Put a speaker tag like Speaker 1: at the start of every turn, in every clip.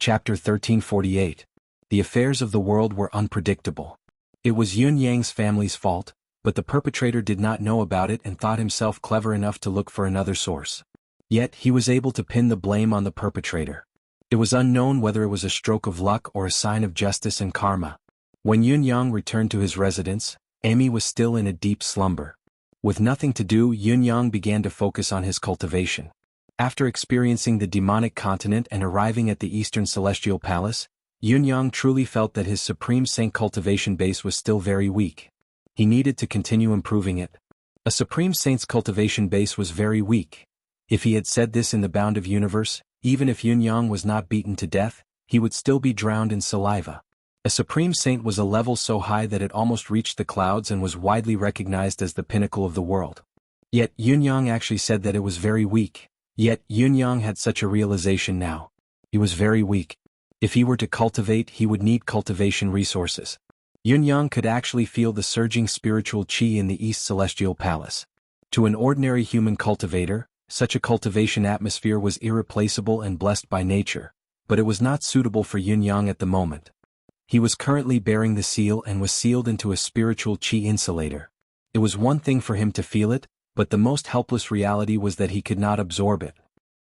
Speaker 1: Chapter 1348. The affairs of the world were unpredictable. It was Yun Yang's family's fault, but the perpetrator did not know about it and thought himself clever enough to look for another source. Yet he was able to pin the blame on the perpetrator. It was unknown whether it was a stroke of luck or a sign of justice and karma. When Yun Yang returned to his residence, Amy was still in a deep slumber. With nothing to do, Yun Yang began to focus on his cultivation. After experiencing the demonic continent and arriving at the Eastern Celestial Palace, Yun Yang truly felt that his Supreme Saint cultivation base was still very weak. He needed to continue improving it. A Supreme Saint's cultivation base was very weak. If he had said this in the Bound of Universe, even if Yun Yang was not beaten to death, he would still be drowned in saliva. A Supreme Saint was a level so high that it almost reached the clouds and was widely recognized as the pinnacle of the world. Yet Yun Yang actually said that it was very weak. Yet Yun Yang had such a realization now. He was very weak. If he were to cultivate, he would need cultivation resources. Yun Yang could actually feel the surging spiritual qi in the East Celestial Palace. To an ordinary human cultivator, such a cultivation atmosphere was irreplaceable and blessed by nature, but it was not suitable for Yun Yang at the moment. He was currently bearing the seal and was sealed into a spiritual qi insulator. It was one thing for him to feel it, but the most helpless reality was that he could not absorb it.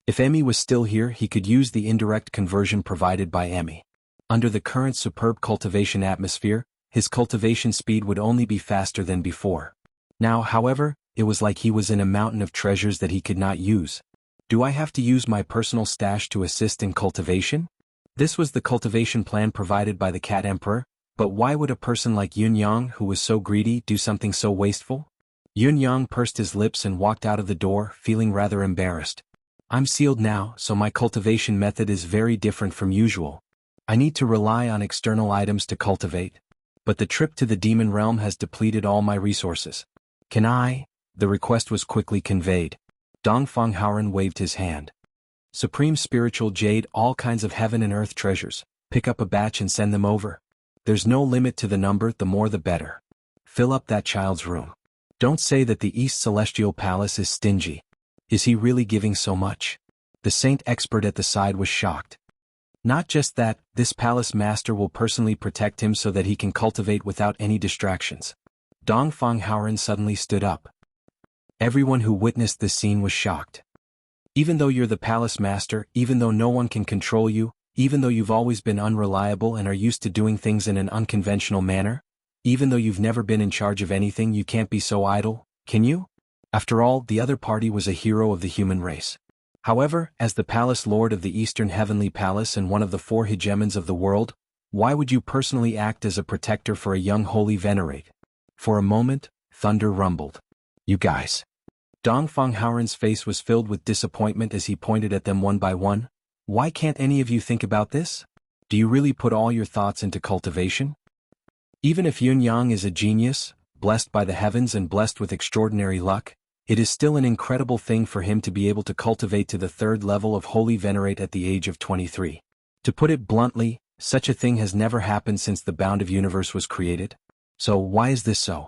Speaker 1: If Emmy was still here, he could use the indirect conversion provided by Emmy. Under the current superb cultivation atmosphere, his cultivation speed would only be faster than before. Now, however, it was like he was in a mountain of treasures that he could not use. Do I have to use my personal stash to assist in cultivation? This was the cultivation plan provided by the Cat Emperor, but why would a person like Yun Yang, who was so greedy, do something so wasteful? Yun Yang pursed his lips and walked out of the door, feeling rather embarrassed. I'm sealed now, so my cultivation method is very different from usual. I need to rely on external items to cultivate. But the trip to the demon realm has depleted all my resources. Can I? The request was quickly conveyed. Dongfang Haoren waved his hand. Supreme Spiritual Jade, all kinds of heaven and earth treasures. Pick up a batch and send them over. There's no limit to the number, the more the better. Fill up that child's room. Don't say that the East Celestial Palace is stingy. Is he really giving so much? The saint expert at the side was shocked. Not just that, this palace master will personally protect him so that he can cultivate without any distractions. Dongfang Haoren suddenly stood up. Everyone who witnessed this scene was shocked. Even though you're the palace master, even though no one can control you, even though you've always been unreliable and are used to doing things in an unconventional manner, even though you've never been in charge of anything, you can't be so idle, can you? After all, the other party was a hero of the human race. However, as the palace lord of the Eastern Heavenly Palace and one of the four hegemons of the world, why would you personally act as a protector for a young holy venerate? For a moment, thunder rumbled. You guys. Dongfang Haoren's face was filled with disappointment as he pointed at them one by one. Why can't any of you think about this? Do you really put all your thoughts into cultivation? Even if Yun Yang is a genius, blessed by the heavens and blessed with extraordinary luck, it is still an incredible thing for him to be able to cultivate to the third level of Holy Venerate at the age of 23. To put it bluntly, such a thing has never happened since the Bound of Universe was created. So why is this so?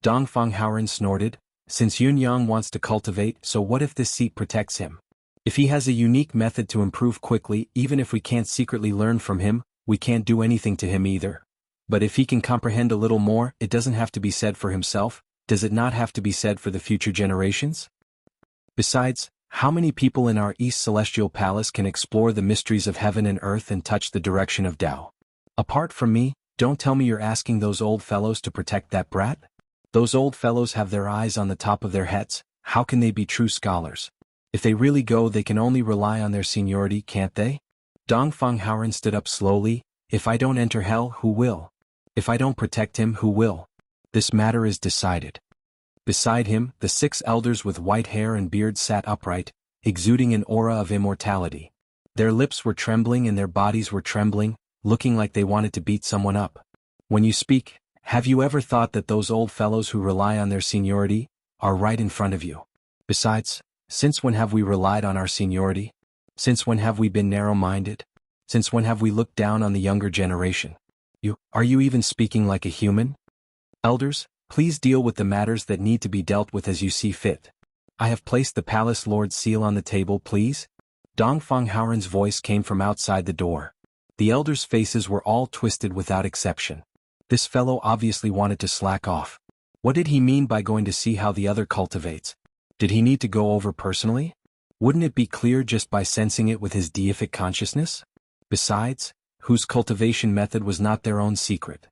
Speaker 1: Dongfang Haoren snorted. Since Yun Yang wants to cultivate, so what if this seat protects him? If he has a unique method to improve quickly, even if we can't secretly learn from him, we can't do anything to him either. But if he can comprehend a little more, it doesn't have to be said for himself. Does it not have to be said for the future generations? Besides, how many people in our East Celestial Palace can explore the mysteries of heaven and earth and touch the direction of Tao? Apart from me, don't tell me you're asking those old fellows to protect that brat? Those old fellows have their eyes on the top of their heads. How can they be true scholars? If they really go, they can only rely on their seniority, can't they? Dongfang Haoren stood up slowly. If I don't enter hell, who will? If I don't protect him, who will? This matter is decided. Beside him, the 6 elders with white hair and beards sat upright, exuding an aura of immortality. Their lips were trembling and their bodies were trembling, looking like they wanted to beat someone up. When you speak, have you ever thought that those old fellows who rely on their seniority are right in front of you? Besides, since when have we relied on our seniority? Since when have we been narrow-minded? Since when have we looked down on the younger generation? Are you even speaking like a human? Elders, please deal with the matters that need to be dealt with as you see fit. I have placed the Palace Lord's seal on the table, please. Dongfang Haoren's voice came from outside the door. The elders' faces were all twisted without exception. This fellow obviously wanted to slack off. What did he mean by going to see how the other cultivates? Did he need to go over personally? Wouldn't it be clear just by sensing it with his deific consciousness? Besides, whose cultivation method was not their own secret?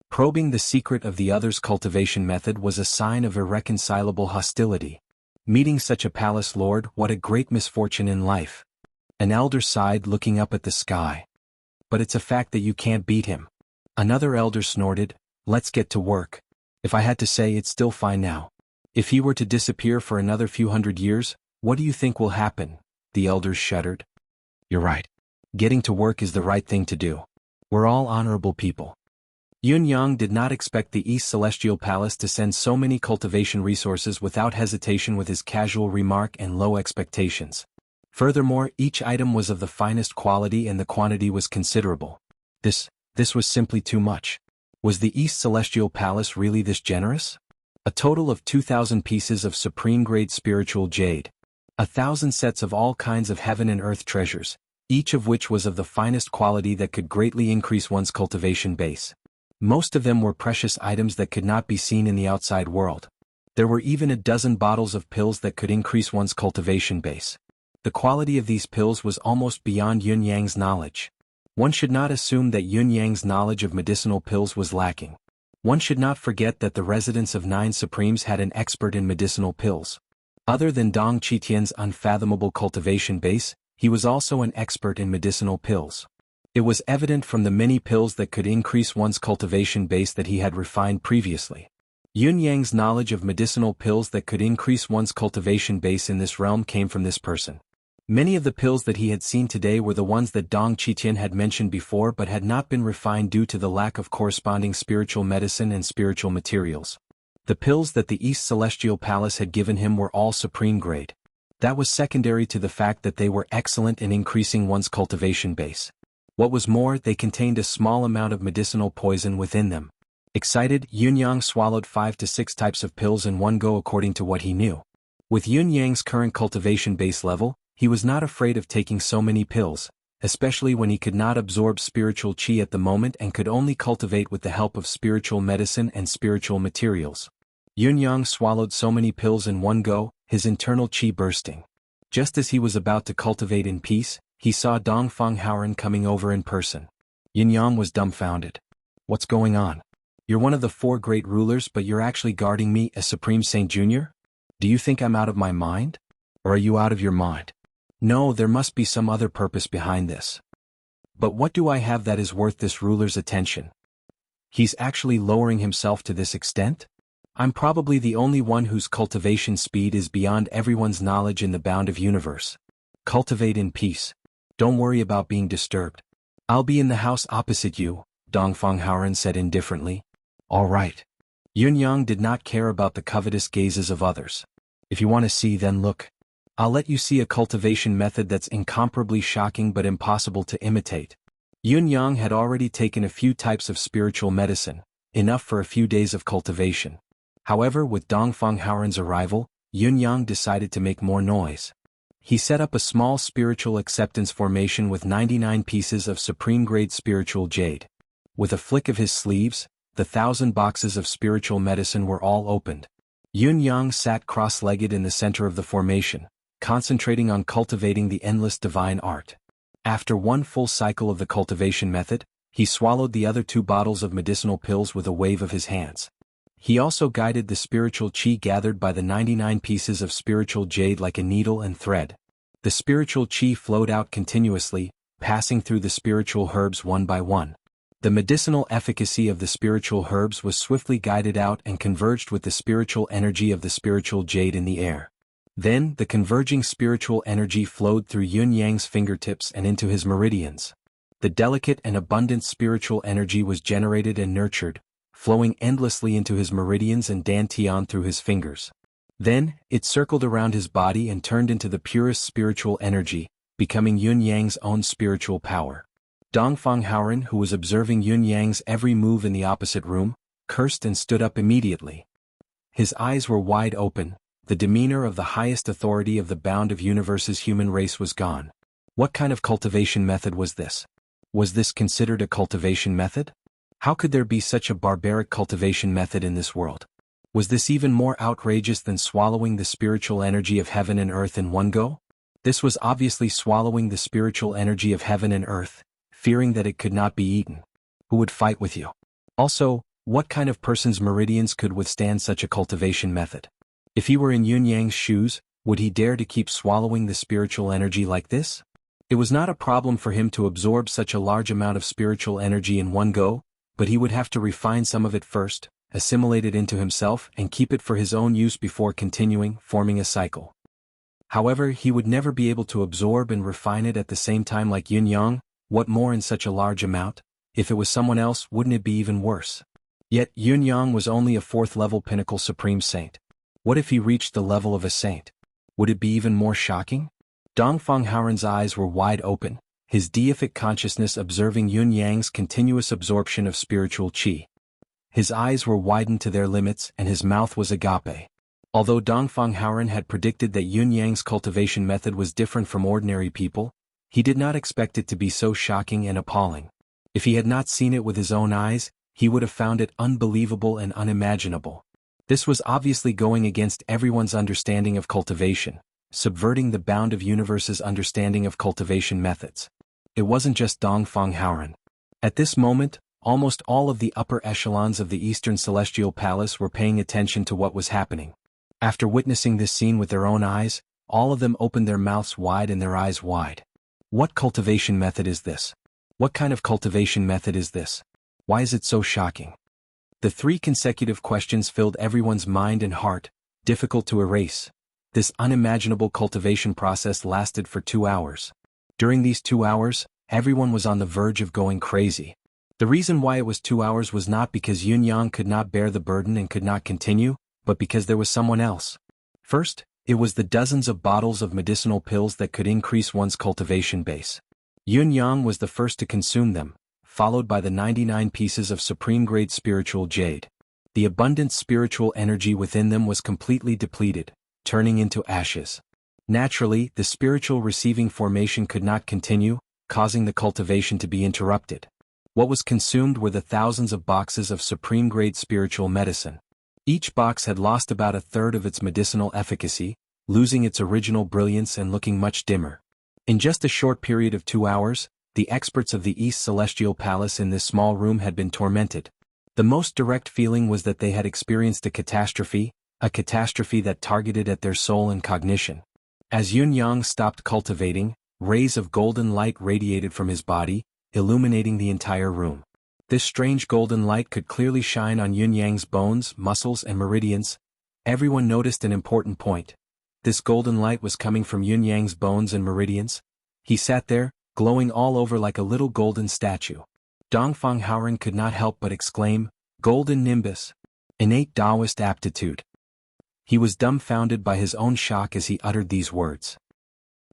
Speaker 1: Probing the secret of the other's cultivation method was a sign of irreconcilable hostility. Meeting such a palace lord, what a great misfortune in life. An elder sighed, looking up at the sky. But it's a fact that you can't beat him. Another elder snorted, let's get to work. If I had to say, it's still fine now. If he were to disappear for another few hundred years, what do you think will happen? The elders shuddered. You're right. Getting to work is the right thing to do. We're all honorable people. Yun Yang did not expect the East Celestial Palace to send so many cultivation resources without hesitation with his casual remark and low expectations. Furthermore, each item was of the finest quality and the quantity was considerable. This was simply too much. Was the East Celestial Palace really this generous? A total of 2,000 pieces of supreme-grade spiritual jade. 1,000 sets of all kinds of heaven and earth treasures, each of which was of the finest quality that could greatly increase one's cultivation base. Most of them were precious items that could not be seen in the outside world. There were even a dozen bottles of pills that could increase one's cultivation base. The quality of these pills was almost beyond Yun Yang's knowledge. One should not assume that Yun Yang's knowledge of medicinal pills was lacking. One should not forget that the residents of 9 Supremes had an expert in medicinal pills. Other than Dong Qitian's unfathomable cultivation base, he was also an expert in medicinal pills. It was evident from the many pills that could increase one's cultivation base that he had refined previously. Yun Yang's knowledge of medicinal pills that could increase one's cultivation base in this realm came from this person. Many of the pills that he had seen today were the ones that Dong Qitian had mentioned before but had not been refined due to the lack of corresponding spiritual medicine and spiritual materials. The pills that the East Celestial Palace had given him were all supreme grade. That was secondary to the fact that they were excellent in increasing one's cultivation base. What was more, they contained a small amount of medicinal poison within them. Excited, Yun Yang swallowed 5 to 6 types of pills in one go according to what he knew. With Yun Yang's current cultivation base level, he was not afraid of taking so many pills, especially when he could not absorb spiritual qi at the moment and could only cultivate with the help of spiritual medicine and spiritual materials. Yun Yang swallowed so many pills in one go, his internal qi bursting. Just as he was about to cultivate in peace, he saw Dongfang Haoren coming over in person. Yun Yang was dumbfounded. What's going on? You're one of the 4 great rulers, but you're actually guarding me as Supreme Saint Junior? Do you think I'm out of my mind? Or are you out of your mind? No, there must be some other purpose behind this. But what do I have that is worth this ruler's attention? He's actually lowering himself to this extent? I'm probably the only one whose cultivation speed is beyond everyone's knowledge in the bound of universe. Cultivate in peace. Don't worry about being disturbed. I'll be in the house opposite you, Dongfang Haoren said indifferently. All right. Yun Yang did not care about the covetous gazes of others. If you want to see, then look. I'll let you see a cultivation method that's incomparably shocking but impossible to imitate. Yun Yang had already taken a few types of spiritual medicine, enough for a few days of cultivation. However, with Dongfang Haoren's arrival, Yun Yang decided to make more noise. He set up a small spiritual acceptance formation with 99 pieces of supreme-grade spiritual jade. With a flick of his sleeves, the 1,000 boxes of spiritual medicine were all opened. Yun Yang sat cross-legged in the center of the formation, concentrating on cultivating the endless divine art. After one full cycle of the cultivation method, he swallowed the other 2 bottles of medicinal pills with a wave of his hands. He also guided the spiritual qi gathered by the 99 pieces of spiritual jade like a needle and thread. The spiritual qi flowed out continuously, passing through the spiritual herbs one by one. The medicinal efficacy of the spiritual herbs was swiftly guided out and converged with the spiritual energy of the spiritual jade in the air. Then, the converging spiritual energy flowed through Yun Yang's fingertips and into his meridians. The delicate and abundant spiritual energy was generated and nurtured, flowing endlessly into his meridians and dantian through his fingers. Then, it circled around his body and turned into the purest spiritual energy, becoming Yun Yang's own spiritual power. Dongfang Haoren, who was observing Yun Yang's every move in the opposite room, cursed and stood up immediately. His eyes were wide open. The demeanor of the highest authority of the bound of universe's human race was gone. What kind of cultivation method was this? Was this considered a cultivation method? How could there be such a barbaric cultivation method in this world? Was this even more outrageous than swallowing the spiritual energy of heaven and earth in one go? This was obviously swallowing the spiritual energy of heaven and earth, fearing that it could not be eaten. Who would fight with you? Also, what kind of person's meridians could withstand such a cultivation method? If he were in Yun Yang's shoes, would he dare to keep swallowing the spiritual energy like this? It was not a problem for him to absorb such a large amount of spiritual energy in one go, but he would have to refine some of it first, assimilate it into himself and keep it for his own use before continuing, forming a cycle. However, he would never be able to absorb and refine it at the same time like Yun Yang, what more in such a large amount? If it was someone else, wouldn't it be even worse? Yet Yun Yang was only a 4th-level pinnacle supreme saint. What if he reached the level of a saint? Would it be even more shocking? Dongfang Haoren's eyes were wide open, his deific consciousness observing Yun Yang's continuous absorption of spiritual qi. His eyes were widened to their limits and his mouth was agape. Although Dongfang Haoren had predicted that Yun Yang's cultivation method was different from ordinary people, he did not expect it to be so shocking and appalling. If he had not seen it with his own eyes, he would have found it unbelievable and unimaginable. This was obviously going against everyone's understanding of cultivation, subverting the bound of universe's understanding of cultivation methods. It wasn't just Dongfang Haoren. At this moment, almost all of the upper echelons of the Eastern Celestial Palace were paying attention to what was happening. After witnessing this scene with their own eyes, all of them opened their mouths wide and their eyes wide. What cultivation method is this? What kind of cultivation method is this? Why is it so shocking? The 3 consecutive questions filled everyone's mind and heart, difficult to erase. This unimaginable cultivation process lasted for 2 hours. During these 2 hours, everyone was on the verge of going crazy. The reason why it was 2 hours was not because Yun Yang could not bear the burden and could not continue, but because there was someone else. First, it was the dozens of bottles of medicinal pills that could increase one's cultivation base. Yun Yang was the first to consume them, followed by the 99 pieces of supreme-grade spiritual jade. The abundant spiritual energy within them was completely depleted, turning into ashes. Naturally, the spiritual receiving formation could not continue, causing the cultivation to be interrupted. What was consumed were the thousands of boxes of supreme-grade spiritual medicine. Each box had lost about a third of its medicinal efficacy, losing its original brilliance and looking much dimmer. In just a short period of 2 hours, the experts of the East Celestial Palace in this small room had been tormented. The most direct feeling was that they had experienced a catastrophe that targeted at their soul and cognition. As Yun Yang stopped cultivating, rays of golden light radiated from his body, illuminating the entire room. This strange golden light could clearly shine on Yun Yang's bones, muscles, and meridians. Everyone noticed an important point. This golden light was coming from Yun Yang's bones and meridians. He sat there, glowing all over like a little golden statue. Dongfang Haoren could not help but exclaim, "Golden Nimbus! Innate Taoist aptitude." He was dumbfounded by his own shock as he uttered these words.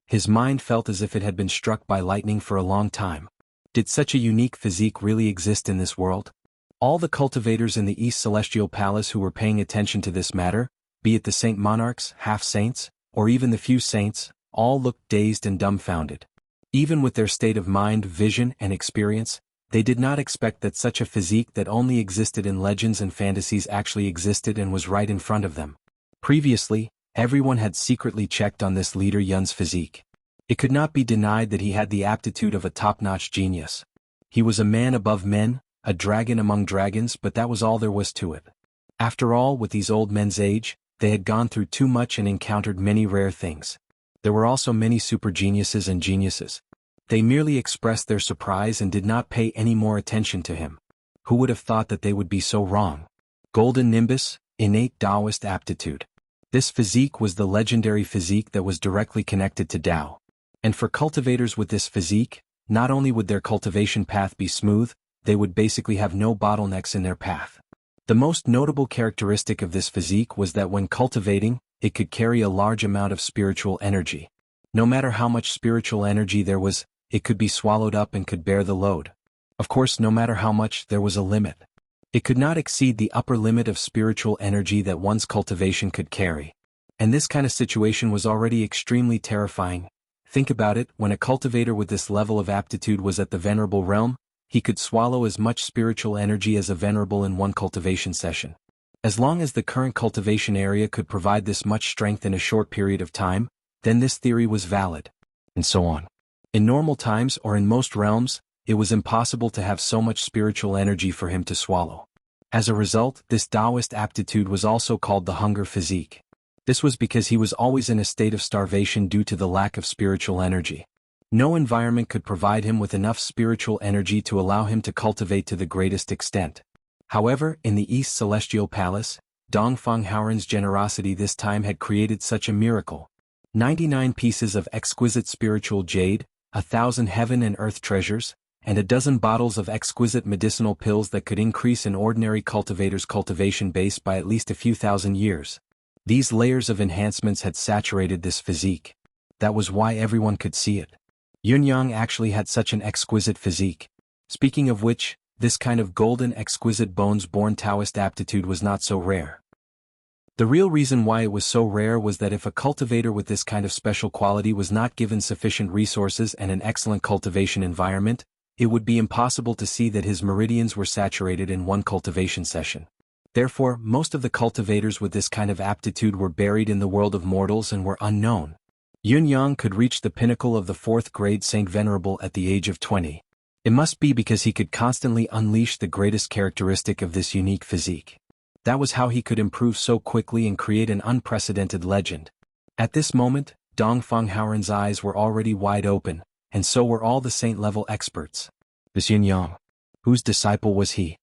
Speaker 1: His mind felt as if it had been struck by lightning for a long time. Did such a unique physique really exist in this world? All the cultivators in the East Celestial Palace who were paying attention to this matter, be it the saint monarchs, half-saints, or even the few saints, all looked dazed and dumbfounded. Even with their state of mind, vision, and experience, they did not expect that such a physique that only existed in legends and fantasies actually existed and was right in front of them. Previously, everyone had secretly checked on this leader Yun's physique. It could not be denied that he had the aptitude of a top-notch genius. He was a man above men, a dragon among dragons, but that was all there was to it. After all, with these old men's age, they had gone through too much and encountered many rare things. There were also many super geniuses and geniuses. They merely expressed their surprise and did not pay any more attention to him. Who would have thought that they would be so wrong? Golden Nimbus, innate Taoist aptitude. This physique was the legendary physique that was directly connected to Tao. And for cultivators with this physique, not only would their cultivation path be smooth, they would basically have no bottlenecks in their path. The most notable characteristic of this physique was that when cultivating, it could carry a large amount of spiritual energy. No matter how much spiritual energy there was, it could be swallowed up and could bear the load. Of course, no matter how much, there was a limit. It could not exceed the upper limit of spiritual energy that one's cultivation could carry. And this kind of situation was already extremely terrifying. Think about it, when a cultivator with this level of aptitude was at the venerable realm, he could swallow as much spiritual energy as a venerable in one cultivation session. As long as the current cultivation area could provide this much strength in a short period of time, then this theory was valid. And so on. In normal times or in most realms, it was impossible to have so much spiritual energy for him to swallow. As a result, this Taoist aptitude was also called the hunger physique. This was because he was always in a state of starvation due to the lack of spiritual energy. No environment could provide him with enough spiritual energy to allow him to cultivate to the greatest extent. However, in the East Celestial Palace, Dongfang Haoren's generosity this time had created such a miracle. 99 pieces of exquisite spiritual jade, 1,000 heaven and earth treasures, and a dozen bottles of exquisite medicinal pills that could increase an ordinary cultivator's cultivation base by at least a few thousand years. These layers of enhancements had saturated this physique. That was why everyone could see it. Yunyang actually had such an exquisite physique. Speaking of which, this kind of golden exquisite bones-born Taoist aptitude was not so rare. The real reason why it was so rare was that if a cultivator with this kind of special quality was not given sufficient resources and an excellent cultivation environment, it would be impossible to see that his meridians were saturated in one cultivation session. Therefore, most of the cultivators with this kind of aptitude were buried in the world of mortals and were unknown. Yunyang could reach the pinnacle of the 4th grade Saint Venerable at the age of 20. It must be because he could constantly unleash the greatest characteristic of this unique physique. That was how he could improve so quickly and create an unprecedented legend. At this moment, Dongfang Haoren's eyes were already wide open, and so were all the saint-level experts. This Yunyang. Whose disciple was he?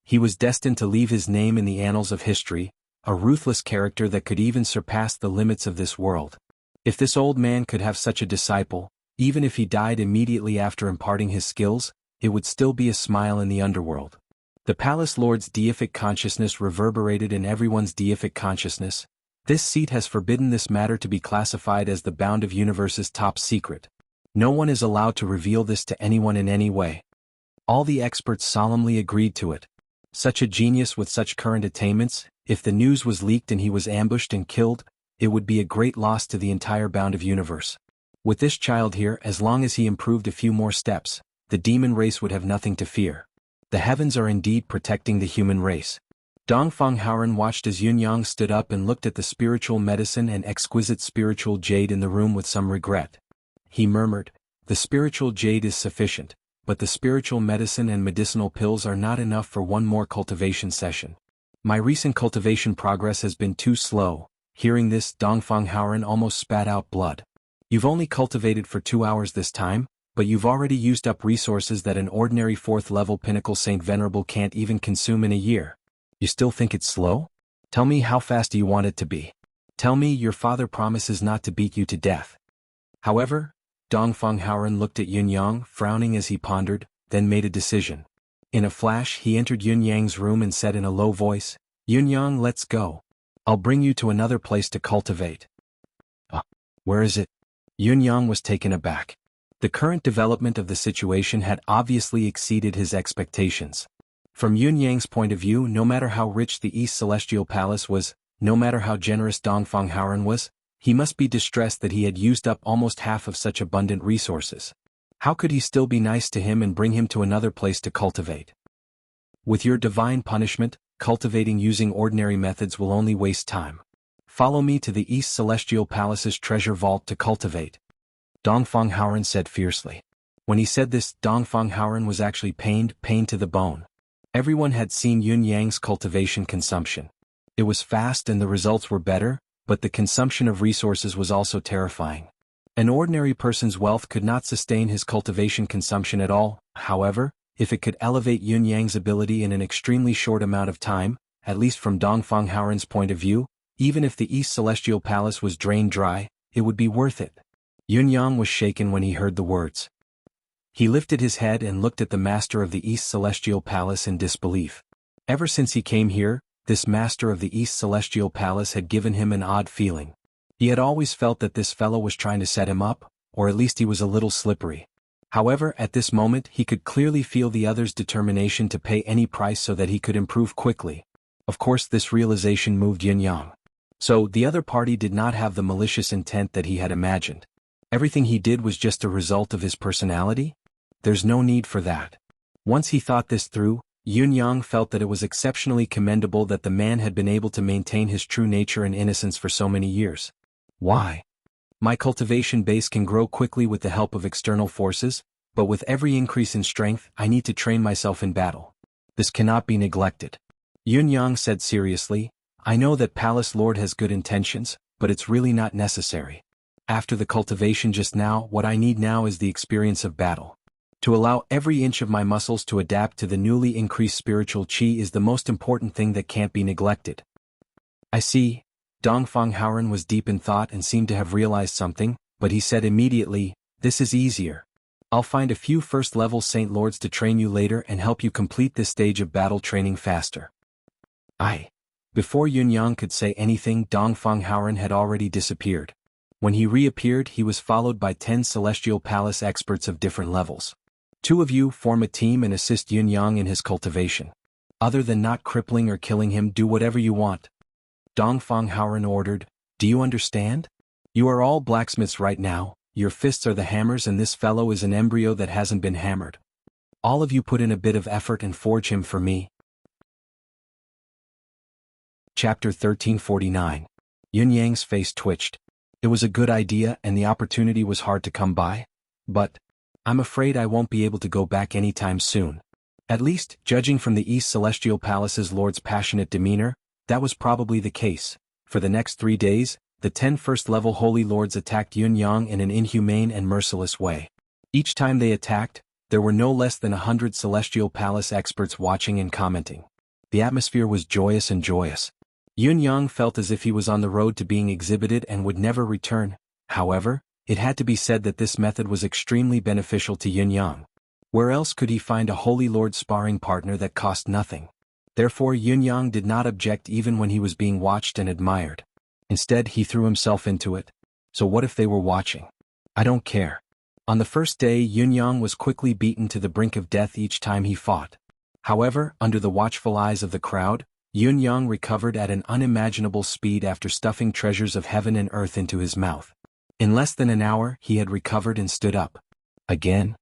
Speaker 1: He was destined to leave his name in the annals of history, a ruthless character that could even surpass the limits of this world. If this old man could have such a disciple, even if he died immediately after imparting his skills, it would still be a smile in the underworld. The palace lord's deific consciousness reverberated in everyone's deific consciousness. This seat has forbidden this matter to be classified as the bound of universe's top secret. No one is allowed to reveal this to anyone in any way. All the experts solemnly agreed to it. Such a genius with such current attainments, if the news was leaked and he was ambushed and killed, it would be a great loss to the entire bound of universe. With this child here, as long as he improved a few more steps, the demon race would have nothing to fear. The heavens are indeed protecting the human race. Dongfang Haoren watched as Yunyang stood up and looked at the spiritual medicine and exquisite spiritual jade in the room with some regret. He murmured, "The spiritual jade is sufficient, but the spiritual medicine and medicinal pills are not enough for one more cultivation session. My recent cultivation progress has been too slow." Hearing this, Dongfang Haoren almost spat out blood. "You've only cultivated for 2 hours this time, but you've already used up resources that an ordinary 4th-level pinnacle Saint Venerable can't even consume in a year. You still think it's slow? Tell me how fast do you want it to be? Tell me your father promises not to beat you to death." However, Dongfang Haoren looked at Yunyang, frowning as he pondered, then made a decision. In a flash he entered Yunyang's room and said in a low voice, "Yunyang, let's go. I'll bring you to another place to cultivate." Where is it?" Yunyang was taken aback. The current development of the situation had obviously exceeded his expectations. From Yunyang's point of view, no matter how rich the East Celestial Palace was, no matter how generous Dongfang Haoren was, he must be distressed that he had used up almost half of such abundant resources. How could he still be nice to him and bring him to another place to cultivate? "With your divine punishment, cultivating using ordinary methods will only waste time. Follow me to the East Celestial Palace's treasure vault to cultivate," Dongfang Haoren said fiercely. When he said this, Dongfang Haoren was actually pained to the bone. Everyone had seen Yunyang's cultivation consumption. It was fast and the results were better, but the consumption of resources was also terrifying. An ordinary person's wealth could not sustain his cultivation consumption at all. However, if it could elevate Yunyang's ability in an extremely short amount of time, at least from Dongfang Haoren's point of view, even if the East Celestial Palace was drained dry, it would be worth it. Yunyang was shaken when he heard the words. He lifted his head and looked at the master of the East Celestial Palace in disbelief. Ever since he came here, this master of the East Celestial Palace had given him an odd feeling. He had always felt that this fellow was trying to set him up, or at least he was a little slippery. However, at this moment he could clearly feel the other's determination to pay any price so that he could improve quickly. Of course, this realization moved Yunyang. So, the other party did not have the malicious intent that he had imagined. Everything he did was just a result of his personality? There's no need for that. Once he thought this through, Yun Yang felt that it was exceptionally commendable that the man had been able to maintain his true nature and innocence for so many years. Why? My cultivation base can grow quickly with the help of external forces, but with every increase in strength, I need to train myself in battle. This cannot be neglected. Yun Yang said seriously, I know that Palace Lord has good intentions, but it's really not necessary. After the cultivation just now, what I need now is the experience of battle. To allow every inch of my muscles to adapt to the newly increased spiritual qi is the most important thing that can't be neglected. I see. Dongfang Haoren was deep in thought and seemed to have realized something, but he said immediately, this is easier. I'll find a few first-level Saint Lords to train you later and help you complete this stage of battle training faster. Before Yun Yang could say anything, Dongfang Haoren had already disappeared. When he reappeared, he was followed by 10 Celestial Palace experts of different levels. 2 of you form a team and assist Yun Yang in his cultivation. Other than not crippling or killing him, do whatever you want. Dongfang Haoren ordered, do you understand? You are all blacksmiths right now, your fists are the hammers and this fellow is an embryo that hasn't been hammered. All of you put in a bit of effort and forge him for me. Chapter 1349. Yun Yang's face twitched. It was a good idea and the opportunity was hard to come by. But I'm afraid I won't be able to go back anytime soon. At least, judging from the East Celestial Palace's Lord's passionate demeanor, that was probably the case. For the next 3 days, the 10 first-level Holy Lords attacked Yun Yang in an inhumane and merciless way. Each time they attacked, there were no less than 100 Celestial Palace experts watching and commenting. The atmosphere was joyous and joyous. Yun Yang felt as if he was on the road to being exhibited and would never return. However, it had to be said that this method was extremely beneficial to Yun Yang. Where else could he find a Holy Lord sparring partner that cost nothing? Therefore Yun Yang did not object even when he was being watched and admired. Instead he threw himself into it. So what if they were watching? I don't care. On the first day Yun Yang was quickly beaten to the brink of death each time he fought. However, under the watchful eyes of the crowd, Yun Yang recovered at an unimaginable speed after stuffing treasures of heaven and earth into his mouth. In less than an hour, he had recovered and stood up. Again?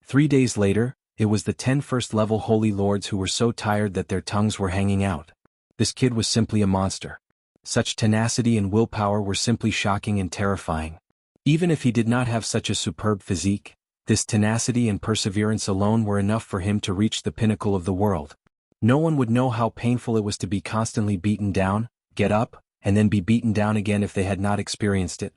Speaker 1: 3 days later, it was the 10 first-level Holy Lords who were so tired that their tongues were hanging out. This kid was simply a monster. Such tenacity and willpower were simply shocking and terrifying. Even if he did not have such a superb physique, this tenacity and perseverance alone were enough for him to reach the pinnacle of the world. No one would know how painful it was to be constantly beaten down, get up, and then be beaten down again if they had not experienced it.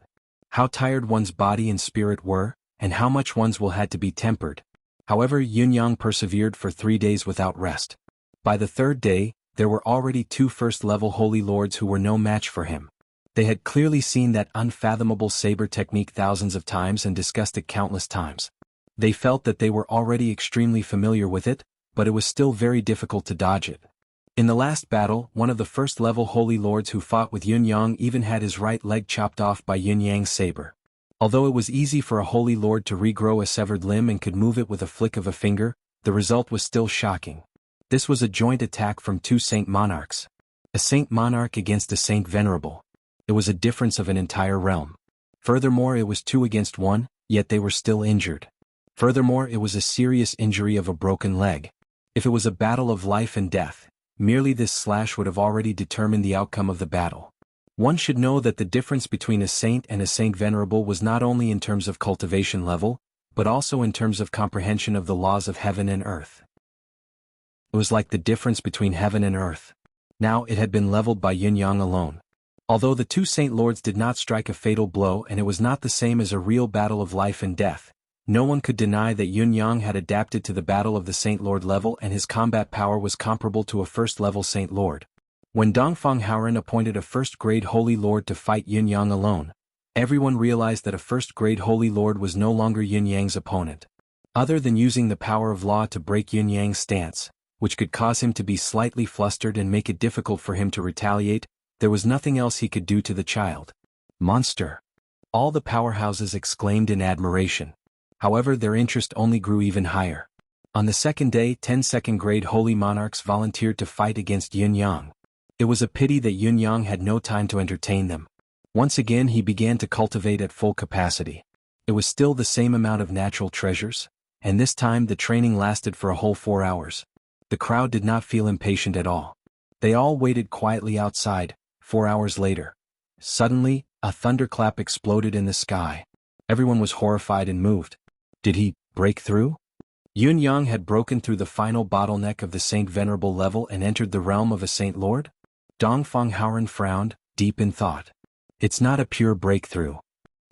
Speaker 1: How tired one's body and spirit were, and how much one's will had to be tempered. However, Yun Yang persevered for 3 days without rest. By the 3rd day, there were already 2 first-level Holy Lords who were no match for him. They had clearly seen that unfathomable saber technique thousands of times and discussed it countless times. They felt that they were already extremely familiar with it, but it was still very difficult to dodge it. In the last battle, one of the first-level Holy Lords who fought with Yun Yang even had his right leg chopped off by Yun Yang's saber. Although it was easy for a Holy Lord to regrow a severed limb and could move it with a flick of a finger, the result was still shocking. This was a joint attack from 2 Saint Monarchs. A Saint Monarch against a Saint Venerable. It was a difference of an entire realm. Furthermore, it was 2 against 1, yet they were still injured. Furthermore, it was a serious injury of a broken leg. If it was a battle of life and death, merely this slash would have already determined the outcome of the battle. One should know that the difference between a saint and a Saint Venerable was not only in terms of cultivation level, but also in terms of comprehension of the laws of heaven and earth. It was like the difference between heaven and earth. Now it had been leveled by Yun Yang alone. Although the 2 Saint Lords did not strike a fatal blow and it was not the same as a real battle of life and death, no one could deny that Yun Yang had adapted to the battle of the Saint Lord level and his combat power was comparable to a first-level Saint Lord. When Dongfang Haoren appointed a first-grade Holy Lord to fight Yun Yang alone, everyone realized that a first-grade Holy Lord was no longer Yun Yang's opponent. Other than using the power of law to break Yun Yang's stance, which could cause him to be slightly flustered and make it difficult for him to retaliate, there was nothing else he could do to the child. Monster! All the powerhouses exclaimed in admiration. However, their interest only grew even higher. On the 2nd day, 10 second-grade Holy Monarchs volunteered to fight against Yun Yang. It was a pity that Yun Yang had no time to entertain them. Once again he began to cultivate at full capacity. It was still the same amount of natural treasures, and this time the training lasted for a whole 4 hours. The crowd did not feel impatient at all. They all waited quietly outside. 4 hours later, suddenly, a thunderclap exploded in the sky. Everyone was horrified and moved. Did he break through? Yun Yang had broken through the final bottleneck of the Saint Venerable level and entered the realm of a Saint Lord? Dongfang Haoren frowned, deep in thought. It's not a pure breakthrough.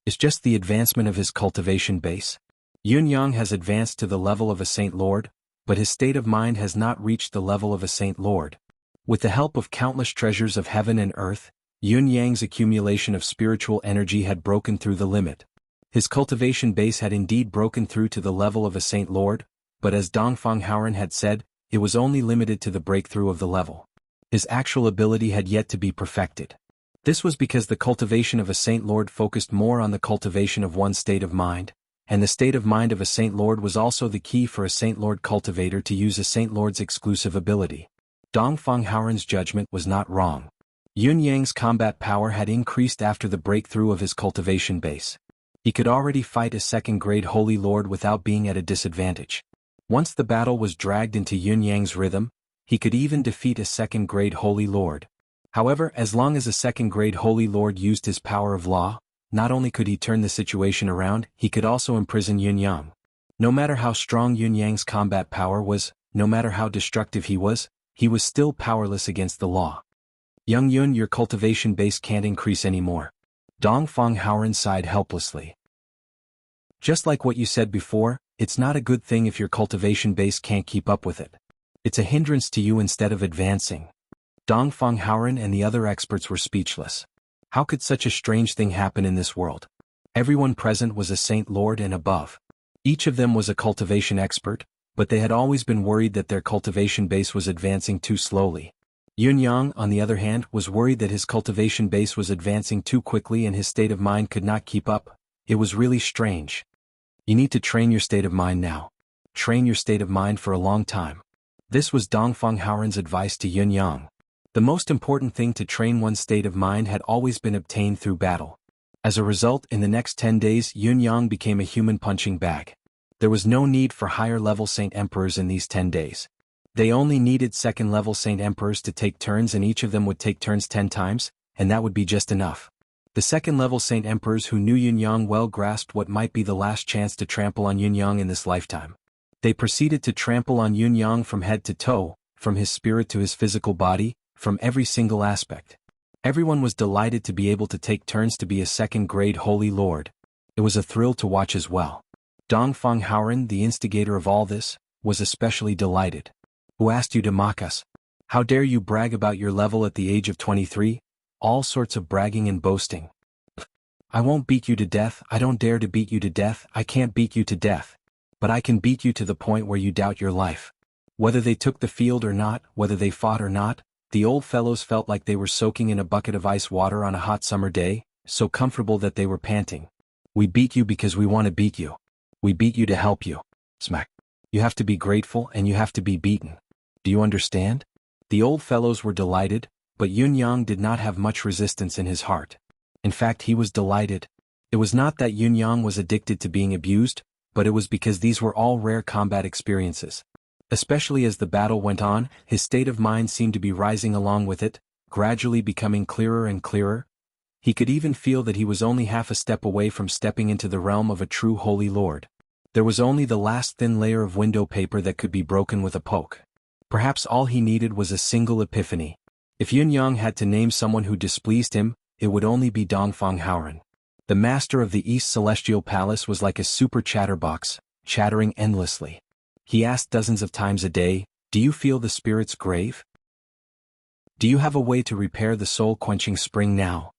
Speaker 1: It's just the advancement of his cultivation base. Yun Yang has advanced to the level of a Saint Lord, but his state of mind has not reached the level of a Saint Lord. With the help of countless treasures of heaven and earth, Yun Yang's accumulation of spiritual energy had broken through the limit. His cultivation base had indeed broken through to the level of a Saint Lord, but as Dongfang Haoren had said, it was only limited to the breakthrough of the level. His actual ability had yet to be perfected. This was because the cultivation of a Saint Lord focused more on the cultivation of one's state of mind, and the state of mind of a Saint Lord was also the key for a Saint Lord cultivator to use a Saint Lord's exclusive ability. Dongfang Haoren's judgment was not wrong. Yun Yang's combat power had increased after the breakthrough of his cultivation base. He could already fight a second-grade Holy Lord without being at a disadvantage. Once the battle was dragged into Yun Yang's rhythm, he could even defeat a second-grade Holy Lord. However, as long as a second-grade Holy Lord used his power of law, not only could he turn the situation around, he could also imprison Yun Yang. No matter how strong Yun Yang's combat power was, no matter how destructive he was still powerless against the law. Young Yun, your cultivation base can't increase anymore. Dongfang Haoren sighed helplessly. Just like what you said before, it's not a good thing if your cultivation base can't keep up with it. It's a hindrance to you instead of advancing. Dongfang Haoren and the other experts were speechless. How could such a strange thing happen in this world? Everyone present was a Saint Lord and above. Each of them was a cultivation expert, but they had always been worried that their cultivation base was advancing too slowly. Yun Yang, on the other hand, was worried that his cultivation base was advancing too quickly and his state of mind could not keep up. It was really strange. You need to train your state of mind now. Train your state of mind for a long time. This was Dongfang Haoren's advice to Yun Yang. The most important thing to train one's state of mind had always been obtained through battle. As a result, in the next 10 days Yun Yang became a human punching bag. There was no need for higher-level Saint Emperors in these 10 days. They only needed second-level Saint Emperors to take turns, and each of them would take turns 10 times, and that would be just enough. The second-level Saint Emperors who knew Yun Yang well grasped what might be the last chance to trample on Yun Yang in this lifetime. They proceeded to trample on Yun Yang from head to toe, from his spirit to his physical body, from every single aspect. Everyone was delighted to be able to take turns to be a second-grade Holy Lord. It was a thrill to watch as well. Dongfang Haoren, the instigator of all this, was especially delighted. Who asked you to mock us? How dare you brag about your level at the age of 23? All sorts of bragging and boasting. I won't beat you to death, I don't dare to beat you to death, I can't beat you to death. But I can beat you to the point where you doubt your life. Whether they took the field or not, whether they fought or not, the old fellows felt like they were soaking in a bucket of ice water on a hot summer day, so comfortable that they were panting. We beat you because we want to beat you. We beat you to help you. Smack. You have to be grateful and you have to be beaten. Do you understand? The old fellows were delighted, but Yun Yang did not have much resistance in his heart. In fact, he was delighted. It was not that Yun Yang was addicted to being abused, but it was because these were all rare combat experiences. Especially as the battle went on, his state of mind seemed to be rising along with it, gradually becoming clearer and clearer. He could even feel that he was only half a step away from stepping into the realm of a true Holy Lord. There was only the last thin layer of window paper that could be broken with a poke. Perhaps all he needed was a single epiphany. If Yun Yang had to name someone who displeased him, it would only be Dongfang Haoren. The master of the East Celestial Palace was like a super chatterbox, chattering endlessly. He asked dozens of times a day, "Do you feel the spirit's grave? Do you have a way to repair the soul-quenching spring now?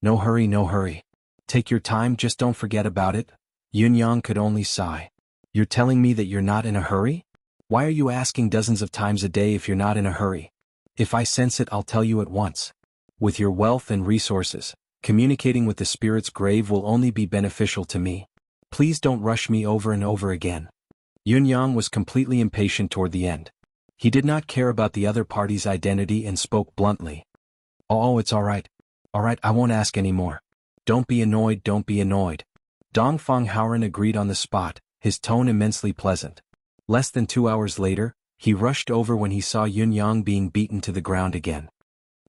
Speaker 1: No hurry, no hurry. Take your time, just don't forget about it." Yun Yang could only sigh. "You're telling me that you're not in a hurry? Why are you asking dozens of times a day if you're not in a hurry? If I sense it, I'll tell you at once. With your wealth and resources, communicating with the spirit's grave will only be beneficial to me. Please don't rush me over and over again." Yun Yang was completely impatient toward the end. He did not care about the other party's identity and spoke bluntly. "Oh, it's all right. All right, I won't ask any more. Don't be annoyed, don't be annoyed. Dongfang Haoran agreed on the spot, his tone immensely pleasant. Less than 2 hours later, he rushed over when he saw Yunyang being beaten to the ground again.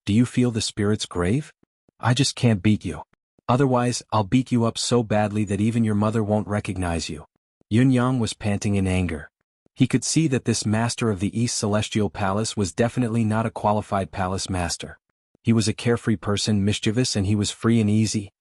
Speaker 1: Do you feel the spirit's grave? I just can't beat you. Otherwise, I'll beat you up so badly that even your mother won't recognize you. Yunyang was panting in anger. He could see that this master of the East Celestial Palace was definitely not a qualified palace master. He was a carefree person, mischievous, and he was free and easy.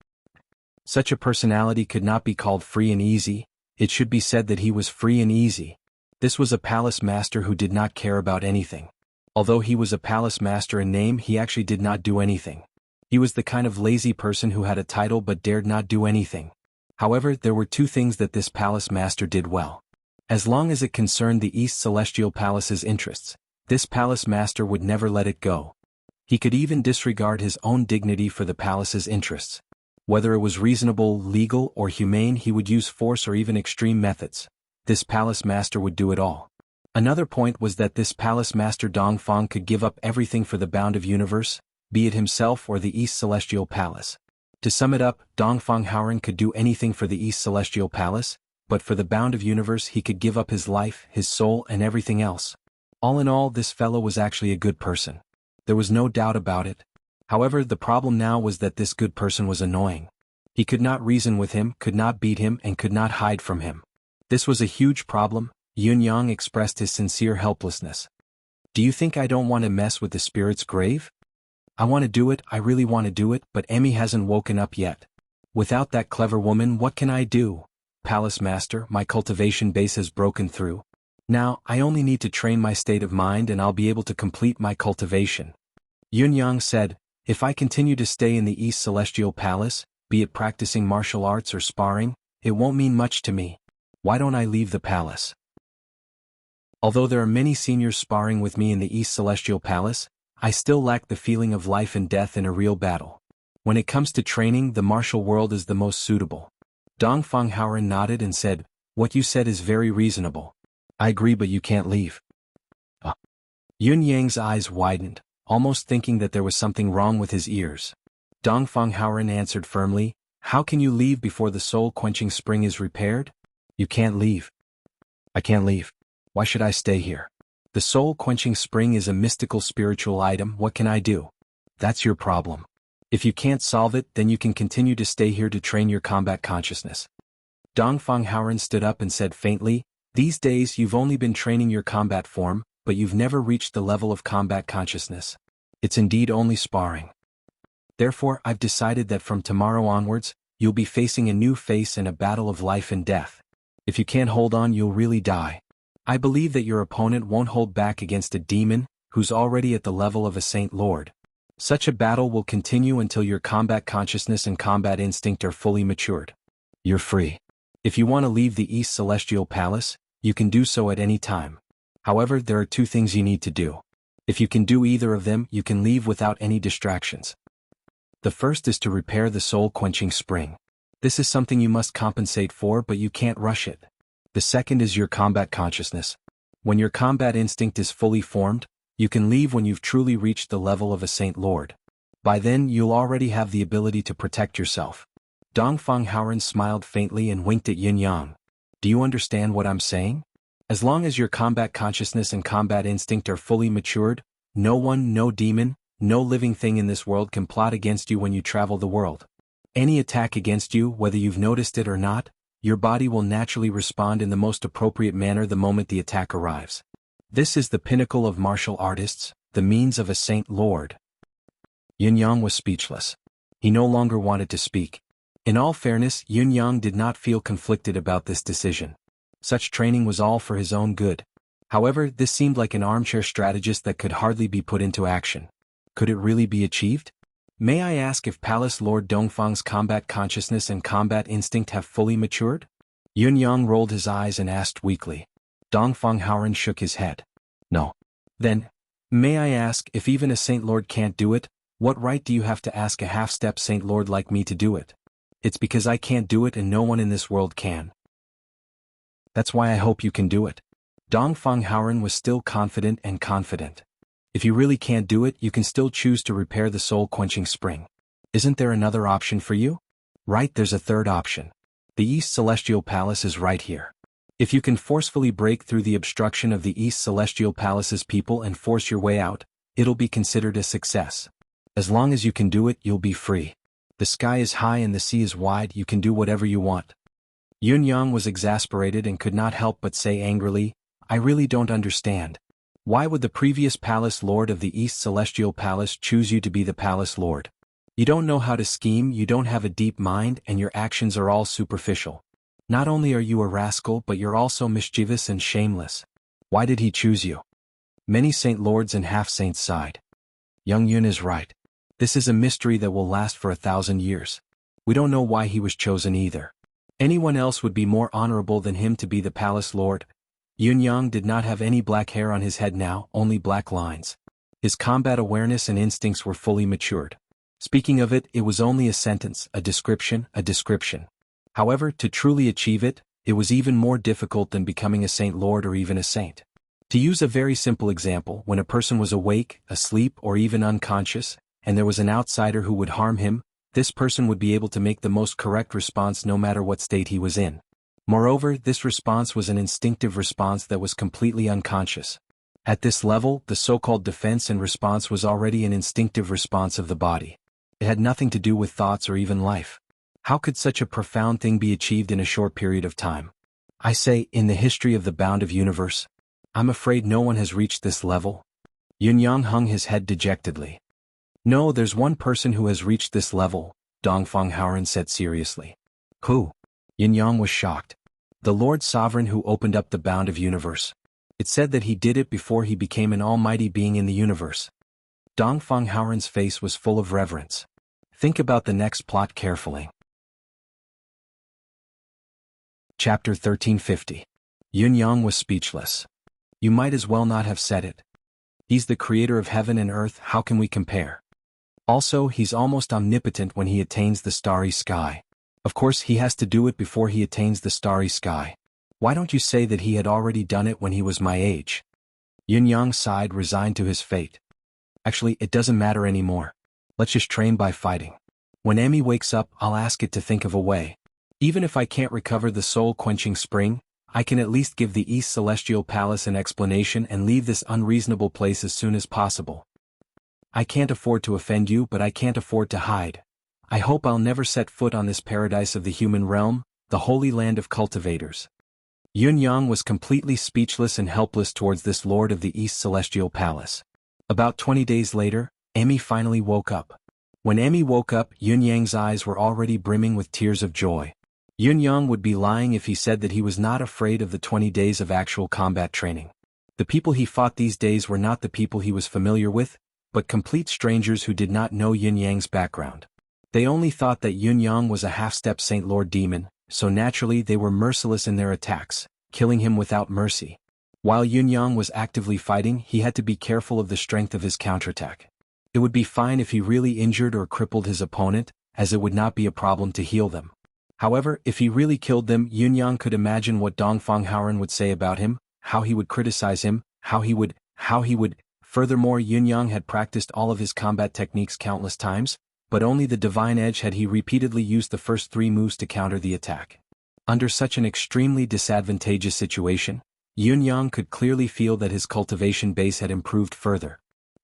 Speaker 1: Such a personality could not be called free and easy, it should be said that he was free and easy. This was a palace master who did not care about anything. Although he was a palace master in name, he actually did not do anything. He was the kind of lazy person who had a title but dared not do anything. However, there were 2 things that this palace master did well. As long as it concerned the East Celestial Palace's interests, this palace master would never let it go. He could even disregard his own dignity for the palace's interests. Whether it was reasonable, legal, or humane, he would use force or even extreme methods. This palace master would do it all. Another point was that this palace master Dongfang could give up everything for the bound of universe, be it himself or the East Celestial Palace. To sum it up, Dongfang Haoran could do anything for the East Celestial Palace, but for the bound of universe he could give up his life, his soul, and everything else. All in all, this fellow was actually a good person. There was no doubt about it. However, the problem now was that this good person was annoying. He could not reason with him, could not beat him, and could not hide from him. This was a huge problem. Yunyang expressed his sincere helplessness. Do you think I don't want to mess with the spirit's grave? I want to do it, I really want to do it, but Emmy hasn't woken up yet. Without that clever woman, what can I do? Palace Master, my cultivation base has broken through. Now, I only need to train my state of mind and I'll be able to complete my cultivation. Yunyang said, if I continue to stay in the East Celestial Palace, be it practicing martial arts or sparring, it won't mean much to me. Why don't I leave the palace? Although there are many seniors sparring with me in the East Celestial Palace, I still lack the feeling of life and death in a real battle. When it comes to training, the martial world is the most suitable. Dongfang Haoran nodded and said, what you said is very reasonable. I agree, but you can't leave. Yunyang's eyes widened, almost thinking that there was something wrong with his ears. Dongfang Haoran answered firmly, how can you leave before the soul-quenching spring is repaired? You can't leave. I can't leave. Why should I stay here? The soul-quenching spring is a mystical spiritual item, what can I do? That's your problem. If you can't solve it, then you can continue to stay here to train your combat consciousness. Dongfang Haoran stood up and said faintly, these days you've only been training your combat form, but you've never reached the level of combat consciousness. It's indeed only sparring. Therefore, I've decided that from tomorrow onwards, you'll be facing a new face in a battle of life and death. If you can't hold on, you'll really die. I believe that your opponent won't hold back against a demon, who's already at the level of a Saint Lord. Such a battle will continue until your combat consciousness and combat instinct are fully matured. You're free. If you want to leave the East Celestial Palace, you can do so at any time. However, there are 2 things you need to do. If you can do either of them, you can leave without any distractions. The first is to repair the soul-quenching spring. This is something you must compensate for, but you can't rush it. The second is your combat consciousness. When your combat instinct is fully formed, you can leave when you've truly reached the level of a Saint Lord. By then, you'll already have the ability to protect yourself. Dongfang Haoran smiled faintly and winked at Yunyang. Do you understand what I'm saying? As long as your combat consciousness and combat instinct are fully matured, no one, no demon, no living thing in this world can plot against you when you travel the world. Any attack against you, whether you've noticed it or not, your body will naturally respond in the most appropriate manner the moment the attack arrives. This is the pinnacle of martial artists, the means of a Saint Lord. Yunyang was speechless. He no longer wanted to speak. In all fairness, Yunyang did not feel conflicted about this decision. Such training was all for his own good. However, this seemed like an armchair strategist that could hardly be put into action. Could it really be achieved? May I ask if Palace Lord Dongfang's combat consciousness and combat instinct have fully matured? Yunyang rolled his eyes and asked weakly. Dongfang Haoran shook his head. No. Then, may I ask if even a Saint Lord can't do it, what right do you have to ask a half-step Saint Lord like me to do it? It's because I can't do it and no one in this world can. That's why I hope you can do it. Dongfang Haoran was still confident and confident. If you really can't do it, you can still choose to repair the soul-quenching spring. Isn't there another option for you? Right, there's a third option. The East Celestial Palace is right here. If you can forcefully break through the obstruction of the East Celestial Palace's people and force your way out, it'll be considered a success. As long as you can do it, you'll be free. The sky is high and the sea is wide, you can do whatever you want. Yun Yang was exasperated and could not help but say angrily, I really don't understand. Why would the previous Palace Lord of the East Celestial Palace choose you to be the Palace Lord? You don't know how to scheme, you don't have a deep mind, and your actions are all superficial. Not only are you a rascal, but you're also mischievous and shameless. Why did he choose you? Many Saint Lords and half-saints sighed. Young Yun is right. This is a mystery that will last for 1,000 years. We don't know why he was chosen either. Anyone else would be more honorable than him to be the Palace Lord. Yun Yang did not have any black hair on his head now, only black lines. His combat awareness and instincts were fully matured. Speaking of it, it was only a sentence, a description. However, to truly achieve it, it was even more difficult than becoming a Saint Lord or even a saint. To use a very simple example, when a person was awake, asleep, or even unconscious, and there was an outsider who would harm him, this person would be able to make the most correct response no matter what state he was in. Moreover, this response was an instinctive response that was completely unconscious. At this level, the so-called defense and response was already an instinctive response of the body. It had nothing to do with thoughts or even life. How could such a profound thing be achieved in a short period of time? I say, in the history of the bounded universe. I'm afraid no one has reached this level. Yun Yang hung his head dejectedly. No, there's one person who has reached this level, Dongfang Haoran said seriously. Who? Yun Yang was shocked. The Lord Sovereign who opened up the bounded universe. It said that he did it before he became an almighty being in the universe. Dongfang Haoran's face was full of reverence. Think about the next plot carefully. Chapter 1350. Yun Yang was speechless. You might as well not have said it. He's the creator of heaven and earth, how can we compare? Also, he's almost omnipotent when he attains the starry sky. Of course, he has to do it before he attains the starry sky. Why don't you say that he had already done it when he was my age? Yun Yang sighed, resigned to his fate. Actually, it doesn't matter anymore. Let's just train by fighting. When Emmy wakes up, I'll ask it to think of a way. Even if I can't recover the soul-quenching spring, I can at least give the East Celestial Palace an explanation and leave this unreasonable place as soon as possible. I can't afford to offend you, but I can't afford to hide. I hope I'll never set foot on this paradise of the human realm, the holy land of cultivators. Yun Yang was completely speechless and helpless towards this Lord of the East Celestial Palace. About 20 days later, Emmy finally woke up. When Emmy woke up, Yun Yang's eyes were already brimming with tears of joy. Yun Yang would be lying if he said that he was not afraid of the 20 days of actual combat training. The people he fought these days were not the people he was familiar with, but complete strangers who did not know Yun Yang's background. They only thought that Yun Yang was a half-step Saint Lord demon, so naturally they were merciless in their attacks, killing him without mercy. While Yun Yang was actively fighting, he had to be careful of the strength of his counterattack. It would be fine if he really injured or crippled his opponent, as it would not be a problem to heal them. However, if he really killed them, Yun Yang could imagine what Dongfang Haoran would say about him, how he would criticize him, how he would. Furthermore, Yun Yang had practiced all of his combat techniques countless times, but only the divine edge had he repeatedly used the first 3 moves to counter the attack. Under such an extremely disadvantageous situation, Yun Yang could clearly feel that his cultivation base had improved further.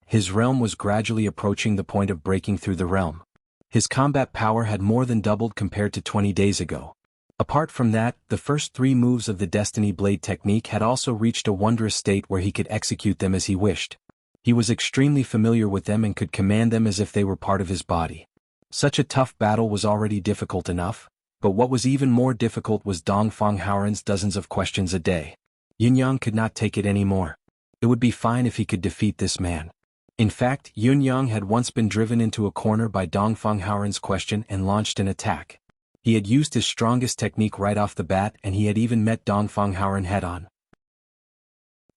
Speaker 1: His realm was gradually approaching the point of breaking through the realm. His combat power had more than doubled compared to 20 days ago. Apart from that, the first 3 moves of the Destiny Blade technique had also reached a wondrous state where he could execute them as he wished. He was extremely familiar with them and could command them as if they were part of his body. Such a tough battle was already difficult enough, but what was even more difficult was Dongfang Haoran's dozens of questions a day. Yun Yang could not take it anymore. It would be fine if he could defeat this man. In fact, Yun Yang had once been driven into a corner by Dongfang Haoran's question and launched an attack. He had used his strongest technique right off the bat, and he had even met Dongfang Haoran head-on.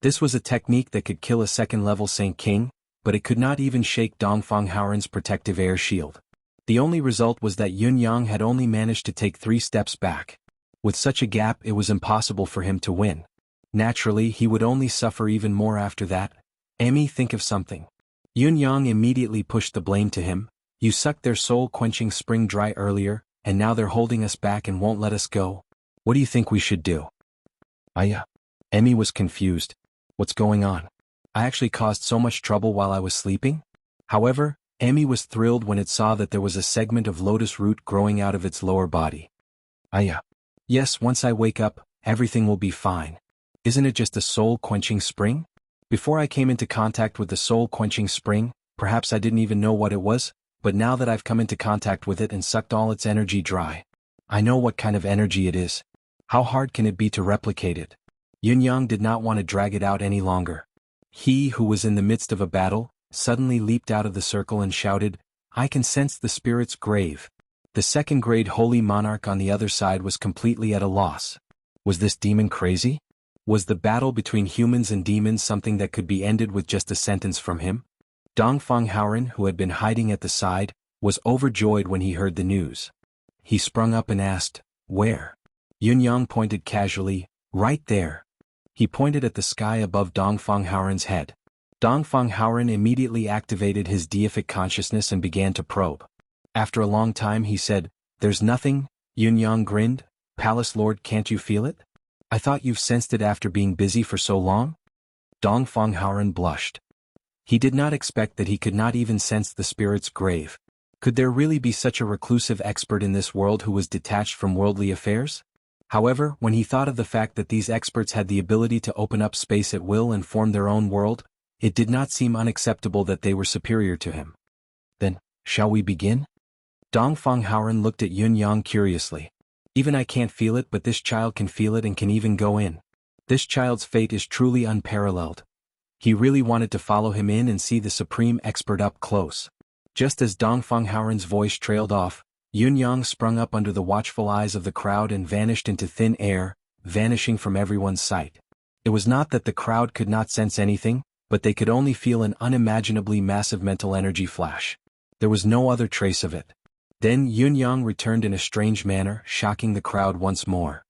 Speaker 1: This was a technique that could kill a second-level Saint King, but it could not even shake Dongfang Haoran's protective air shield. The only result was that Yun Yang had only managed to take 3 steps back. With such a gap, it was impossible for him to win. Naturally, he would only suffer even more after that. Emmy, think of something. Yun Yang immediately pushed the blame to him. You sucked their soul-quenching spring dry earlier, and now they're holding us back and won't let us go. What do you think we should do?" Emmy was confused. "What's going on? I actually caused so much trouble while I was sleeping?" However, Emmy was thrilled when it saw that there was a segment of lotus root growing out of its lower body. "Yes, once I wake up, everything will be fine. Isn't it just a soul-quenching spring? Before I came into contact with the soul-quenching spring, perhaps I didn't even know what it was, but now that I've come into contact with it and sucked all its energy dry, I know what kind of energy it is. How hard can it be to replicate it?" Yunyang did not want to drag it out any longer. He, who was in the midst of a battle, suddenly leaped out of the circle and shouted, "I can sense the spirit's grave." The second-grade holy monarch on the other side was completely at a loss. Was this demon crazy? Was the battle between humans and demons something that could be ended with just a sentence from him? Dongfang Haoren, who had been hiding at the side, was overjoyed when he heard the news. He sprung up and asked, "Where?" Yunyang pointed casually, "Right there." He pointed at the sky above Dongfang Haoren's head. Dongfang Haoren immediately activated his deific consciousness and began to probe. After a long time he said, "There's nothing." Yunyang grinned, "Palace Lord, can't you feel it? I thought you've sensed it after being busy for so long?" Dongfang Haoren blushed. He did not expect that he could not even sense the spirit's grave. Could there really be such a reclusive expert in this world who was detached from worldly affairs? However, when he thought of the fact that these experts had the ability to open up space at will and form their own world, it did not seem unacceptable that they were superior to him. "Then, shall we begin?" Dongfang Haoren looked at Yunyang curiously. "Even I can't feel it, but this child can feel it and can even go in. This child's fate is truly unparalleled." He really wanted to follow him in and see the supreme expert up close. Just as Dongfang Haoren's voice trailed off, Yunyang sprung up under the watchful eyes of the crowd and vanished into thin air, vanishing from everyone's sight. It was not that the crowd could not sense anything, but they could only feel an unimaginably massive mental energy flash. There was no other trace of it. Then Yunyang returned in a strange manner, shocking the crowd once more.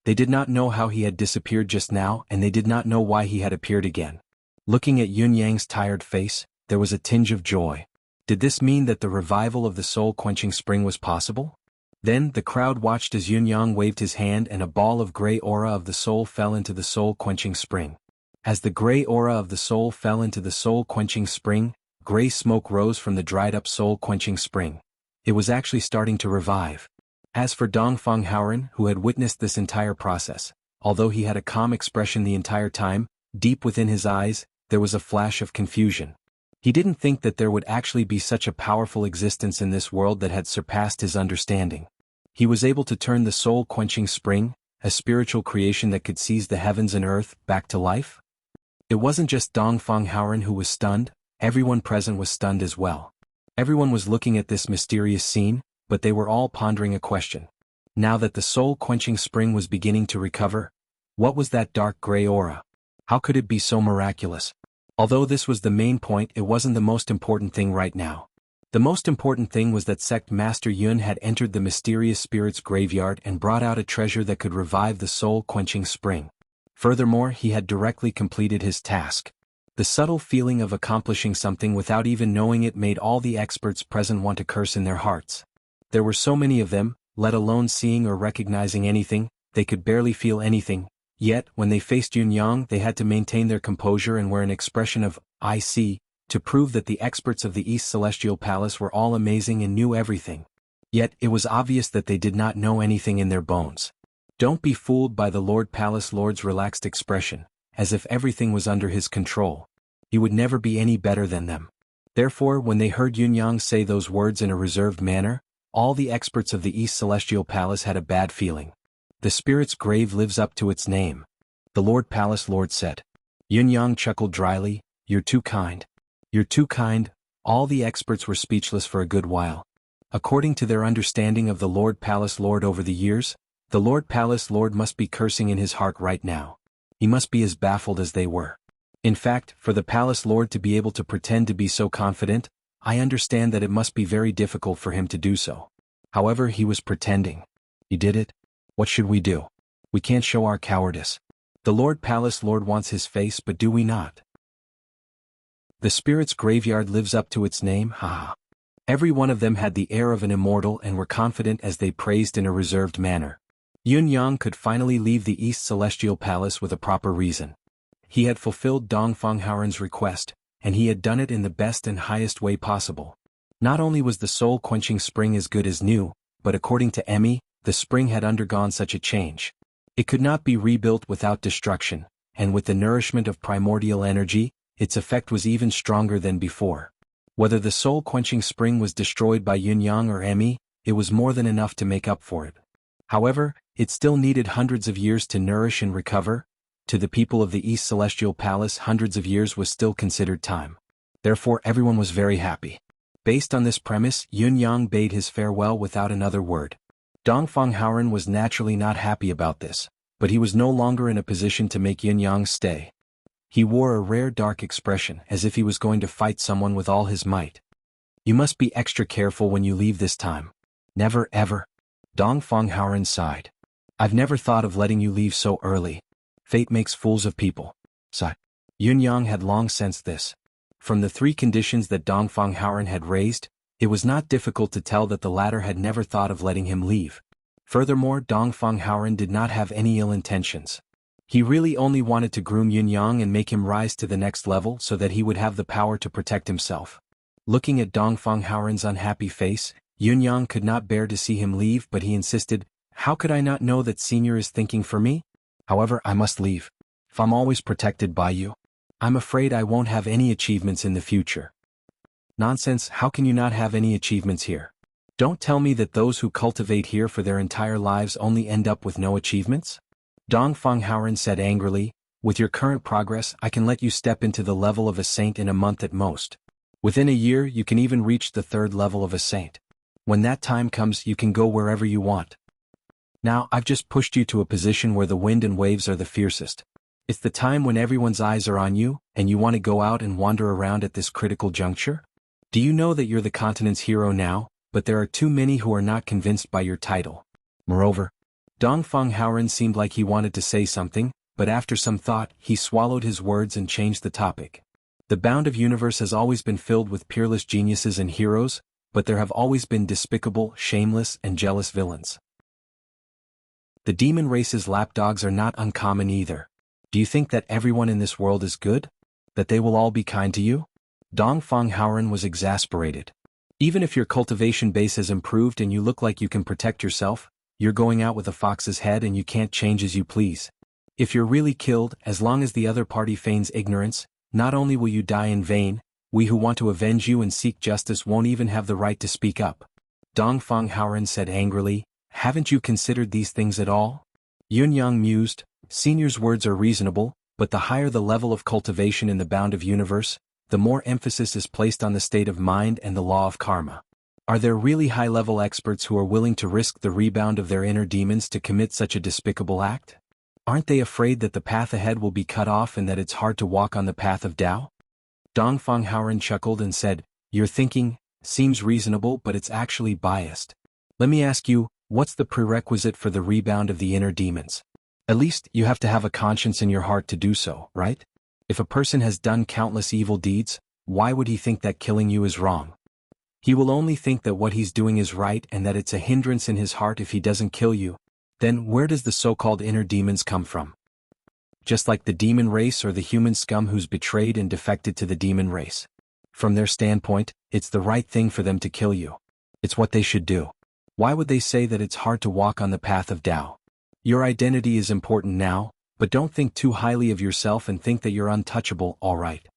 Speaker 1: They did not know how he had disappeared just now, and they did not know why he had appeared again. Looking at Yunyang's tired face, there was a tinge of joy. Did this mean that the revival of the soul-quenching spring was possible? Then the crowd watched as Yunyang waved his hand and a ball of gray aura of the soul fell into the soul-quenching spring. As the gray aura of the soul fell into the soul-quenching spring, gray smoke rose from the dried-up soul-quenching spring. It was actually starting to revive. As for Dongfang Haoren, who had witnessed this entire process, although he had a calm expression the entire time, deep within his eyes, there was a flash of confusion. He didn't think that there would actually be such a powerful existence in this world that had surpassed his understanding. He was able to turn the soul-quenching spring, a spiritual creation that could seize the heavens and earth, back to life? It wasn't just Dongfang Haoren who was stunned, everyone present was stunned as well. Everyone was looking at this mysterious scene, but they were all pondering a question. Now that the soul-quenching spring was beginning to recover, what was that dark gray aura? How could it be so miraculous? Although this was the main point, it wasn't the most important thing right now. The most important thing was that Sect Master Yun had entered the mysterious spirit's graveyard and brought out a treasure that could revive the soul-quenching spring. Furthermore, he had directly completed his task. The subtle feeling of accomplishing something without even knowing it made all the experts present want to curse in their hearts. There were so many of them, let alone seeing or recognizing anything, they could barely feel anything. Yet, when they faced Yunyang, they had to maintain their composure and wear an expression of, "I see," to prove that the experts of the East Celestial Palace were all amazing and knew everything. Yet, it was obvious that they did not know anything in their bones. Don't be fooled by the Lord Palace Lord's relaxed expression, as if everything was under his control. He would never be any better than them. Therefore, when they heard Yunyang say those words in a reserved manner, all the experts of the East Celestial Palace had a bad feeling. The spirit's grave lives up to its name, the Lord Palace Lord said. Yunyang chuckled dryly, "You're too kind. You're too kind." All the experts were speechless for a good while. According to their understanding of the Lord Palace Lord over the years, the Lord Palace Lord must be cursing in his heart right now. He must be as baffled as they were. In fact, for the Palace Lord to be able to pretend to be so confident, I understand that it must be very difficult for him to do so. However, he was pretending. He did it. What should we do? We can't show our cowardice. The Lord Palace Lord wants his face, but do we not? The spirit's graveyard lives up to its name, haha. Every one of them had the air of an immortal and were confident as they praised in a reserved manner. Yun Yang could finally leave the East Celestial Palace with a proper reason. He had fulfilled Dongfang Haoren's request, and he had done it in the best and highest way possible. Not only was the soul-quenching spring as good as new, but according to Emmy, the spring had undergone such a change. It could not be rebuilt without destruction, and with the nourishment of primordial energy, its effect was even stronger than before. Whether the soul-quenching spring was destroyed by Yun Yang or Emmy, it was more than enough to make up for it. However, it still needed hundreds of years to nourish and recover. To the people of the East Celestial Palace, hundreds of years was still considered time. Therefore everyone was very happy. Based on this premise, Yun Yang bade his farewell without another word. Dongfang Haoren was naturally not happy about this, but he was no longer in a position to make Yun Yang stay. He wore a rare dark expression as if he was going to fight someone with all his might. You must be extra careful when you leave this time. Never ever. Dongfang Haoren sighed. I've never thought of letting you leave so early. Fate makes fools of people. Sigh. Yun Yang had long sensed this. From the three conditions that Dongfang Haoren had raised, it was not difficult to tell that the latter had never thought of letting him leave. Furthermore, Dongfang Haoren did not have any ill intentions. He really only wanted to groom Yun Yang and make him rise to the next level so that he would have the power to protect himself. Looking at Dongfang Haoren's unhappy face, Yun Yang could not bear to see him leave, but he insisted, "How could I not know that Senior is thinking for me? However, I must leave. If I'm always protected by you, I'm afraid I won't have any achievements in the future." Nonsense, how can you not have any achievements here? Don't tell me that those who cultivate here for their entire lives only end up with no achievements? Dongfang Haoren said angrily, "With your current progress, I can let you step into the level of a saint in a month at most. Within a year, you can even reach the third level of a saint. When that time comes, you can go wherever you want. Now, I've just pushed you to a position where the wind and waves are the fiercest. It's the time when everyone's eyes are on you, and you want to go out and wander around at this critical juncture? Do you know that you're the continent's hero now, but there are too many who are not convinced by your title? Moreover, Dongfang Haoren seemed like he wanted to say something, but after some thought, he swallowed his words and changed the topic. The bound of universe has always been filled with peerless geniuses and heroes, but there have always been despicable, shameless, and jealous villains. The demon race's lapdogs are not uncommon either. Do you think that everyone in this world is good? That they will all be kind to you? Dongfang Haoren was exasperated. Even if your cultivation base has improved and you look like you can protect yourself, you're going out with a fox's head and you can't change as you please. If you're really killed, as long as the other party feigns ignorance, not only will you die in vain, we who want to avenge you and seek justice won't even have the right to speak up. Dongfang Haoren said angrily, "Haven't you considered these things at all?" Yun Yang mused, "Senior's words are reasonable, but the higher the level of cultivation in the bound of universe, the more emphasis is placed on the state of mind and the law of karma. Are there really high-level experts who are willing to risk the rebound of their inner demons to commit such a despicable act? Aren't they afraid that the path ahead will be cut off and that it's hard to walk on the path of Tao?" Dongfang Haoren chuckled and said, "Your thinking seems reasonable, but it's actually biased. Let me ask you, what's the prerequisite for the rebound of the inner demons? At least, you have to have a conscience in your heart to do so, right? If a person has done countless evil deeds, why would he think that killing you is wrong? He will only think that what he's doing is right and that it's a hindrance in his heart if he doesn't kill you. Then where does the so-called inner demons come from? Just like the demon race or the human scum who's betrayed and defected to the demon race. From their standpoint, it's the right thing for them to kill you. It's what they should do. Why would they say that it's hard to walk on the path of Tao? Your identity is important now, but don't think too highly of yourself and think that you're untouchable, all right?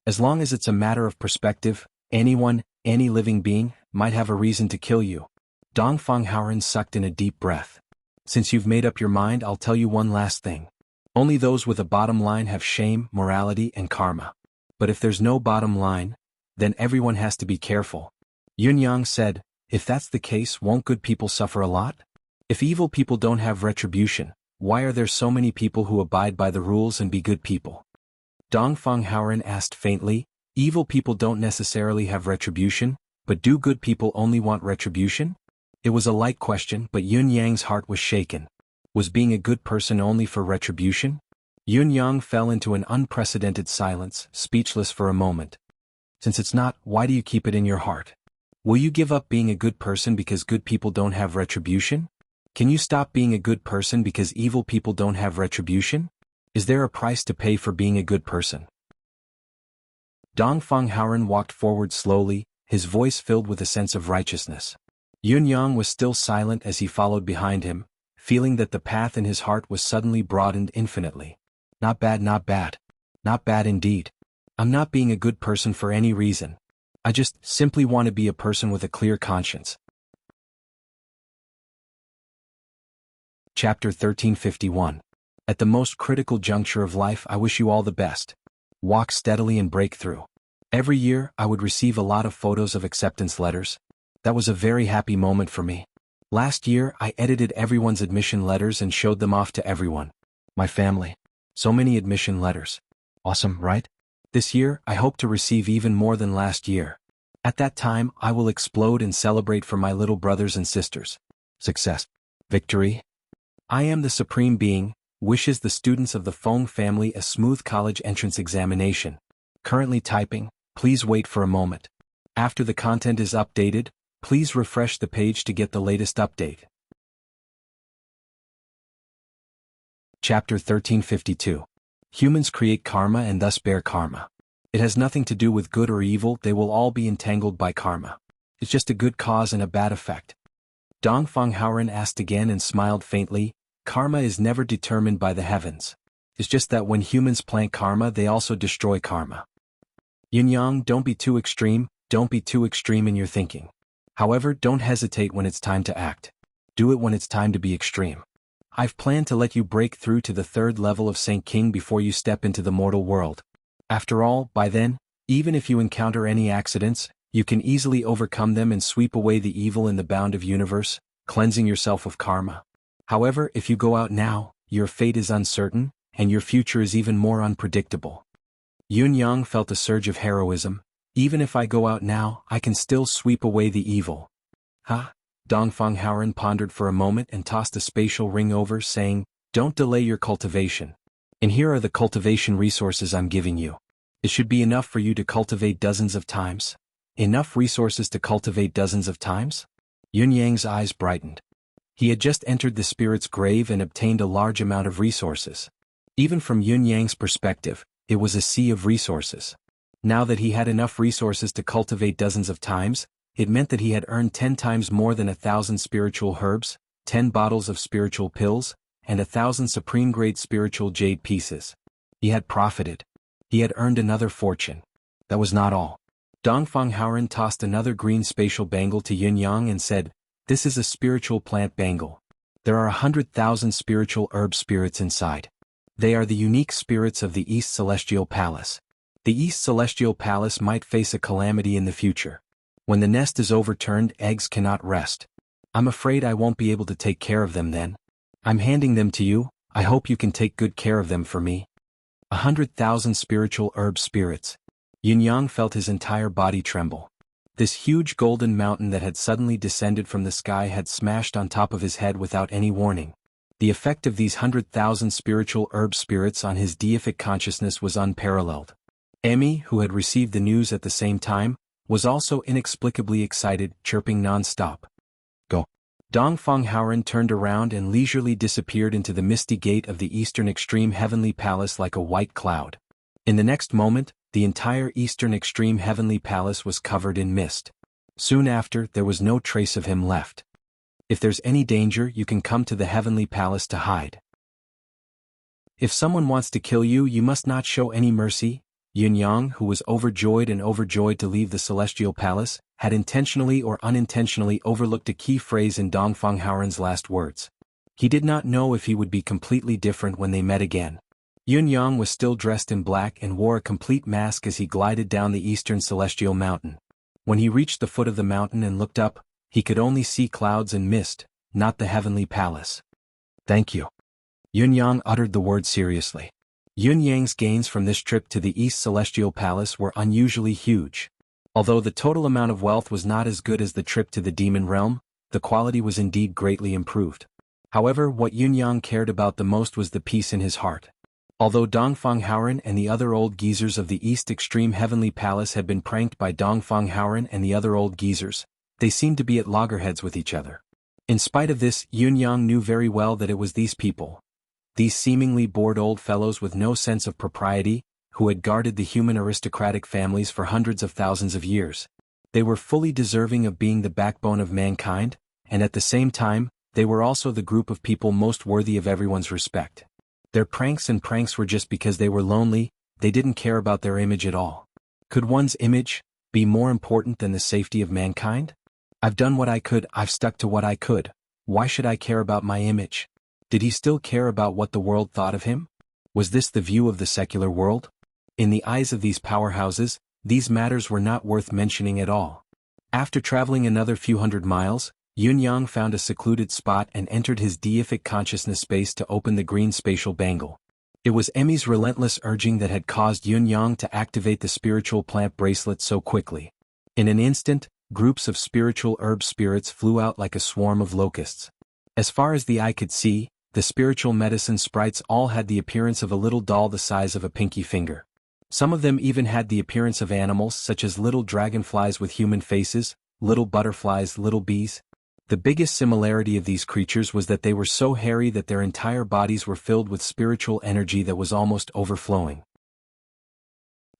Speaker 1: As long as it's a matter of perspective, anyone, any living being, might have a reason to kill you." Dongfang Haoren sucked in a deep breath. "Since you've made up your mind, I'll tell you one last thing. Only those with a bottom line have shame, morality, and karma. But if there's no bottom line, then everyone has to be careful." Yun Yang said, "If that's the case, won't good people suffer a lot? If evil people don't have retribution, why are there so many people who abide by the rules and be good people?" Dongfang Haoren asked faintly, "Evil people don't necessarily have retribution, but do good people only want retribution?" It was a light question, but Yun Yang's heart was shaken. Was being a good person only for retribution? Yun Yang fell into an unprecedented silence, speechless for a moment. "Since it's not, why do you keep it in your heart?" Will you give up being a good person because good people don't have retribution? Can you stop being a good person because evil people don't have retribution? Is there a price to pay for being a good person? Dongfang Haoren walked forward slowly, his voice filled with a sense of righteousness. Yunyang was still silent as he followed behind him, feeling that the path in his heart was suddenly broadened infinitely. Not bad, not bad. Not bad indeed. I'm not being a good person for any reason. I just simply want to be a person with a clear conscience. Chapter 1351. At the most critical juncture of life, I wish you all the best. Walk steadily and break through. Every year, I would receive a lot of photos of acceptance letters. That was a very happy moment for me. Last year, I edited everyone's admission letters and showed them off to everyone. My family. So many admission letters. Awesome, right? This year, I hope to receive even more than last year. At that time, I will explode and celebrate for my little brothers and sisters. Success. Victory. I am the Supreme Being, wishes the students of the Feng family a smooth college entrance examination. Currently typing, please wait for a moment. After the content is updated, please refresh the page to get the latest update. Chapter 1352. Humans create karma and thus bear karma. It has nothing to do with good or evil, they will all be entangled by karma. It's just a good cause and a bad effect. Dongfang Haoren asked again and smiled faintly. Karma is never determined by the heavens. It's just that when humans plant karma, they also destroy karma. Yunyang, don't be too extreme in your thinking. However, don't hesitate when it's time to act. Do it when it's time to be extreme. I've planned to let you break through to the 3rd level of Saint King before you step into the mortal world. After all, by then, even if you encounter any accidents, you can easily overcome them and sweep away the evil in the bound of universe, cleansing yourself of karma. However, if you go out now, your fate is uncertain, and your future is even more unpredictable. Yunyang felt a surge of heroism. Even if I go out now, I can still sweep away the evil. Huh? Dongfang Haoren pondered for a moment and tossed a spatial ring over, saying, don't delay your cultivation. And here are the cultivation resources I'm giving you. It should be enough for you to cultivate dozens of times. Enough resources to cultivate dozens of times? Yunyang's eyes brightened. He had just entered the spirit's grave and obtained a large amount of resources. Even from Yunyang's perspective, it was a sea of resources. Now that he had enough resources to cultivate dozens of times, it meant that he had earned 10 times more than 1,000 spiritual herbs, 10 bottles of spiritual pills, and 1,000 supreme-grade spiritual jade pieces. He had profited. He had earned another fortune. That was not all. Dongfang Haoren tossed another green spatial bangle to Yunyang and said, this is a spiritual plant bangle. There are 100,000 spiritual herb spirits inside. They are the unique spirits of the East Celestial Palace. The East Celestial Palace might face a calamity in the future. When the nest is overturned, eggs cannot rest. I'm afraid I won't be able to take care of them then. I'm handing them to you, I hope you can take good care of them for me. 100,000 spiritual herb spirits. Yunyang felt his entire body tremble. This huge golden mountain that had suddenly descended from the sky had smashed on top of his head without any warning. The effect of these 100,000 spiritual herb spirits on his deific consciousness was unparalleled. Emmy, who had received the news at the same time, was also inexplicably excited, chirping non-stop. Go. Dongfang Haoren turned around and leisurely disappeared into the misty gate of the eastern extreme heavenly palace like a white cloud. In the next moment, the entire eastern extreme heavenly palace was covered in mist. Soon after, there was no trace of him left. If there's any danger, you can come to the heavenly palace to hide. If someone wants to kill you, you must not show any mercy. Yunyang, who was overjoyed to leave the celestial palace, had intentionally or unintentionally overlooked a key phrase in Dongfang Haoren's last words. He did not know if he would be completely different when they met again. Yunyang was still dressed in black and wore a complete mask as he glided down the eastern celestial mountain. When he reached the foot of the mountain and looked up, he could only see clouds and mist, not the heavenly palace. Thank you. Yunyang uttered the word seriously. Yunyang's gains from this trip to the East Celestial Palace were unusually huge. Although the total amount of wealth was not as good as the trip to the demon realm, the quality was indeed greatly improved. However, what Yunyang cared about the most was the peace in his heart. Although Dongfang Haoren and the other old geezers of the East Extreme Heavenly Palace had been pranked by Dongfang Haoren and the other old geezers, They seemed to be at loggerheads with each other. In spite of this, Yun-yang knew very well that it was these people, these seemingly bored old fellows with no sense of propriety, who had guarded the human aristocratic families for hundreds of thousands of years. They were fully deserving of being the backbone of mankind, and at the same time, they were also the group of people most worthy of everyone's respect. Their pranks were just because they were lonely, they didn't care about their image at all. Could one's image be more important than the safety of mankind? I've done what I could, I've stuck to what I could. Why should I care about my image? Did he still care about what the world thought of him? Was this the view of the secular world? In the eyes of these powerhouses, these matters were not worth mentioning at all. After traveling another few hundred miles, Yun-yang found a secluded spot and entered his deific consciousness space to open the green spatial bangle. It was Emmy's relentless urging that had caused Yun-yang to activate the spiritual plant bracelet so quickly. In an instant, groups of spiritual herb spirits flew out like a swarm of locusts. As far as the eye could see, the spiritual medicine sprites all had the appearance of a little doll the size of a pinky finger. Some of them even had the appearance of animals such as little dragonflies with human faces, little butterflies, little bees. The biggest similarity of these creatures was that they were so hairy that their entire bodies were filled with spiritual energy that was almost overflowing.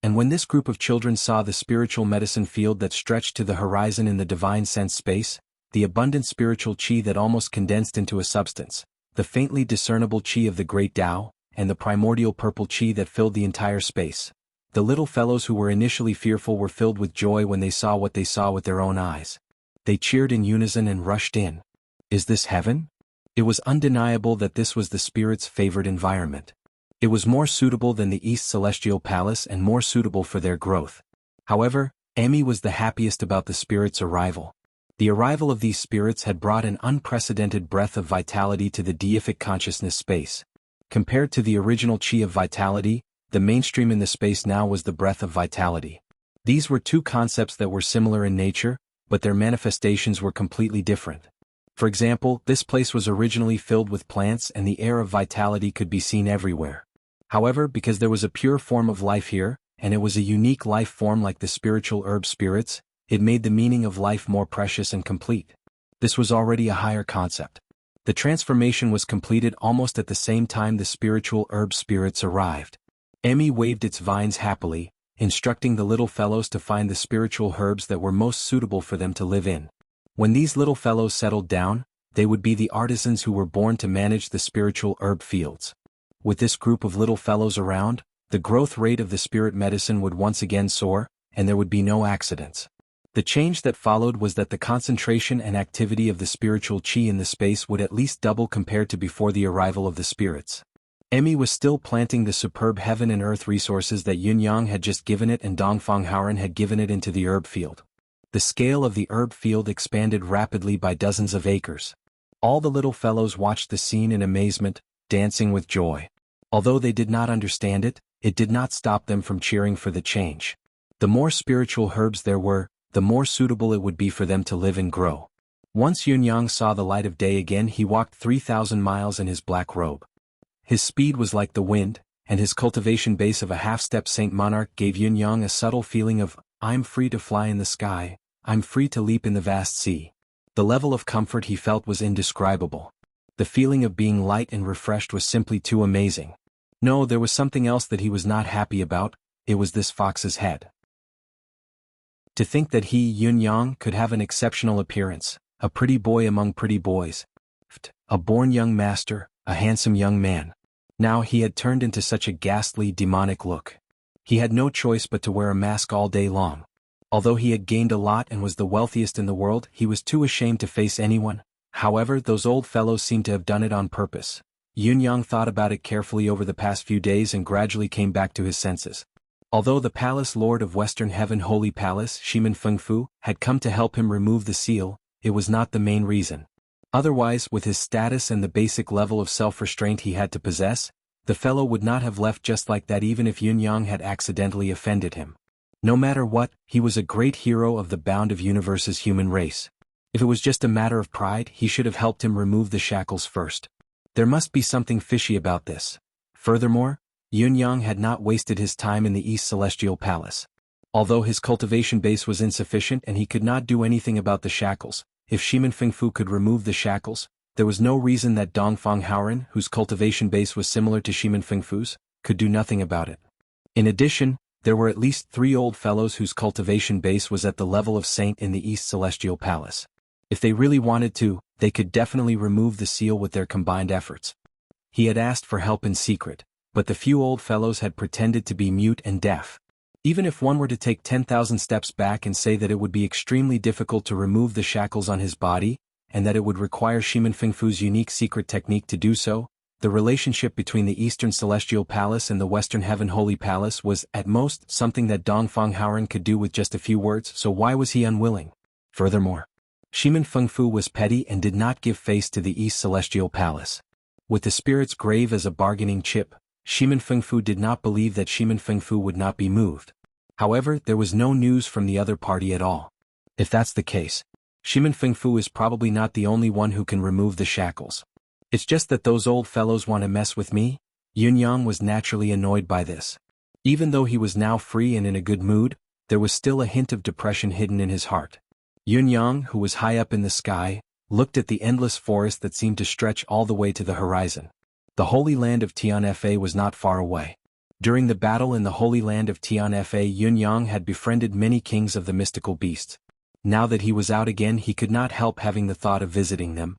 Speaker 1: And when this group of children saw the spiritual medicine field that stretched to the horizon in the divine sense space, the abundant spiritual chi that almost condensed into a substance, the faintly discernible chi of the great Tao, and the primordial purple chi that filled the entire space, the little fellows who were initially fearful were filled with joy when they saw what they saw with their own eyes. They cheered in unison and rushed in. Is this heaven? It was undeniable that this was the spirit's favored environment. It was more suitable than the East Celestial Palace and more suitable for their growth. However, Emmy was the happiest about the spirit's arrival. The arrival of these spirits had brought an unprecedented breath of vitality to the deific consciousness space. Compared to the original chi of vitality, the mainstream in the space now was the breath of vitality. These were two concepts that were similar in nature, but their manifestations were completely different. For example, this place was originally filled with plants and the air of vitality could be seen everywhere. However, because there was a pure form of life here, and it was a unique life form like the spiritual herb spirits, it made the meaning of life more precious and complete. This was already a higher concept. The transformation was completed almost at the same time the spiritual herb spirits arrived. Emmy waved its vines happily, instructing the little fellows to find the spiritual herbs that were most suitable for them to live in. When these little fellows settled down, they would be the artisans who were born to manage the spiritual herb fields. With this group of little fellows around, the growth rate of the spirit medicine would once again soar, and there would be no accidents. The change that followed was that the concentration and activity of the spiritual chi in the space would at least double compared to before the arrival of the spirits. Emmy was still planting the superb heaven and earth resources that Yun-yang had just given it and Dongfang Haoran had given it into the herb field. The scale of the herb field expanded rapidly by dozens of acres. All the little fellows watched the scene in amazement, dancing with joy. Although they did not understand it, it did not stop them from cheering for the change. The more spiritual herbs there were, the more suitable it would be for them to live and grow. Once Yun-yang saw the light of day again, he walked 3,000 miles in his black robe. His speed was like the wind, and his cultivation base of a half-step Saint Monarch gave Yun-yang a subtle feeling of, I'm free to fly in the sky, I'm free to leap in the vast sea. The level of comfort he felt was indescribable. The feeling of being light and refreshed was simply too amazing. No, there was something else that he was not happy about, it was this fox's head. To think that he, Yun-yang, could have an exceptional appearance, a pretty boy among pretty boys, a born young master, a handsome young man. Now he had turned into such a ghastly, demonic look. He had no choice but to wear a mask all day long. Although he had gained a lot and was the wealthiest in the world, he was too ashamed to face anyone. However, those old fellows seemed to have done it on purpose. Yun-yang thought about it carefully over the past few days and gradually came back to his senses. Although the palace lord of Western Heaven Holy Palace, Shimen Fengfu, had come to help him remove the seal, it was not the main reason. Otherwise, with his status and the basic level of self-restraint he had to possess, the fellow would not have left just like that even if Yun-yang had accidentally offended him. No matter what, he was a great hero of the bound of universe's human race. If it was just a matter of pride, he should have helped him remove the shackles first. There must be something fishy about this. Furthermore, Yun-yang had not wasted his time in the East Celestial Palace. Although his cultivation base was insufficient and he could not do anything about the shackles, if Shimin Fengfu could remove the shackles, there was no reason that Dongfang Haoran, whose cultivation base was similar to Shimin Fengfu's, could do nothing about it. In addition, there were at least 3 old fellows whose cultivation base was at the level of Saint in the East Celestial Palace. If they really wanted to, they could definitely remove the seal with their combined efforts. He had asked for help in secret, but the few old fellows had pretended to be mute and deaf. Even if one were to take 10,000 steps back and say that it would be extremely difficult to remove the shackles on his body, and that it would require Shimin Fengfu's unique secret technique to do so, the relationship between the Eastern Celestial Palace and the Western Heaven Holy Palace was, at most, something that Dongfang Haoran could do with just a few words, so why was he unwilling? Furthermore, Shimin Fengfu was petty and did not give face to the East Celestial Palace. With the spirit's grave as a bargaining chip, Shimin Fengfu did not believe that Shimin Fengfu would not be moved. However, there was no news from the other party at all. If that's the case, Shimin Fengfu is probably not the only one who can remove the shackles. It's just that those old fellows want to mess with me? Yunyang was naturally annoyed by this. Even though he was now free and in a good mood, there was still a hint of depression hidden in his heart. Yunyang, who was high up in the sky, looked at the endless forest that seemed to stretch all the way to the horizon. The Holy Land of Tianfa was not far away. During the battle in the Holy Land of Tianfa, Yunyang had befriended many kings of the mystical beasts. Now that he was out again, he could not help having the thought of visiting them.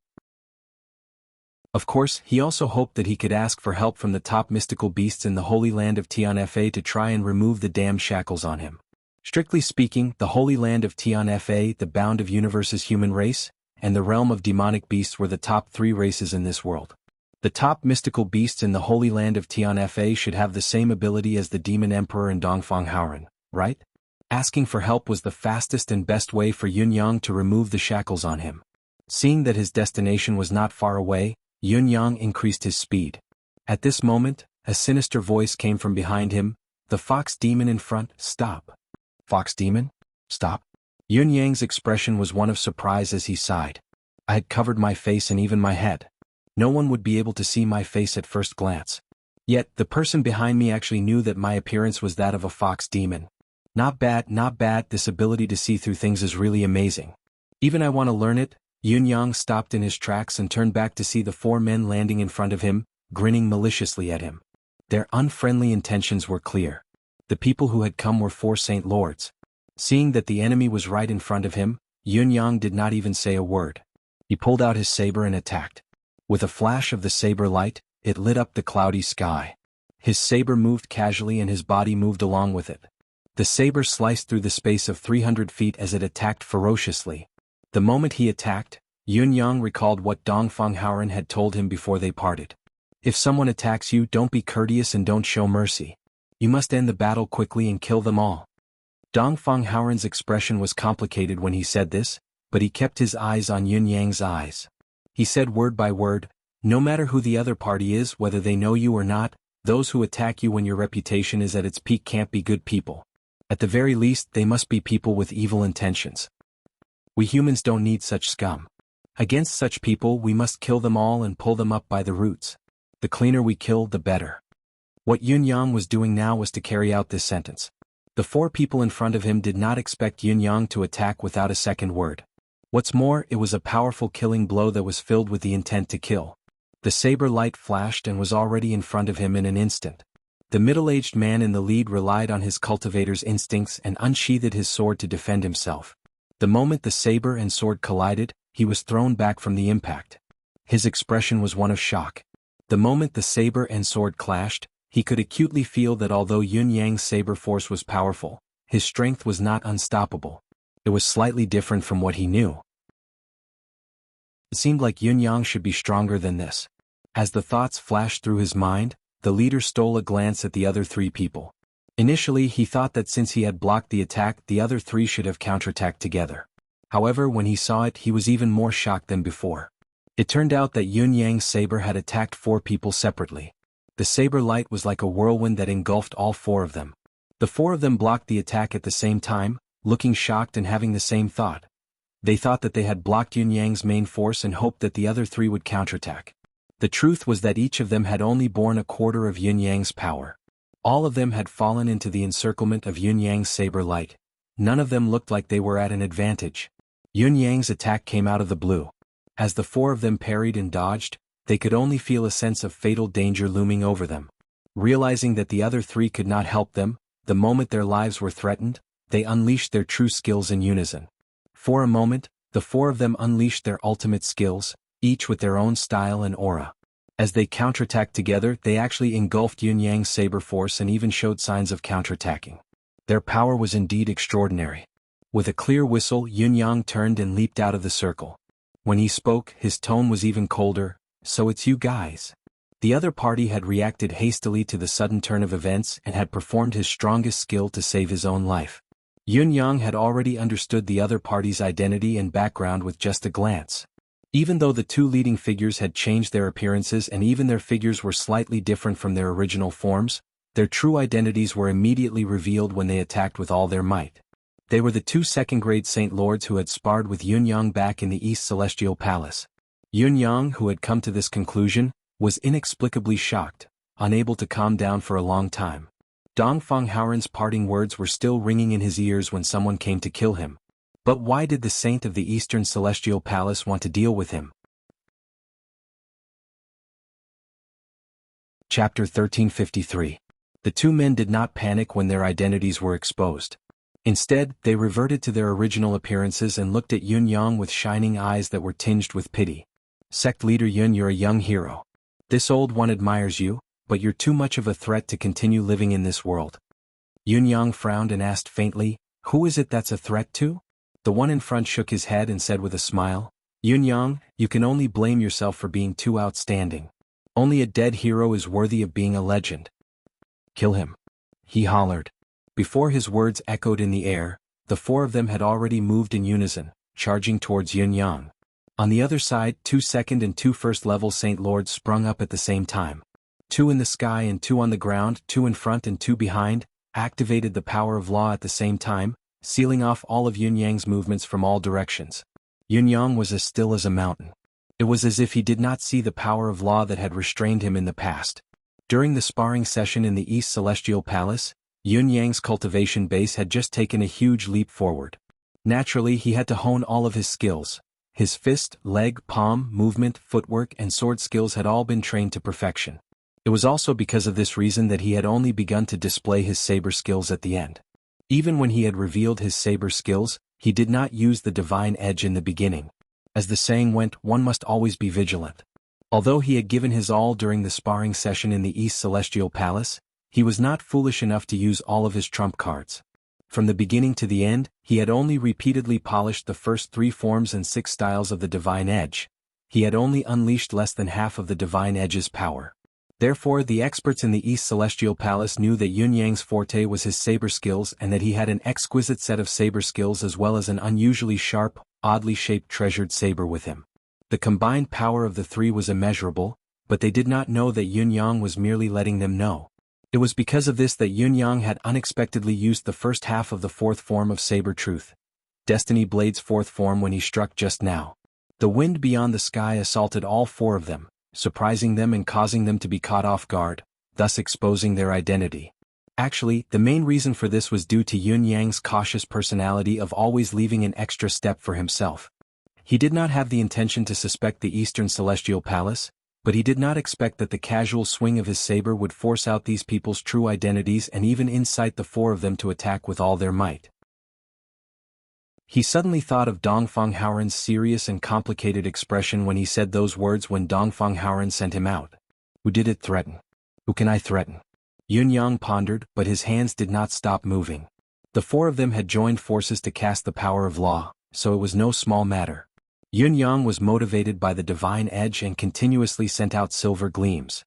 Speaker 1: Of course, he also hoped that he could ask for help from the top mystical beasts in the Holy Land of Tianfa to try and remove the damned shackles on him. Strictly speaking, the Holy Land of Tianfa, the bound of universe's human race, and the realm of demonic beasts were the top 3 races in this world. The top mystical beasts in the Holy Land of Tianfa should have the same ability as the Demon Emperor and Dongfang Haoran, right? Asking for help was the fastest and best way for Yunyang to remove the shackles on him. Seeing that his destination was not far away, Yunyang increased his speed. At this moment, a sinister voice came from behind him. The fox demon in front, stop. Fox demon? Stop. Yunyang's expression was one of surprise as he sighed. I had covered my face and even my head. No one would be able to see my face at first glance. Yet, the person behind me actually knew that my appearance was that of a fox demon. Not bad, not bad, this ability to see through things is really amazing. Even I want to learn it. Yunyang stopped in his tracks and turned back to see the 4 men landing in front of him, grinning maliciously at him. Their unfriendly intentions were clear. The people who had come were 4 Saint Lords. Seeing that the enemy was right in front of him, Yunyang did not even say a word. He pulled out his saber and attacked. With a flash of the saber light, it lit up the cloudy sky. His saber moved casually and his body moved along with it. The saber sliced through the space of 300 feet as it attacked ferociously. The moment he attacked, Yunyang recalled what Dongfang Haoran had told him before they parted. If someone attacks you, don't be courteous and don't show mercy. You must end the battle quickly and kill them all. Dongfang Haoran's expression was complicated when he said this, but he kept his eyes on Yunyang's eyes. He said word by word, no matter who the other party is, whether they know you or not, those who attack you when your reputation is at its peak can't be good people. At the very least, they must be people with evil intentions. We humans don't need such scum. Against such people, we must kill them all and pull them up by the roots. The cleaner we kill, the better. What Yunyang was doing now was to carry out this sentence. The 4 people in front of him did not expect Yunyang to attack without a second word. What's more, it was a powerful killing blow that was filled with the intent to kill. The saber light flashed and was already in front of him in an instant. The middle-aged man in the lead relied on his cultivator's instincts and unsheathed his sword to defend himself. The moment the saber and sword collided, he was thrown back from the impact. His expression was one of shock. The moment the saber and sword clashed, he could acutely feel that although Yunyang's saber force was powerful, his strength was not unstoppable. It was slightly different from what he knew. It seemed like Yunyang should be stronger than this. As the thoughts flashed through his mind, the leader stole a glance at the other 3 people. Initially, he thought that since he had blocked the attack, the other 3 should have counterattacked together. However, when he saw it, he was even more shocked than before. It turned out that Yunyang's saber had attacked 4 people separately. The saber light was like a whirlwind that engulfed all 4 of them. The 4 of them blocked the attack at the same time, looking shocked and having the same thought. They thought that they had blocked Yunyang's main force and hoped that the other 3 would counterattack. The truth was that each of them had only borne a quarter of Yunyang's power. All of them had fallen into the encirclement of Yun Yang's saber light. None of them looked like they were at an advantage. Yun Yang's attack came out of the blue. As the four of them parried and dodged, they could only feel a sense of fatal danger looming over them. Realizing that the other three could not help them, the moment their lives were threatened, they unleashed their true skills in unison. For a moment, the four of them unleashed their ultimate skills, each with their own style and aura. As they counterattacked together, they actually engulfed Yun Yang's saber force and even showed signs of counterattacking. Their power was indeed extraordinary. With a clear whistle, Yun Yang turned and leaped out of the circle. When he spoke, his tone was even colder. "So it's you guys." The other party had reacted hastily to the sudden turn of events and had performed his strongest skill to save his own life. Yun Yang had already understood the other party's identity and background with just a glance. Even though the two leading figures had changed their appearances and even their figures were slightly different from their original forms, their true identities were immediately revealed when they attacked with all their might. They were the two second-grade Saint Lords who had sparred with Yun Yang back in the East Celestial Palace. Yun Yang, who had come to this conclusion, was inexplicably shocked, unable to calm down for a long time. Dongfang Haoren's parting words were still ringing in his ears when someone came to kill him. But why did the Saint of the Eastern Celestial Palace want to deal with him? Chapter 1353. The two men did not panic when their identities were exposed. Instead, they reverted to their original appearances and looked at Yun Yang with shining eyes that were tinged with pity. "Sect leader Yun, you're a young hero. This old one admires you, but you're too much of a threat to continue living in this world." Yun Yang frowned and asked faintly, "Who is it that's a threat to?" The one in front shook his head and said with a smile, "Yun Yang, you can only blame yourself for being too outstanding. Only a dead hero is worthy of being a legend." "Kill him," he hollered. Before his words echoed in the air, the four of them had already moved in unison, charging towards Yun Yang. On the other side, 2 second and 2 first level Saint Lords sprung up at the same time. 2 in the sky and 2 on the ground, 2 in front and 2 behind, activated the power of law at the same time, sealing off all of Yun Yang's movements from all directions. Yun Yang was as still as a mountain. It was as if he did not see the power of law that had restrained him in the past. During the sparring session in the East Celestial Palace, Yun Yang's cultivation base had just taken a huge leap forward. Naturally, he had to hone all of his skills. His fist, leg, palm, movement, footwork, and sword skills had all been trained to perfection. It was also because of this reason that he had only begun to display his saber skills at the end. Even when he had revealed his saber skills, he did not use the divine edge in the beginning. As the saying went, one must always be vigilant. Although he had given his all during the sparring session in the East Celestial Palace, he was not foolish enough to use all of his trump cards. From the beginning to the end, he had only repeatedly polished the first 3 forms and 6 styles of the divine edge. He had only unleashed less than half of the divine edge's power. Therefore, the experts in the East Celestial Palace knew that Yun Yang's forte was his saber skills and that he had an exquisite set of saber skills as well as an unusually sharp, oddly shaped treasured saber with him. The combined power of the three was immeasurable, but they did not know that Yun Yang was merely letting them know. It was because of this that Yun Yang had unexpectedly used the first half of the 4th form of Saber Truth, Destiny Blade's 4th form when he struck just now. The wind beyond the sky assaulted all 4 of them, surprising them and causing them to be caught off guard, thus exposing their identity. Actually, the main reason for this was due to Yun Yang's cautious personality of always leaving an extra step for himself. He did not have the intention to suspect the Eastern Celestial Palace, but he did not expect that the casual swing of his saber would force out these people's true identities and even incite the 4 of them to attack with all their might. He suddenly thought of Dongfang Haoren's serious and complicated expression when he said those words when Dongfang Haoren sent him out. Who did it threaten? Who can I threaten? Yun Yang pondered, but his hands did not stop moving. The 4 of them had joined forces to cast the power of law, so it was no small matter. Yun Yang was motivated by the divine edge and continuously sent out silver gleams.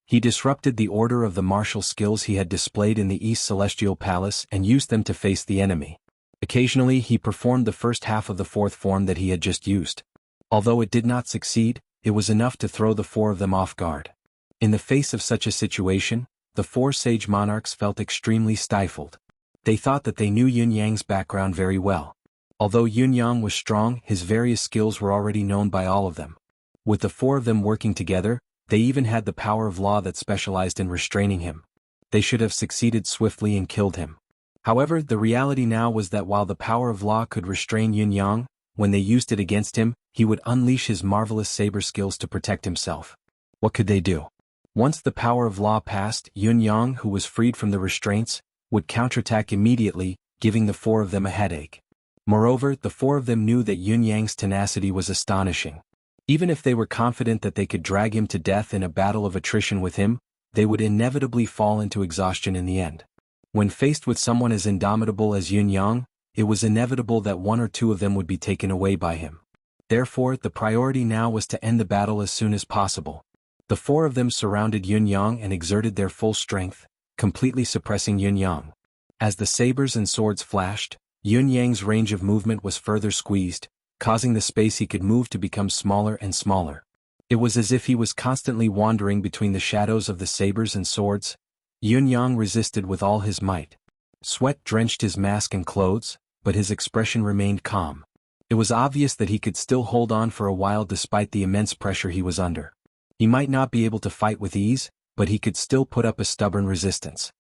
Speaker 1: He disrupted the order of the martial skills he had displayed in the East Celestial Palace and used them to face the enemy. Occasionally he performed the first half of the 4th form that he had just used. Although it did not succeed, it was enough to throw the 4 of them off guard. In the face of such a situation, the 4 sage monarchs felt extremely stifled. They thought that they knew Yun Yang's background very well. Although Yun Yang was strong, his various skills were already known by all of them. With the 4 of them working together, they even had the power of law that specialized in restraining him. They should have succeeded swiftly and killed him. However, the reality now was that while the power of law could restrain Yun Yang, when they used it against him, he would unleash his marvelous saber skills to protect himself. What could they do? Once the power of law passed, Yun Yang, who was freed from the restraints, would counterattack immediately, giving the four of them a headache. Moreover, the four of them knew that Yun Yang's tenacity was astonishing. Even if they were confident that they could drag him to death in a battle of attrition with him, they would inevitably fall into exhaustion in the end. When faced with someone as indomitable as Yun Yang, it was inevitable that one or two of them would be taken away by him. Therefore, the priority now was to end the battle as soon as possible. The four of them surrounded Yun Yang and exerted their full strength, completely suppressing Yun Yang. As the sabers and swords flashed, Yun Yang's range of movement was further squeezed, causing the space he could move to become smaller and smaller. It was as if he was constantly wandering between the shadows of the sabers and swords. Yun Yang resisted with all his might. Sweat drenched his mask and clothes, but his expression remained calm. It was obvious that he could still hold on for a while despite the immense pressure he was under. He might not be able to fight with ease, but he could still put up a stubborn resistance.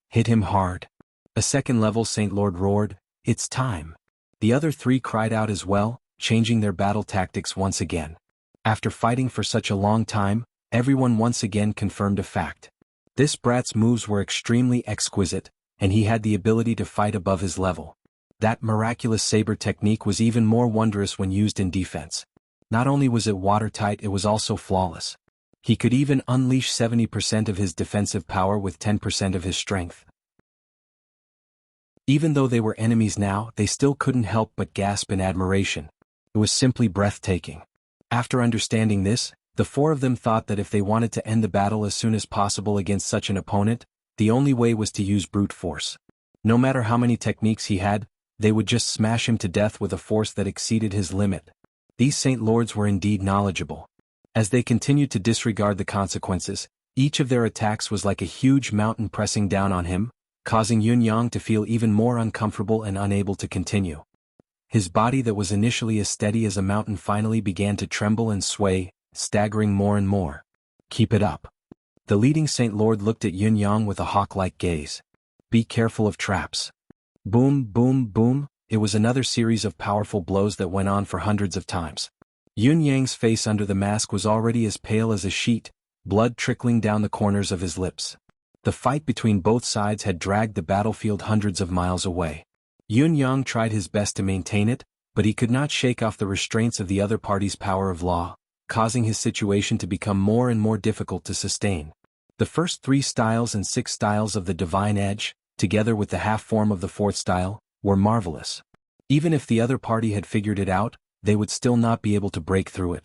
Speaker 1: Hit him hard. A second-level Saint Lord roared, "It's time." The other three cried out as well, changing their battle tactics once again. After fighting for such a long time, everyone once again confirmed a fact. This brat's moves were extremely exquisite, and he had the ability to fight above his level. That miraculous saber technique was even more wondrous when used in defense. Not only was it watertight, it was also flawless. He could even unleash 70% of his defensive power with 10% of his strength. Even though they were enemies now, they still couldn't help but gasp in admiration. It was simply breathtaking. After understanding this, the four of them thought that if they wanted to end the battle as soon as possible against such an opponent, the only way was to use brute force. No matter how many techniques he had, they would just smash him to death with a force that exceeded his limit. These Saint Lords were indeed knowledgeable. As they continued to disregard the consequences, each of their attacks was like a huge mountain pressing down on him, causing Yun Yang to feel even more uncomfortable and unable to continue. His body that was initially as steady as a mountain finally began to tremble and sway, staggering more and more. "Keep it up." The leading Saint Lord looked at Yun Yang with a hawk-like gaze. "Be careful of traps." Boom, boom, boom, it was another series of powerful blows that went on for hundreds of times. Yun Yang's face under the mask was already as pale as a sheet, blood trickling down the corners of his lips. The fight between both sides had dragged the battlefield hundreds of miles away. Yun Yang tried his best to maintain it, but he could not shake off the restraints of the other party's power of law, causing his situation to become more and more difficult to sustain. The first 3 styles and 6 styles of the Divine Edge, together with the half-form of the 4th style, were marvelous. Even if the other party had figured it out, they would still not be able to break through it.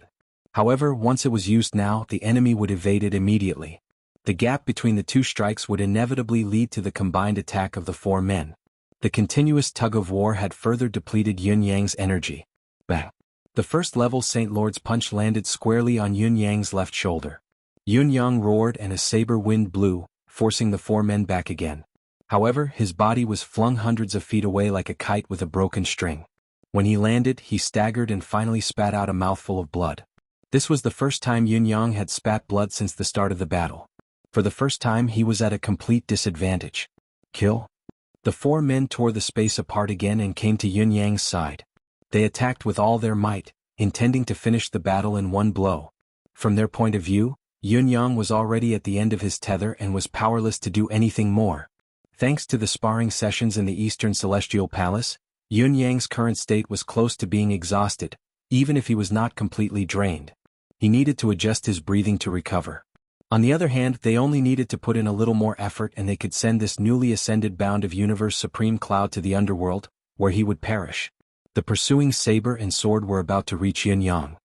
Speaker 1: However, once it was used now, the enemy would evade it immediately. The gap between the 2 strikes would inevitably lead to the combined attack of the 4 men. The continuous tug-of-war had further depleted Yun Yang's energy. Bang! The first-level Saint Lord's punch landed squarely on Yun Yang's left shoulder. Yun Yang roared and a saber wind blew, forcing the 4 men back again. However, his body was flung hundreds of feet away like a kite with a broken string. When he landed, he staggered and finally spat out a mouthful of blood. This was the first time Yun Yang had spat blood since the start of the battle. For the first time he was at a complete disadvantage. Kill? The 4 men tore the space apart again and came to Yun Yang's side. They attacked with all their might, intending to finish the battle in one blow. From their point of view, Yun Yang was already at the end of his tether and was powerless to do anything more. Thanks to the sparring sessions in the Eastern Celestial Palace, Yun Yang's current state was close to being exhausted, even if he was not completely drained. He needed to adjust his breathing to recover. On the other hand, they only needed to put in a little more effort and they could send this newly ascended bound of Universe Supreme Cloud to the underworld, where he would perish. The pursuing saber and sword were about to reach Yun Yang.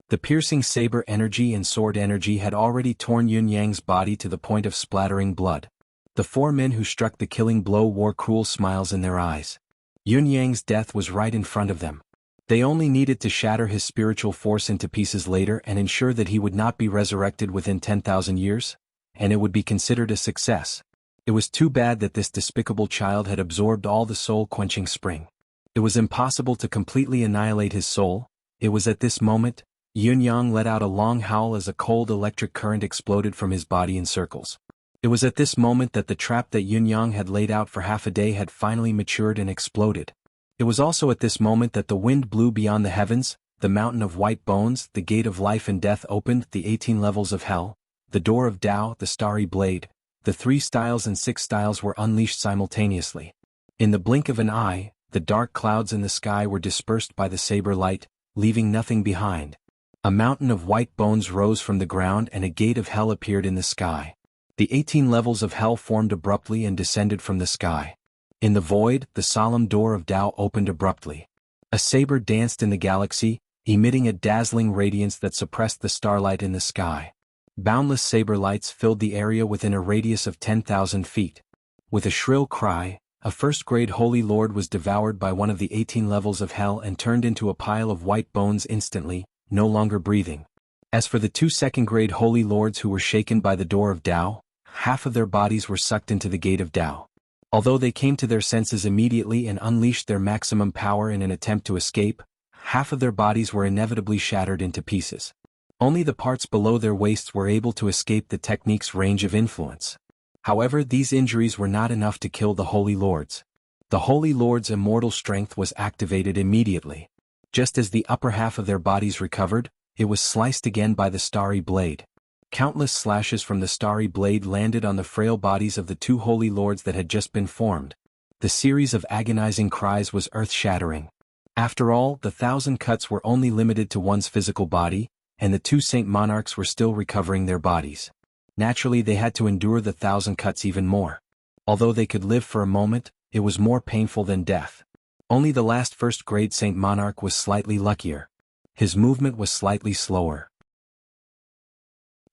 Speaker 1: The piercing saber energy and sword energy had already torn Yun Yang's body to the point of splattering blood. The 4 men who struck the killing blow wore cruel smiles in their eyes. Yun Yang's death was right in front of them. They only needed to shatter his spiritual force into pieces later and ensure that he would not be resurrected within 10,000 years, and it would be considered a success. It was too bad that this despicable child had absorbed all the soul-quenching spring. It was impossible to completely annihilate his soul. It was at this moment, Yun Yang let out a long howl as a cold electric current exploded from his body in circles. It was at this moment that the trap that Yun-Yang had laid out for half a day had finally matured and exploded. It was also at this moment that the wind blew beyond the heavens, the mountain of white bones, the gate of life and death opened, the 18 levels of hell, the door of Tao, the starry blade, the 3 styles and 6 styles were unleashed simultaneously. In the blink of an eye, the dark clouds in the sky were dispersed by the saber light, leaving nothing behind. A mountain of white bones rose from the ground and a gate of hell appeared in the sky. The 18 levels of hell formed abruptly and descended from the sky. In the void, the solemn door of Tao opened abruptly. A saber danced in the galaxy, emitting a dazzling radiance that suppressed the starlight in the sky. Boundless saber lights filled the area within a radius of 10,000 feet. With a shrill cry, a first-grade Holy Lord was devoured by one of the 18 levels of hell and turned into a pile of white bones instantly, no longer breathing. As for the 2 second-grade Holy Lords who were shaken by the door of Tao, half of their bodies were sucked into the gate of Tao. Although they came to their senses immediately and unleashed their maximum power in an attempt to escape, half of their bodies were inevitably shattered into pieces. Only the parts below their waists were able to escape the technique's range of influence. However, these injuries were not enough to kill the Holy Lords. The Holy Lords' immortal strength was activated immediately. Just as the upper half of their bodies recovered, it was sliced again by the starry blade. Countless slashes from the starry blade landed on the frail bodies of the 2 Holy Lords that had just been formed. The series of agonizing cries was earth-shattering. After all, the 1,000 cuts were only limited to one's physical body, and the 2 Saint Monarchs were still recovering their bodies. Naturally, they had to endure the 1,000 cuts even more. Although they could live for a moment, it was more painful than death. Only the last first-grade Saint Monarch was slightly luckier. His movement was slightly slower.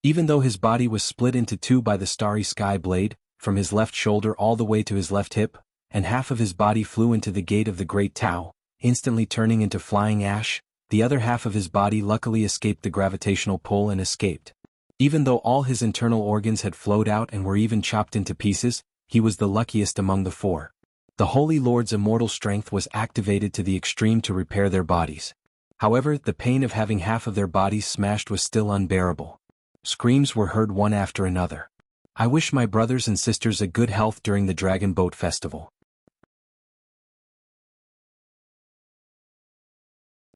Speaker 1: Even though his body was split into 2 by the starry sky blade, from his left shoulder all the way to his left hip, and half of his body flew into the gate of the Great Tao, instantly turning into flying ash, the other half of his body luckily escaped the gravitational pull and escaped. Even though all his internal organs had flowed out and were even chopped into pieces, he was the luckiest among the 4. The Holy Lord's immortal strength was activated to the extreme to repair their bodies. However, the pain of having half of their bodies smashed was still unbearable. Screams were heard one after another. I wish my brothers and sisters a good health during the Dragon Boat Festival.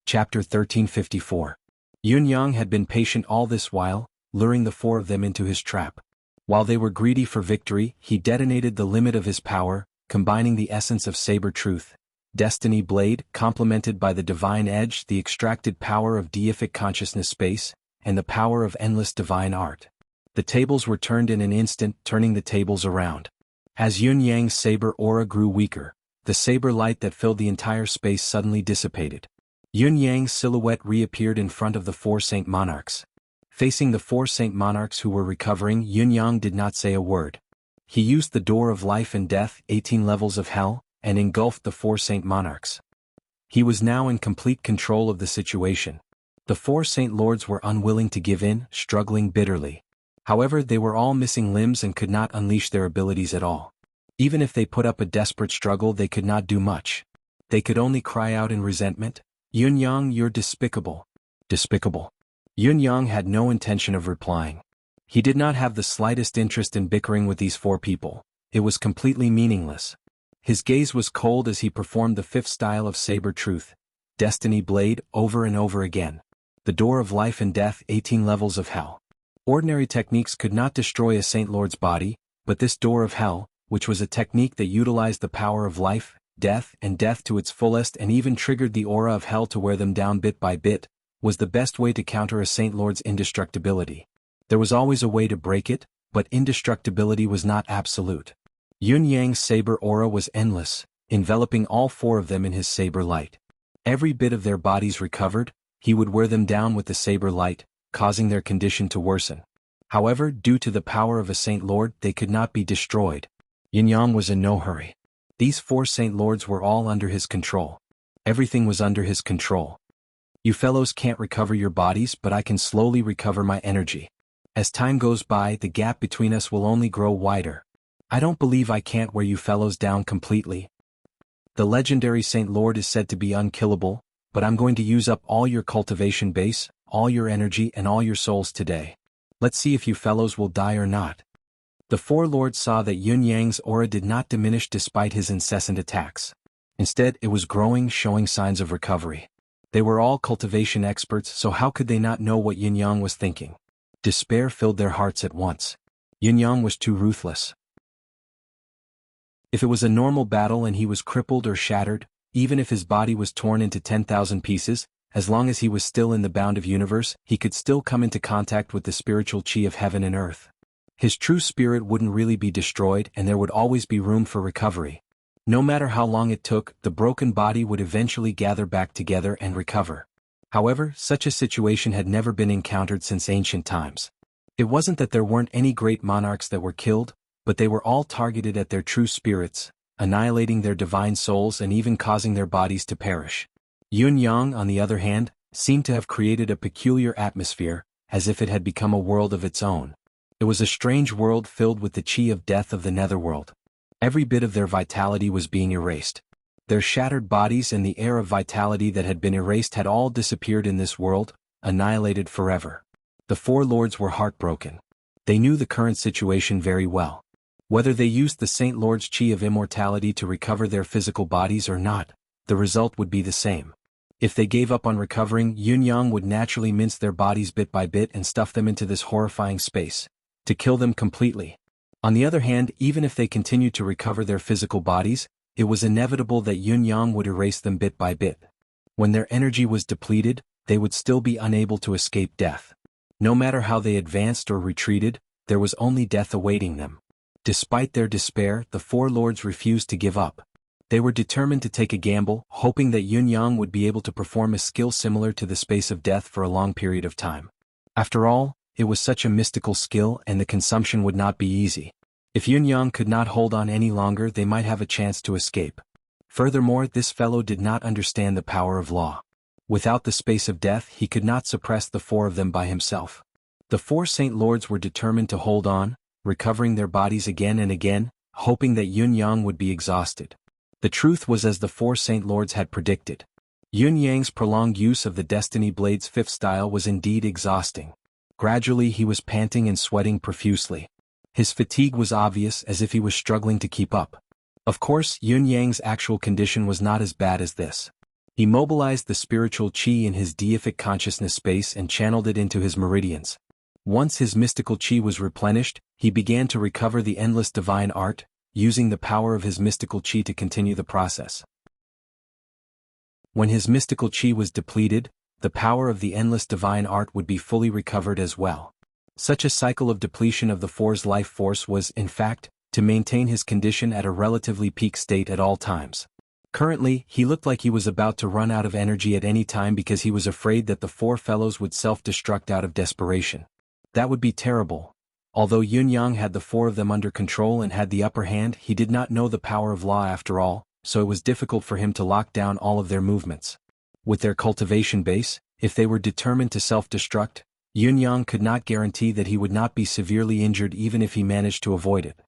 Speaker 1: Chapter 1354. Yun-Yang had been patient all this while, luring the 4 of them into his trap. While they were greedy for victory, he detonated the limit of his power, combining the essence of Saber Truth, Destiny Blade, complemented by the Divine Edge, the extracted power of deific consciousness space, and the power of endless divine art. The tables were turned in an instant, turning the tables around. As Yun-Yang's saber aura grew weaker, the saber light that filled the entire space suddenly dissipated. Yun-Yang's silhouette reappeared in front of the 4 Saint Monarchs. Facing the 4 Saint Monarchs who were recovering, Yun-Yang did not say a word. He used the door of life and death, 18 levels of hell, and engulfed the 4 Saint Monarchs. He was now in complete control of the situation. The 4 Saint Lords were unwilling to give in, struggling bitterly. However, they were all missing limbs and could not unleash their abilities at all. Even if they put up a desperate struggle, they could not do much. They could only cry out in resentment, "Yun-Yang, you're despicable." Despicable. Yun-Yang had no intention of replying. He did not have the slightest interest in bickering with these 4 people. It was completely meaningless. His gaze was cold as he performed the 5th style of Saber Truth, Destiny Blade, over and over again. The door of life and death, 18 levels of hell. Ordinary techniques could not destroy a Saint Lord's body, but this door of hell, which was a technique that utilized the power of life, death to its fullest and even triggered the aura of hell to wear them down bit by bit, was the best way to counter a Saint Lord's indestructibility. There was always a way to break it, but indestructibility was not absolute. Yun-Yang's saber aura was endless, enveloping all 4 of them in his saber light. Every bit of their bodies recovered, he would wear them down with the saber light, causing their condition to worsen. However, due to the power of a Saint Lord, they could not be destroyed. Yun-Yang was in no hurry. These 4 Saint Lords were all under his control. Everything was under his control. You fellows can't recover your bodies, but I can slowly recover my energy. As time goes by, the gap between us will only grow wider. I don't believe I can't wear you fellows down completely. The legendary Saint Lord is said to be unkillable, but I'm going to use up all your cultivation base, all your energy and all your souls today. Let's see if you fellows will die or not. The four lords saw that Yun Yang's aura did not diminish despite his incessant attacks. Instead, it was growing, showing signs of recovery. They were all cultivation experts, so how could they not know what Yun Yang was thinking? Despair filled their hearts at once. Yun Yang was too ruthless. If it was a normal battle and he was crippled or shattered, even if his body was torn into 10,000 pieces, as long as he was still in the bound of universe, he could still come into contact with the spiritual chi of heaven and earth. His true spirit wouldn't really be destroyed and there would always be room for recovery. No matter how long it took, the broken body would eventually gather back together and recover. However, such a situation had never been encountered since ancient times. It wasn't that there weren't any great monarchs that were killed, but they were all targeted at their true spirits, annihilating their divine souls and even causing their bodies to perish. Yun Yang, on the other hand, seemed to have created a peculiar atmosphere, as if it had become a world of its own. It was a strange world filled with the chi of death of the netherworld. Every bit of their vitality was being erased. Their shattered bodies and the air of vitality that had been erased had all disappeared in this world, annihilated forever. The four lords were heartbroken. They knew the current situation very well. Whether they used the Saint Lord's chi of immortality to recover their physical bodies or not, the result would be the same. If they gave up on recovering, Yun Yang would naturally mince their bodies bit by bit and stuff them into this horrifying space, to kill them completely. On the other hand, even if they continued to recover their physical bodies, it was inevitable that Yun Yang would erase them bit by bit. When their energy was depleted, they would still be unable to escape death. No matter how they advanced or retreated, there was only death awaiting them. Despite their despair, the four lords refused to give up. They were determined to take a gamble, hoping that Yun Yang would be able to perform a skill similar to the space of death for a long period of time. After all, it was such a mystical skill and the consumption would not be easy. If Yun Yang could not hold on any longer, they might have a chance to escape. Furthermore, this fellow did not understand the power of law. Without the space of death, he could not suppress the four of them by himself. The four Saint Lords were determined to hold on, recovering their bodies again and again, hoping that Yun Yang would be exhausted. The truth was as the four Saint Lords had predicted. Yun Yang's prolonged use of the Destiny Blade's fifth style was indeed exhausting. Gradually he was panting and sweating profusely. His fatigue was obvious, as if he was struggling to keep up. Of course, Yun Yang's actual condition was not as bad as this. He mobilized the spiritual chi in his deific consciousness space and channeled it into his meridians. Once his mystical chi was replenished, he began to recover the endless divine art, using the power of his mystical chi to continue the process. When his mystical chi was depleted, the power of the endless divine art would be fully recovered as well. Such a cycle of depletion of the four's life force was, in fact, to maintain his condition at a relatively peak state at all times. Currently, he looked like he was about to run out of energy at any time because he was afraid that the four fellows would self-destruct out of desperation. That would be terrible. Although Yun Yang had the four of them under control and had the upper hand, he did not know the power of law after all, so it was difficult for him to lock down all of their movements. With their cultivation base, if they were determined to self-destruct, Yun Yang could not guarantee that he would not be severely injured even if he managed to avoid it.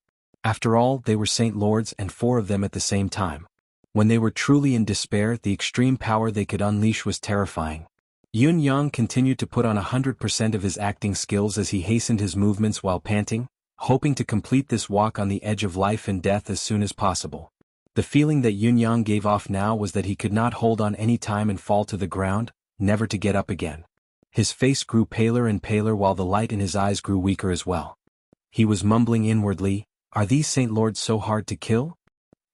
Speaker 1: After all, they were Saint Lords and four of them at the same time. When they were truly in despair, the extreme power they could unleash was terrifying. Yun Yang continued to put on 100% of his acting skills as he hastened his movements while panting, hoping to complete this walk on the edge of life and death as soon as possible. The feeling that Yun Yang gave off now was that he could not hold on any time and fall to the ground, never to get up again. His face grew paler and paler while the light in his eyes grew weaker as well. He was mumbling inwardly, "Are these Saint Lords so hard to kill?"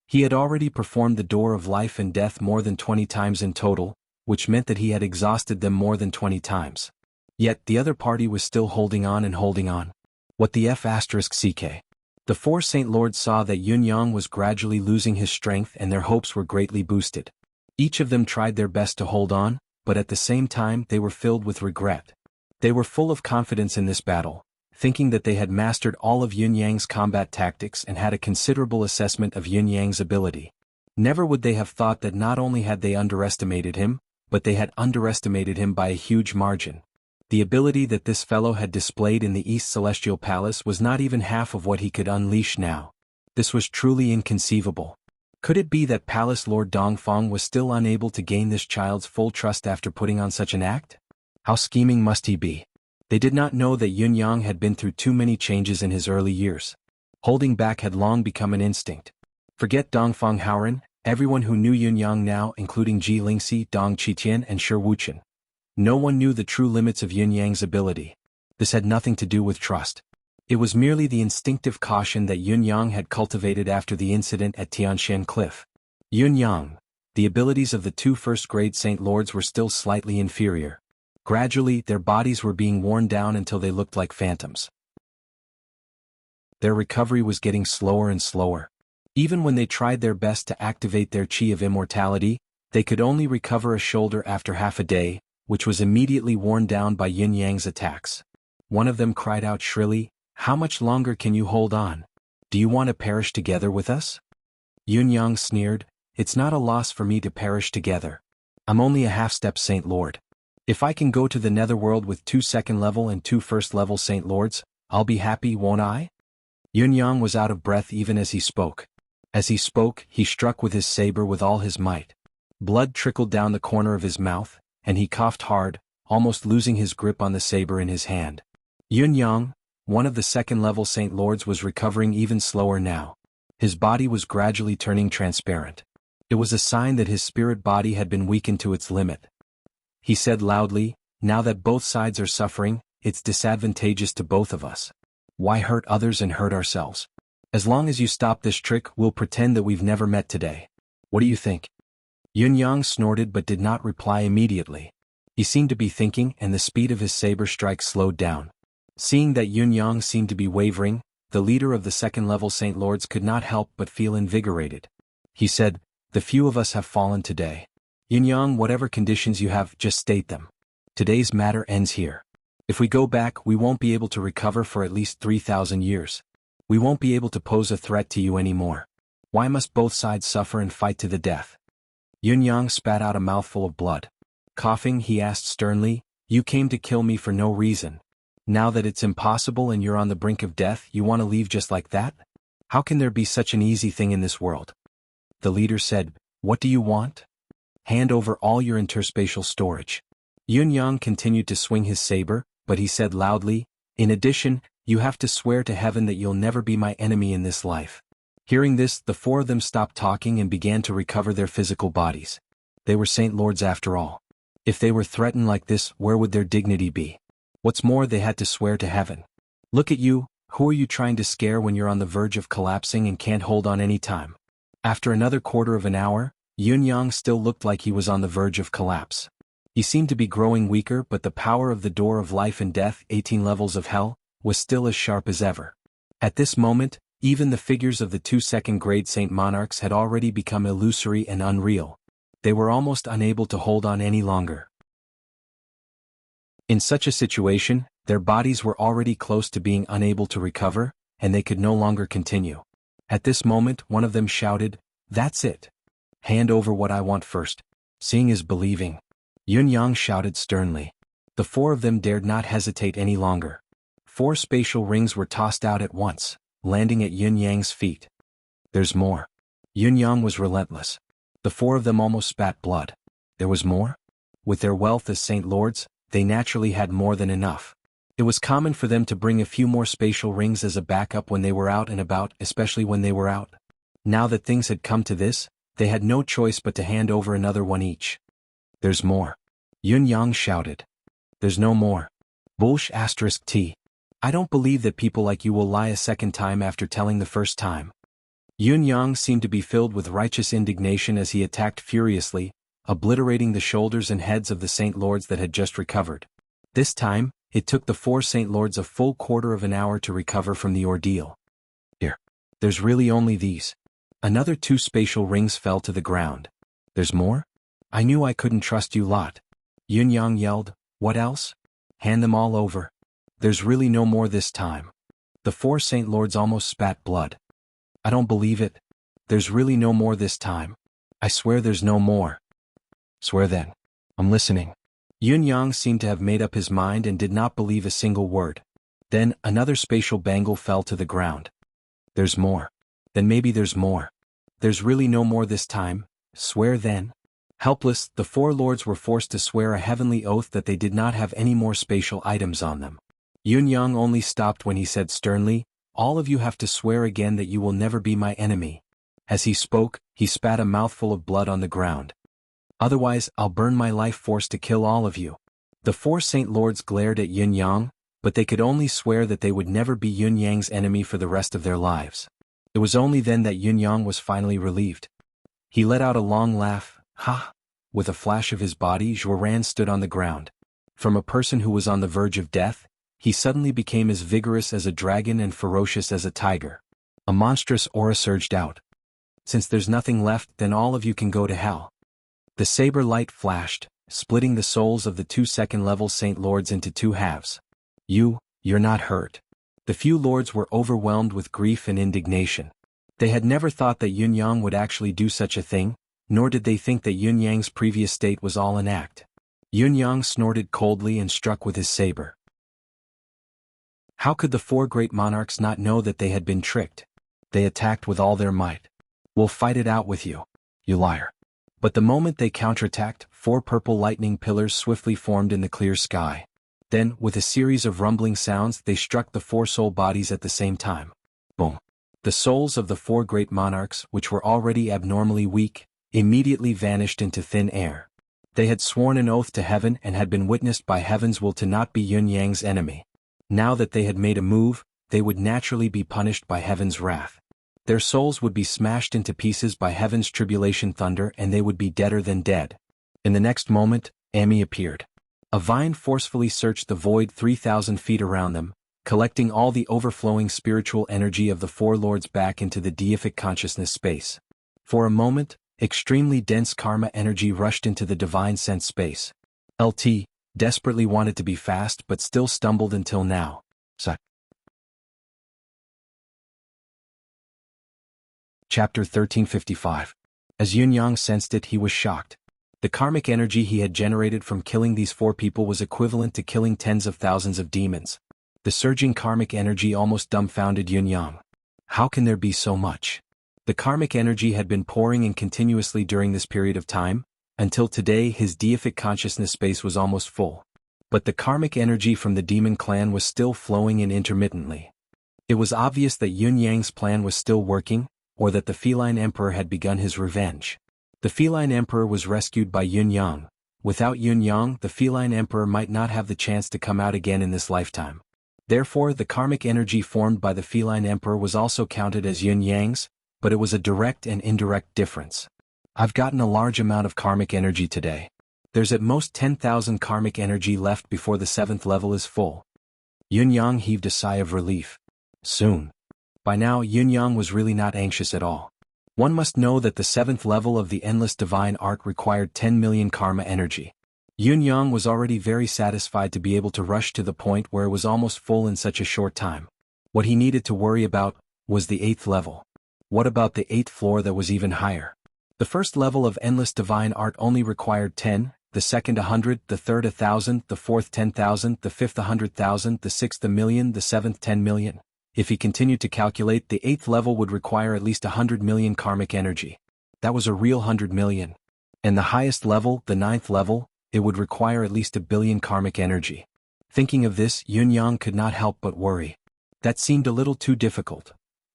Speaker 1: He had already performed the door of life and death more than 20 times in total, which meant that he had exhausted them more than 20 times. Yet the other party was still holding on and holding on. What the F***ck? The four Saint Lords saw that Yun Yang was gradually losing his strength and their hopes were greatly boosted. Each of them tried their best to hold on, but at the same time they were filled with regret. They were full of confidence in this battle, thinking that they had mastered all of Yun Yang's combat tactics and had a considerable assessment of Yun Yang's ability. Never would they have thought that not only had they underestimated him, but they had underestimated him by a huge margin. The ability that this fellow had displayed in the East Celestial Palace was not even half of what he could unleash now. This was truly inconceivable. Could it be that Palace Lord Dongfang was still unable to gain this child's full trust after putting on such an act? How scheming must he be? They did not know that Yun Yang had been through too many changes in his early years. Holding back had long become an instinct. Forget Dongfang Haoren, everyone who knew Yunyang now, including Ji Lingxi, Dong Qitian and Shi Wuchen. No one knew the true limits of Yunyang's ability. This had nothing to do with trust. It was merely the instinctive caution that Yunyang had cultivated after the incident at Tianshan Cliff. Yunyang, the abilities of the two first-grade Saint Lords were still slightly inferior. Gradually, their bodies were being worn down until they looked like phantoms. Their recovery was getting slower and slower. Even when they tried their best to activate their chi of immortality, they could only recover a shoulder after half a day, which was immediately worn down by Yunyang's attacks. One of them cried out shrilly, "How much longer can you hold on? Do you want to perish together with us?" Yunyang sneered, "It's not a loss for me to perish together. I'm only a half-step Saint Lord. If I can go to the netherworld with 2 second-level and 2 first-level Saint Lords, I'll be happy, won't I?" Yunyang was out of breath even as he spoke. As he spoke, he struck with his saber with all his might. Blood trickled down the corner of his mouth, and he coughed hard, almost losing his grip on the saber in his hand. Yunyang, one of the second-level Saint Lords, was recovering even slower now. His body was gradually turning transparent. It was a sign that his spirit body had been weakened to its limit. He said loudly, "Now that both sides are suffering, it's disadvantageous to both of us. Why hurt others and hurt ourselves? As long as you stop this trick, we'll pretend that we've never met today. What do you think?" Yunyang snorted but did not reply immediately. He seemed to be thinking, and the speed of his saber strike slowed down. Seeing that Yunyang seemed to be wavering, the leader of the second-level Saint Lords could not help but feel invigorated. He said, "The few of us have fallen today. Yunyang, whatever conditions you have, just state them. Today's matter ends here. If we go back, we won't be able to recover for at least 3,000 years. We won't be able to pose a threat to you anymore. Why must both sides suffer and fight to the death?" Yunyang spat out a mouthful of blood. Coughing, he asked sternly, "You came to kill me for no reason. Now that it's impossible and you're on the brink of death, you want to leave just like that? How can there be such an easy thing in this world?" The leader said, "What do you want? Hand over all your interspatial storage." Yunyang continued to swing his saber, but he said loudly, "In addition, you have to swear to heaven that you'll never be my enemy in this life." Hearing this, the four of them stopped talking and began to recover their physical bodies. They were Saint Lords after all. If they were threatened like this, where would their dignity be? What's more, they had to swear to heaven. Look at you, who are you trying to scare when you're on the verge of collapsing and can't hold on any time? After another quarter of an hour, Yunyang still looked like he was on the verge of collapse. He seemed to be growing weaker, but the power of the door of life and death, 18 levels of hell, was still as sharp as ever. At this moment, even the figures of the 2 second-grade Saint Monarchs had already become illusory and unreal. They were almost unable to hold on any longer. In such a situation, their bodies were already close to being unable to recover, and they could no longer continue. At this moment, one of them shouted, "That's it. Hand over what I want first. Seeing is believing." Yunyang shouted sternly. The four of them dared not hesitate any longer. 4 spatial rings were tossed out at once, landing at Yunyang's feet. "There's more." Yunyang was relentless. The four of them almost spat blood. There was more? With their wealth as Saint Lords, they naturally had more than enough. It was common for them to bring a few more spatial rings as a backup when they were out and about, especially when they were out. Now that things had come to this, they had no choice but to hand over another one each. "There's more." Yunyang shouted. "There's no more. Bullsh*T. I don't believe that people like you will lie a second time after telling the first time." Yunyang seemed to be filled with righteous indignation as he attacked furiously, obliterating the shoulders and heads of the Saint Lords that had just recovered. This time, it took the 4 Saint Lords a full quarter of an hour to recover from the ordeal. "Here. There's really only these." Another 2 spatial rings fell to the ground. "There's more? I knew I couldn't trust you lot." Yunyang yelled, "What else? Hand them all over. There's really no more this time." The 4 Saint Lords almost spat blood. "I don't believe it. There's really no more this time. I swear there's no more." "Swear then. I'm listening." Yunyang seemed to have made up his mind and did not believe a single word. Then, another spatial bangle fell to the ground. "There's more. Then maybe there's more. There's really no more this time. Swear then." Helpless, the 4 lords were forced to swear a heavenly oath that they did not have any more spatial items on them. Yunyang only stopped when he said sternly, All of you have to swear again that you will never be my enemy." As he spoke, he spat a mouthful of blood on the ground. "Otherwise, I'll burn my life force to kill all of you." The four Saint Lords glared at Yun Yang, but they could only swear that they would never be Yun Yang's enemy for the rest of their lives. It was only then that Yun Yang was finally relieved. He let out a long laugh. "Ha!" With a flash of his body, Zhuoran stood on the ground. From a person who was on the verge of death, he suddenly became as vigorous as a dragon and ferocious as a tiger. A monstrous aura surged out. "Since there's nothing left, then all of you can go to hell." The saber light flashed, splitting the souls of the two second-level Saint Lords into two halves. You're not hurt." The few lords were overwhelmed with grief and indignation. They had never thought that Yun Yang would actually do such a thing, nor did they think that Yun Yang's previous state was all an act. Yun Yang snorted coldly and struck with his saber. How could the four great monarchs not know that they had been tricked? They attacked with all their might. "We'll fight it out with you, you liar." But the moment they counterattacked, four purple lightning pillars swiftly formed in the clear sky. Then, with a series of rumbling sounds, they struck the four soul bodies at the same time. Boom! The souls of the four great monarchs, which were already abnormally weak, immediately vanished into thin air. They had sworn an oath to heaven and had been witnessed by heaven's will to not be Yun Yang's enemy. Now that they had made a move, they would naturally be punished by heaven's wrath. Their souls would be smashed into pieces by heaven's tribulation thunder and they would be deader than dead. In the next moment, Amy appeared. A vine forcefully searched the void 3,000 feet around them, collecting all the overflowing spiritual energy of the four lords back into the deific consciousness space. For a moment, extremely dense karma energy rushed into the divine sense space. LT desperately wanted to be fast but still stumbled until now. Chapter 1355. As Yun Yang sensed it, he was shocked. The karmic energy he had generated from killing these four people was equivalent to killing tens of thousands of demons. The surging karmic energy almost dumbfounded Yun Yang. How can there be so much? The karmic energy had been pouring in continuously during this period of time, until today his deific consciousness space was almost full. But the karmic energy from the demon clan was still flowing in intermittently. It was obvious that Yun Yang's plan was still working, or that the feline emperor had begun his revenge. The feline emperor was rescued by Yun Yang. Without Yun Yang, the feline emperor might not have the chance to come out again in this lifetime. Therefore, the karmic energy formed by the feline emperor was also counted as Yun Yang's, but it was a direct and indirect difference. "I've gotten a large amount of karmic energy today. There's at most 10,000 karmic energy left before the 7th level is full." Yun Yang heaved a sigh of relief. Soon. By now, Yun Yang was really not anxious at all. One must know that the 7th level of the Endless Divine Art required 10 million karma energy. Yun Yang was already very satisfied to be able to rush to the point where it was almost full in such a short time. What he needed to worry about was the 8th level. What about the 8th floor that was even higher? The first level of Endless Divine Art only required 10, the second 100, the third 1,000, the fourth 10,000, the fifth 100,000, the sixth 1,000,000, the seventh 10 million. If he continued to calculate, the 8th level would require at least 100 million karmic energy. That was a real 100 million. And the highest level, the 9th level, it would require at least 1 billion karmic energy. Thinking of this, Yun Yang could not help but worry. That seemed a little too difficult.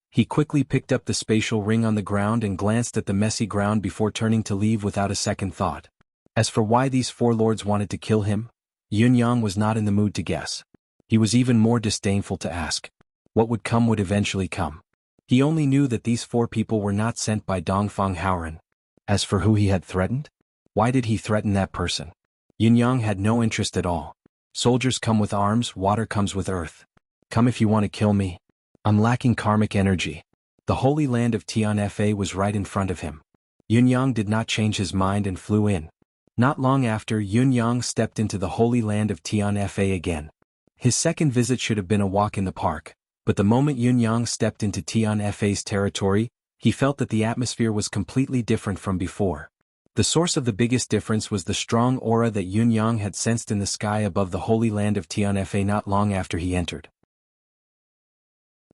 Speaker 1: He quickly picked up the spatial ring on the ground and glanced at the messy ground before turning to leave without a second thought. As for why these four lords wanted to kill him, Yun Yang was not in the mood to guess. He was even more disdainful to ask. What would come would eventually come. He only knew that these four people were not sent by Dongfang Haoran. As for who he had threatened? Why did he threaten that person? Yun Yang had no interest at all. Soldiers come with arms, water comes with earth. Come if you want to kill me. I'm lacking karmic energy. The holy land of Tianfa was right in front of him. Yun Yang did not change his mind and flew in. Not long after, Yun Yang stepped into the holy land of Tianfa again. His second visit should have been a walk in the park. But the moment Yun Yang stepped into Tianfa's territory, he felt that the atmosphere was completely different from before. The source of the biggest difference was the strong aura that Yun Yang had sensed in the sky above the holy land of Tianfa not long after he entered.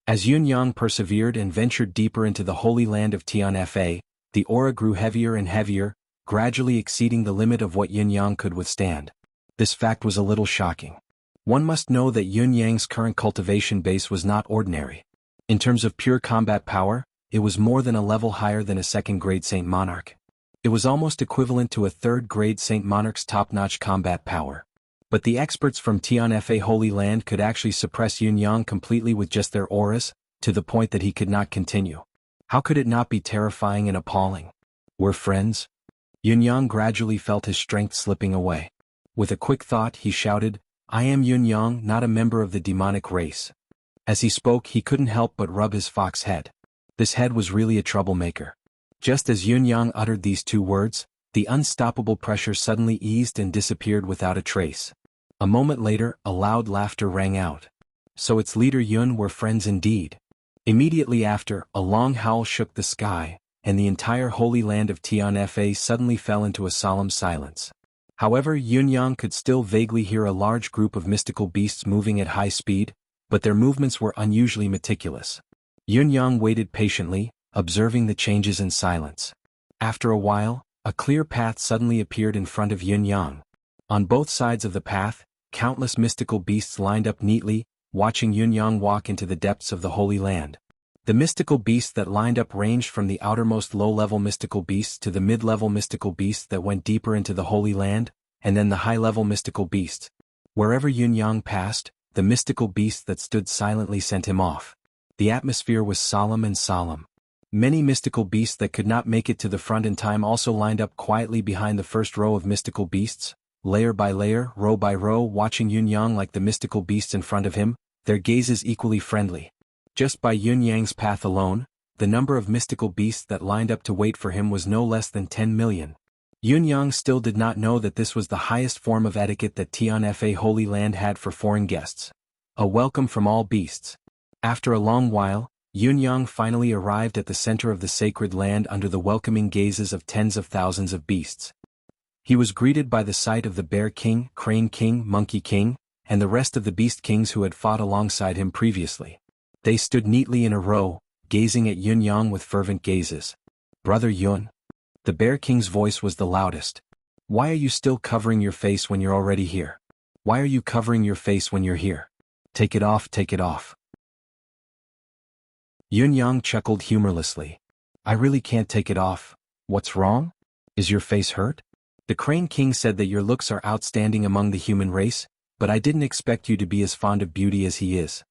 Speaker 1: As Yun Yang persevered and ventured deeper into the holy land of Tianfa, the aura grew heavier and heavier, gradually exceeding the limit of what Yun Yang could withstand. This fact was a little shocking. One must know that Yun Yang's current cultivation base was not ordinary. In terms of pure combat power, it was more than a level higher than a second-grade Saint Monarch. It was almost equivalent to a third-grade Saint Monarch's top-notch combat power. But the experts from Tianfa Holy Land could actually suppress Yunyang completely with just their auras, to the point that he could not continue. How could it not be terrifying and appalling? We're friends? Yunyang gradually felt his strength slipping away. With a quick thought he shouted, "I am Yunyang, not a member of the demonic race." As he spoke he couldn't help but rub his fox head. This head was really a troublemaker. Just as Yunyang uttered these two words, the unstoppable pressure suddenly eased and disappeared without a trace. A moment later, a loud laughter rang out. So its leader Yun were friends indeed. Immediately after, a long howl shook the sky, and the entire holy land of Tianfa suddenly fell into a solemn silence. However, Yunyang could still vaguely hear a large group of mystical beasts moving at high speed, but their movements were unusually meticulous. Yunyang waited patiently, observing the changes in silence. After a while, a clear path suddenly appeared in front of Yunyang. On both sides of the path, countless mystical beasts lined up neatly, watching Yunyang walk into the depths of the Holy Land. The mystical beasts that lined up ranged from the outermost low-level mystical beasts to the mid-level mystical beasts that went deeper into the Holy Land, and then the high-level mystical beasts. Wherever Yunyang passed, the mystical beasts that stood silently sent him off. The atmosphere was solemn and solemn. Many mystical beasts that could not make it to the front in time also lined up quietly behind the first row of mystical beasts, layer by layer, row by row, watching Yunyang like the mystical beasts in front of him, their gazes equally friendly. Just by Yunyang's path alone, the number of mystical beasts that lined up to wait for him was no less than 10 million. Yunyang still did not know that this was the highest form of etiquette that Tianfa Holy Land had for foreign guests. A welcome from all beasts. After a long while, Yunyang finally arrived at the center of the sacred land under the welcoming gazes of tens of thousands of beasts. He was greeted by the sight of the Bear King, Crane King, Monkey King, and the rest of the Beast Kings who had fought alongside him previously. They stood neatly in a row, gazing at Yunyang with fervent gazes. "Brother Yun." The Bear King's voice was the loudest. "Why are you still covering your face when you're already here? Why are you covering your face when you're here? Take it off, take it off." Yunyang chuckled humorlessly. "I really can't take it off. What's wrong? Is your face hurt?" The Crane King said that your looks are outstanding among the human race, but I didn't expect you to be as fond of beauty as he is.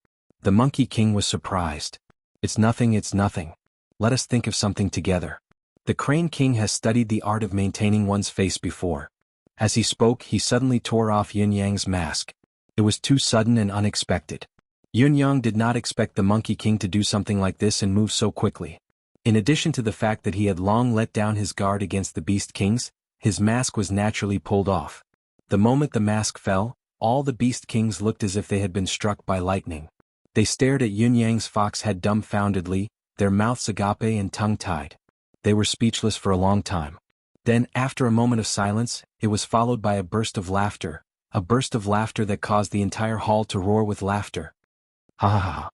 Speaker 1: The Monkey King was surprised. "It's nothing, it's nothing. Let us think of something together." The Crane King has studied the art of maintaining one's face before. As he spoke, he suddenly tore off Yunyang's mask. It was too sudden and unexpected. Yunyang did not expect the Monkey King to do something like this and move so quickly. In addition to the fact that he had long let down his guard against the Beast Kings, his mask was naturally pulled off. The moment the mask fell, all the Beast Kings looked as if they had been struck by lightning. They stared at Yunyang's fox head dumbfoundedly, their mouths agape and tongue-tied. They were speechless for a long time. Then, after a moment of silence, it was followed by a burst of laughter that caused the entire hall to roar with laughter. Ha ha ha.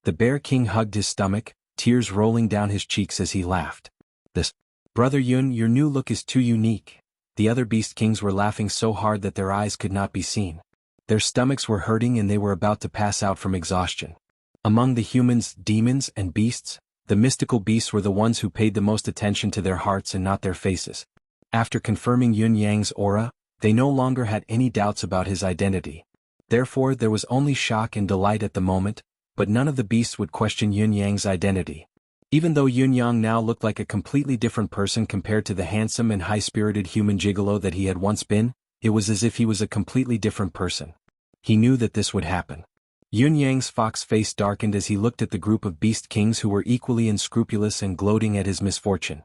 Speaker 1: The Bear King hugged his stomach, tears rolling down his cheeks as he laughed. "This, Brother Yun, your new look is too unique." The other Beast Kings were laughing so hard that their eyes could not be seen. Their stomachs were hurting and they were about to pass out from exhaustion. Among the humans, demons, and beasts, the mystical beasts were the ones who paid the most attention to their hearts and not their faces. After confirming Yunyang's aura, they no longer had any doubts about his identity. Therefore, there was only shock and delight at the moment, but none of the beasts would question Yunyang's identity. Even though Yunyang now looked like a completely different person compared to the handsome and high-spirited human gigolo that he had once been, it was as if he was a completely different person. He knew that this would happen. Yunyang's fox face darkened as he looked at the group of Beast Kings who were equally unscrupulous and gloating at his misfortune.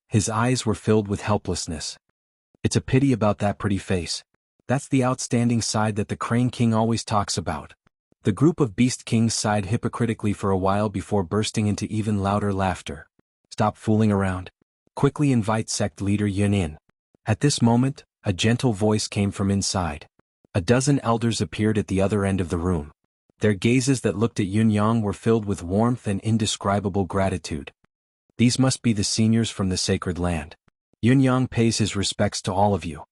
Speaker 1: His eyes were filled with helplessness. "It's a pity about that pretty face. That's the outstanding side that the Crane King always talks about." The group of Beast Kings sighed hypocritically for a while before bursting into even louder laughter. "Stop fooling around. Quickly invite sect leader Yun in." At this moment, a gentle voice came from inside. A dozen elders appeared at the other end of the room. Their gazes that looked at Yunyang were filled with warmth and indescribable gratitude. "These must be the seniors from the sacred land. Yunyang pays his respects to all of you."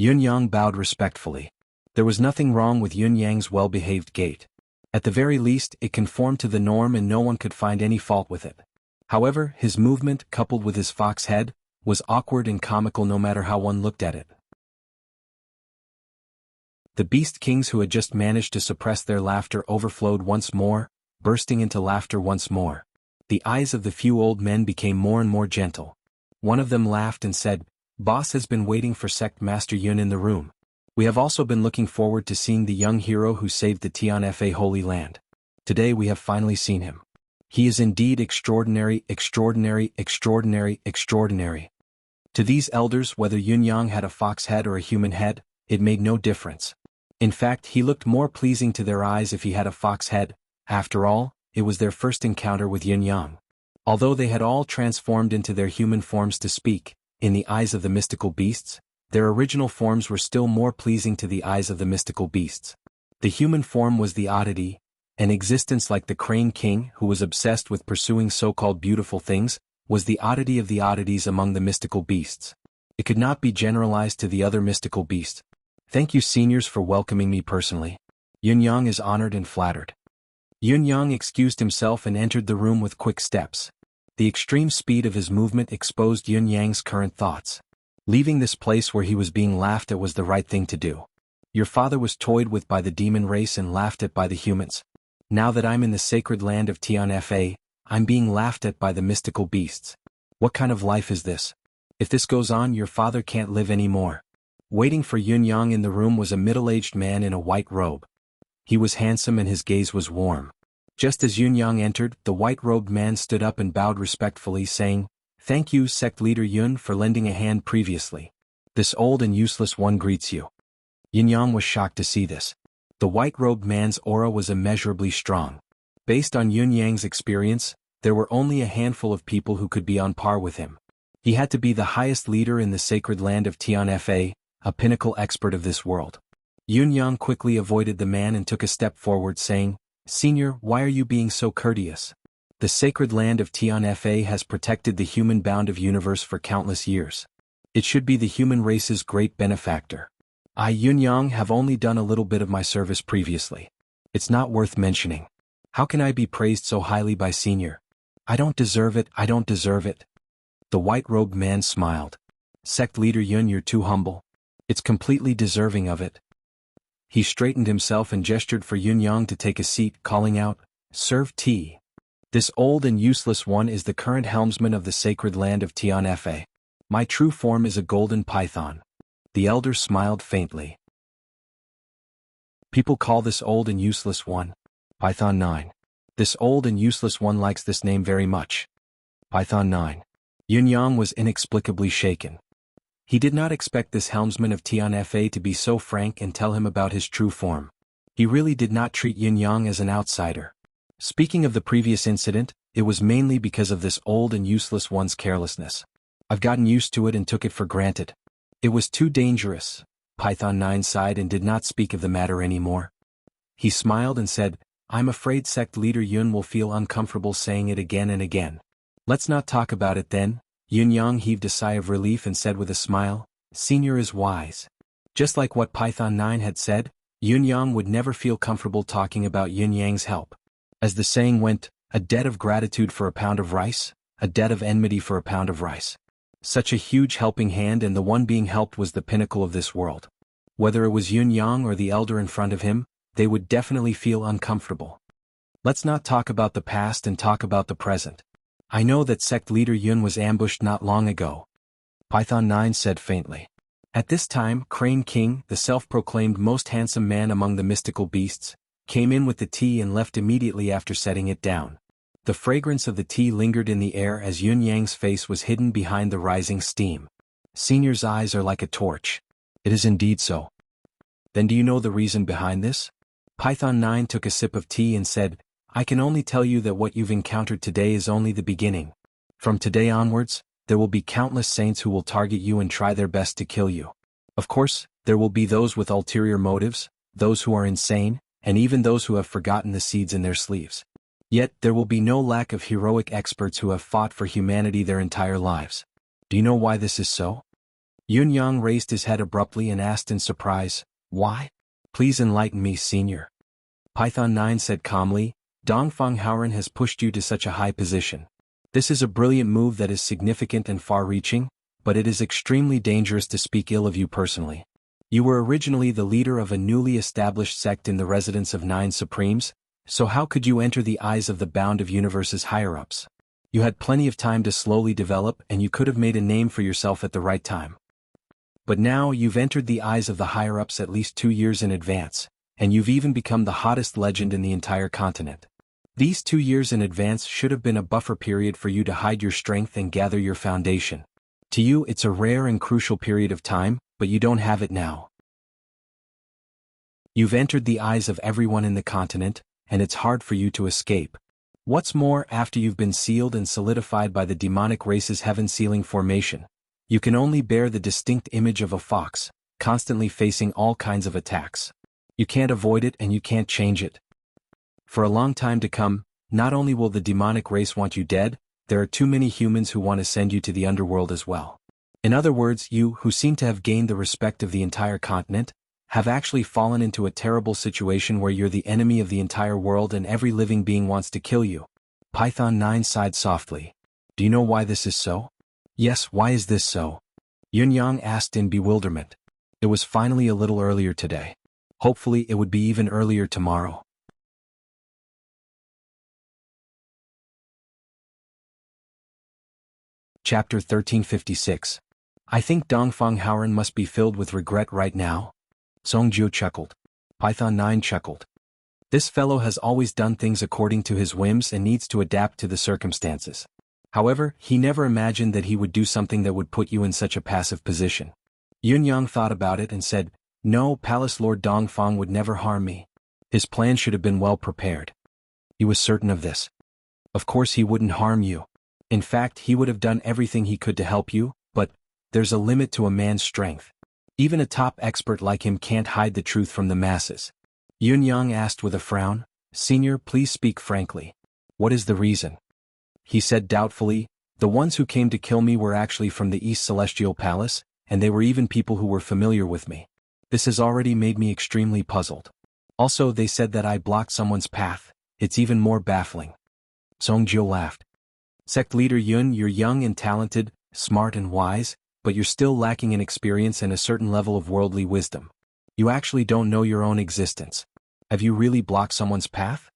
Speaker 1: Yunyang bowed respectfully. There was nothing wrong with Yunyang's well-behaved gait. At the very least, it conformed to the norm and no one could find any fault with it. However, his movement, coupled with his fox head, was awkward and comical no matter how one looked at it. The beast kings who had just managed to suppress their laughter overflowed once more, bursting into laughter once more. The eyes of the few old men became more and more gentle. One of them laughed and said, "Boss has been waiting for Sect Master Yun in the room. We have also been looking forward to seeing the young hero who saved the Tianfa Holy Land. Today we have finally seen him. He is indeed extraordinary, extraordinary, extraordinary, extraordinary." To these elders, whether Yunyang had a fox head or a human head, it made no difference. In fact, he looked more pleasing to their eyes if he had a fox head. After all, it was their first encounter with Yunyang. Although they had all transformed into their human forms to speak, in the eyes of the mystical beasts, their original forms were still more pleasing to the eyes of the mystical beasts. The human form was the oddity, an existence like the Crane King, who was obsessed with pursuing so-called beautiful things, was the oddity of the oddities among the mystical beasts. It could not be generalized to the other mystical beasts. "Thank you, seniors, for welcoming me personally. Yunyang is honored and flattered." Yunyang excused himself and entered the room with quick steps. The extreme speed of his movement exposed Yunyang's current thoughts. Leaving this place where he was being laughed at was the right thing to do. Your father was toyed with by the demon race and laughed at by the humans. Now that I'm in the sacred land of Tianfa, I'm being laughed at by the mystical beasts. What kind of life is this? If this goes on, your father can't live anymore. Waiting for Yunyang in the room was a middle-aged man in a white robe. He was handsome and his gaze was warm. Just as Yunyang entered, the white-robed man stood up and bowed respectfully, saying, "Thank you, sect leader Yun, for lending a hand previously. This old and useless one greets you." Yunyang was shocked to see this. The white-robed man's aura was immeasurably strong. Based on Yunyang's experience, there were only a handful of people who could be on par with him. He had to be the highest leader in the sacred land of Tianfa, a pinnacle expert of this world. Yunyang quickly avoided the man and took a step forward, saying, "Senior, why are you being so courteous? The sacred land of Tianfa has protected the human bound of universe for countless years. It should be the human race's great benefactor. I, Yunyang, have only done a little bit of my service previously. It's not worth mentioning. How can I be praised so highly by senior? I don't deserve it, I don't deserve it." The white-robed man smiled. "Sect leader Yun, you're too humble. It's completely deserving of it." He straightened himself and gestured for Yunyang to take a seat, calling out, "Serve tea. This old and useless one is the current helmsman of the sacred land of Tianfa. My true form is a golden python." The elder smiled faintly. "People call this old and useless one Python 9. This old and useless one likes this name very much. Python 9. Yunyang was inexplicably shaken. He did not expect this helmsman of Tianfa to be so frank and tell him about his true form. He really did not treat Yunyang as an outsider. Speaking of the previous incident, it was mainly because of this old and useless one's carelessness. "I've gotten used to it and took it for granted. It was too dangerous." Python 9 sighed and did not speak of the matter anymore. He smiled and said, "I'm afraid sect leader Yun will feel uncomfortable saying it again and again. Let's not talk about it then." Yunyang heaved a sigh of relief and said with a smile, "Senior is wise." Just like what Python 9 had said, Yunyang would never feel comfortable talking about Yunyang's help. As the saying went, a debt of gratitude for a pound of rice, a debt of enmity for a pound of rice. Such a huge helping hand, and the one being helped was the pinnacle of this world. Whether it was Yunyang or the elder in front of him, they would definitely feel uncomfortable. Let's not talk about the past and talk about the present. I know that sect leader Yun was ambushed not long ago," Python 9 said faintly. At this time, Crane King, the self-proclaimed most handsome man among the mystical beasts, came in with the tea and left immediately after setting it down. The fragrance of the tea lingered in the air as Yunyang's face was hidden behind the rising steam. "Senior's eyes are like a torch." "It is indeed so." "Then do you know the reason behind this?" Python 9 took a sip of tea and said, "I can only tell you that what you've encountered today is only the beginning. From today onwards, there will be countless saints who will target you and try their best to kill you. Of course, there will be those with ulterior motives, those who are insane, and even those who have forgotten the seeds in their sleeves. Yet, there will be no lack of heroic experts who have fought for humanity their entire lives. Do you know why this is so?" Yunyang raised his head abruptly and asked in surprise, "Why? Please enlighten me, senior." Python 9 said calmly, Dongfang Haoren has pushed you to such a high position. This is a brilliant move that is significant and far-reaching, but it is extremely dangerous to speak ill of you personally. You were originally the leader of a newly established sect in the residence of 9 Supremes, so how could you enter the eyes of the Bound of Universe's higher-ups? You had plenty of time to slowly develop and you could have made a name for yourself at the right time. But now you've entered the eyes of the higher-ups at least 2 years in advance, and you've even become the hottest legend in the entire continent. These 2 years in advance should have been a buffer period for you to hide your strength and gather your foundation. To you it's a rare and crucial period of time, but you don't have it now. You've entered the eyes of everyone in the continent, and it's hard for you to escape. What's more, after you've been sealed and solidified by the demonic race's heaven-sealing formation, you can only bear the distinct image of a fox, constantly facing all kinds of attacks. You can't avoid it and you can't change it. For a long time to come, not only will the demonic race want you dead, there are too many humans who want to send you to the underworld as well. In other words, you, who seem to have gained the respect of the entire continent, have actually fallen into a terrible situation where you're the enemy of the entire world and every living being wants to kill you. Python 9 sighed softly. Do you know why this is so? Yes, why is this so? Yunyang asked in bewilderment. It was finally a little earlier today. Hopefully it would be even earlier tomorrow. Chapter 1356. I think Dongfang Haoren must be filled with regret right now. Songjio chuckled. Python 9 chuckled. This fellow has always done things according to his whims and needs to adapt to the circumstances. However, he never imagined that he would do something that would put you in such a passive position. Yunyang thought about it and said, No, Palace Lord Dongfang would never harm me. His plan should have been well prepared. He was certain of this. Of course he wouldn't harm you. In fact, he would have done everything he could to help you, but there's a limit to a man's strength. Even a top expert like him can't hide the truth from the masses. Yunyang asked with a frown, Senior, please speak frankly. What is the reason? He said doubtfully, The ones who came to kill me were actually from the East Celestial Palace, and they were even people who were familiar with me. This has already made me extremely puzzled. Also, they said that I blocked someone's path. It's even more baffling. Songjio laughed. Sect leader Yun, you're young and talented, smart and wise, but you're still lacking in experience and a certain level of worldly wisdom. You actually don't know your own existence. Have you really blocked someone's path?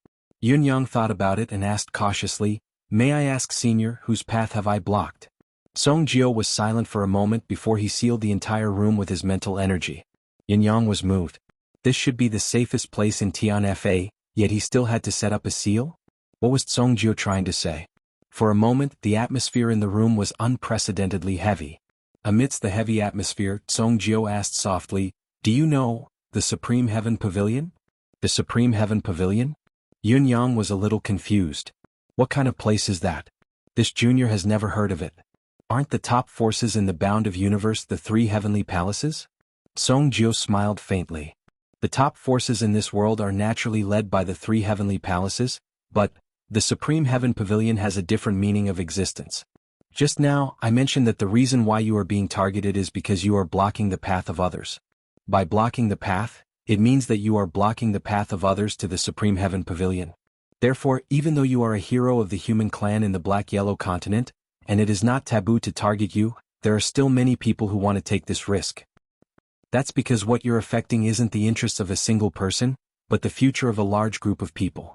Speaker 1: Yunyang thought about it and asked cautiously, May I ask, Senior, whose path have I blocked? Songjio was silent for a moment before he sealed the entire room with his mental energy. Yunyang was moved. This should be the safest place in Tian Fa, yet he still had to set up a seal? What was Songjio trying to say? For a moment, the atmosphere in the room was unprecedentedly heavy. Amidst the heavy atmosphere, Songjio asked softly, Do you know the Supreme Heaven Pavilion? The Supreme Heaven Pavilion? Yunyang was a little confused. What kind of place is that? This junior has never heard of it. Aren't the top forces in the Bound of Universe the 3 heavenly palaces? Songjio smiled faintly. The top forces in this world are naturally led by the 3 heavenly palaces, but the Supreme Heaven Pavilion has a different meaning of existence. Just now, I mentioned that the reason why you are being targeted is because you are blocking the path of others. By blocking the path, it means that you are blocking the path of others to the Supreme Heaven Pavilion. Therefore, even though you are a hero of the human clan in the Black-Yellow continent, and it is not taboo to target you, there are still many people who want to take this risk. That's because what you're affecting isn't the interests of a single person, but the future of a large group of people.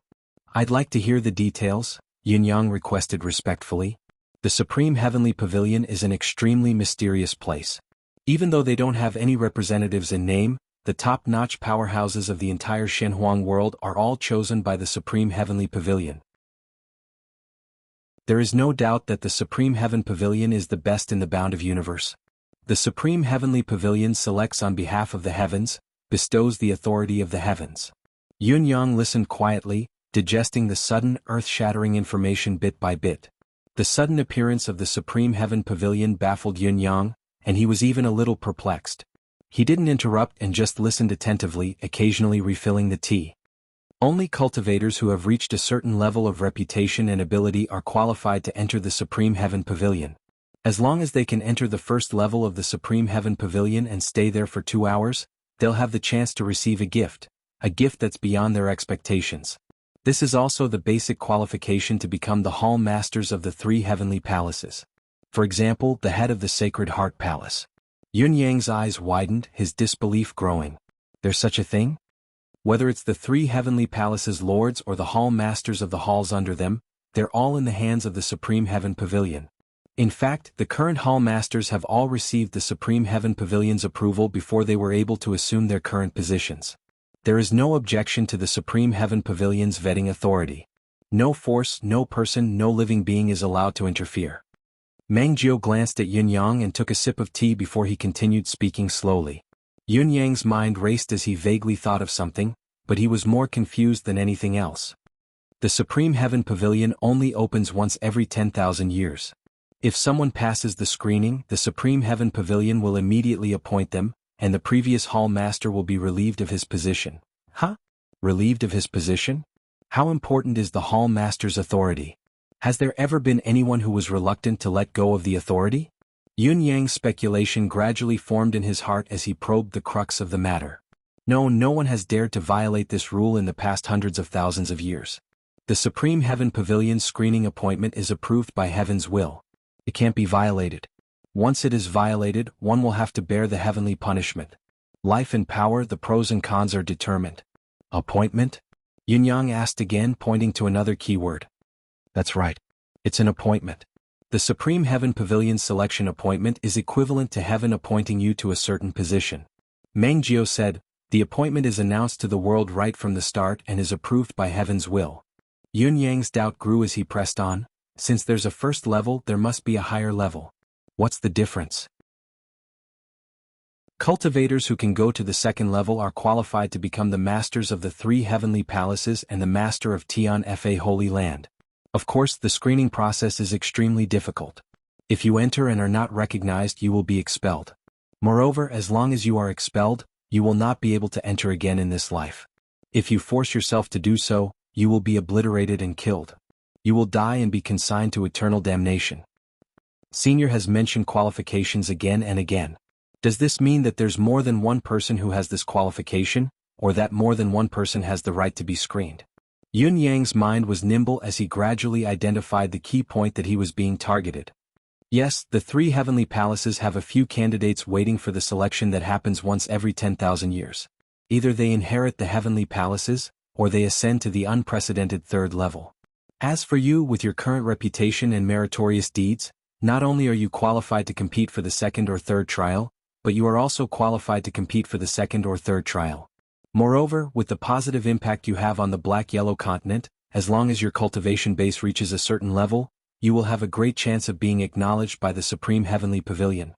Speaker 1: I'd like to hear the details, Yunyang requested respectfully. The Supreme Heavenly Pavilion is an extremely mysterious place. Even though they don't have any representatives in name, the top-notch powerhouses of the entire Shenhuang world are all chosen by the Supreme Heavenly Pavilion. There is no doubt that the Supreme Heaven Pavilion is the best in the Bound of Universe. The Supreme Heavenly Pavilion selects on behalf of the heavens, bestows the authority of the heavens. Yunyang listened quietly, digesting the sudden, earth-shattering information bit by bit. The sudden appearance of the Supreme Heaven Pavilion baffled Yunyang, and he was even a little perplexed. He didn't interrupt and just listened attentively, occasionally refilling the tea. Only cultivators who have reached a certain level of reputation and ability are qualified to enter the Supreme Heaven Pavilion. As long as they can enter the first level of the Supreme Heaven Pavilion and stay there for 2 hours, they'll have the chance to receive a gift, a gift that's beyond their expectations. This is also the basic qualification to become the hall masters of the 3 heavenly palaces. For example, the head of the Sacred Heart Palace. Yun Yang's eyes widened, his disbelief growing. There's such a thing? Whether it's the 3 heavenly palaces' lords or the hall masters of the halls under them, they're all in the hands of the Supreme Heaven Pavilion. In fact, the current hall masters have all received the Supreme Heaven Pavilion's approval before they were able to assume their current positions. There is no objection to the Supreme Heaven Pavilion's vetting authority. No force, no person, no living being is allowed to interfere. Meng Jiu glanced at Yun Yang and took a sip of tea before he continued speaking slowly. Yun Yang's mind raced as he vaguely thought of something, but he was more confused than anything else. The Supreme Heaven Pavilion only opens once every 10,000 years. If someone passes the screening, the Supreme Heaven Pavilion will immediately appoint them, and the previous hall master will be relieved of his position. Huh? Relieved of his position? How important is the hall master's authority? Has there ever been anyone who was reluctant to let go of the authority? Yun Yang's speculation gradually formed in his heart as he probed the crux of the matter. No one has dared to violate this rule in the past hundreds of thousands of years. The Supreme Heaven Pavilion's screening appointment is approved by Heaven's will. It can't be violated. Once it is violated, one will have to bear the heavenly punishment. Life and power, the pros and cons are determined. Appointment? Yun Yang asked again, pointing to another keyword. That's right. It's an appointment. The Supreme Heaven Pavilion's selection appointment is equivalent to heaven appointing you to a certain position. Meng Jiu said, the appointment is announced to the world right from the start and is approved by Heaven's will. Yun Yang's doubt grew as he pressed on. Since there's a first level, there must be a higher level. What's the difference? Cultivators who can go to the second level are qualified to become the masters of the 3 heavenly palaces and the master of Tian Fa Holy Land. Of course, the screening process is extremely difficult. If you enter and are not recognized, you will be expelled. Moreover, as long as you are expelled, you will not be able to enter again in this life. If you force yourself to do so, you will be obliterated and killed. You will die and be consigned to eternal damnation. Senior has mentioned qualifications again and again. Does this mean that there's more than one person who has this qualification, or that more than one person has the right to be screened? Yun Yang's mind was nimble as he gradually identified the key point that he was being targeted. Yes, the 3 heavenly palaces have a few candidates waiting for the selection that happens once every 10,000 years. Either they inherit the heavenly palaces, or they ascend to the unprecedented 3rd level. As for you, with your current reputation and meritorious deeds, not only are you qualified to compete for the 2nd or 3rd trial, but you are also qualified to compete for the 2nd or 3rd trial. Moreover, with the positive impact you have on the Black-Yellow continent, as long as your cultivation base reaches a certain level, you will have a great chance of being acknowledged by the Supreme Heavenly Pavilion.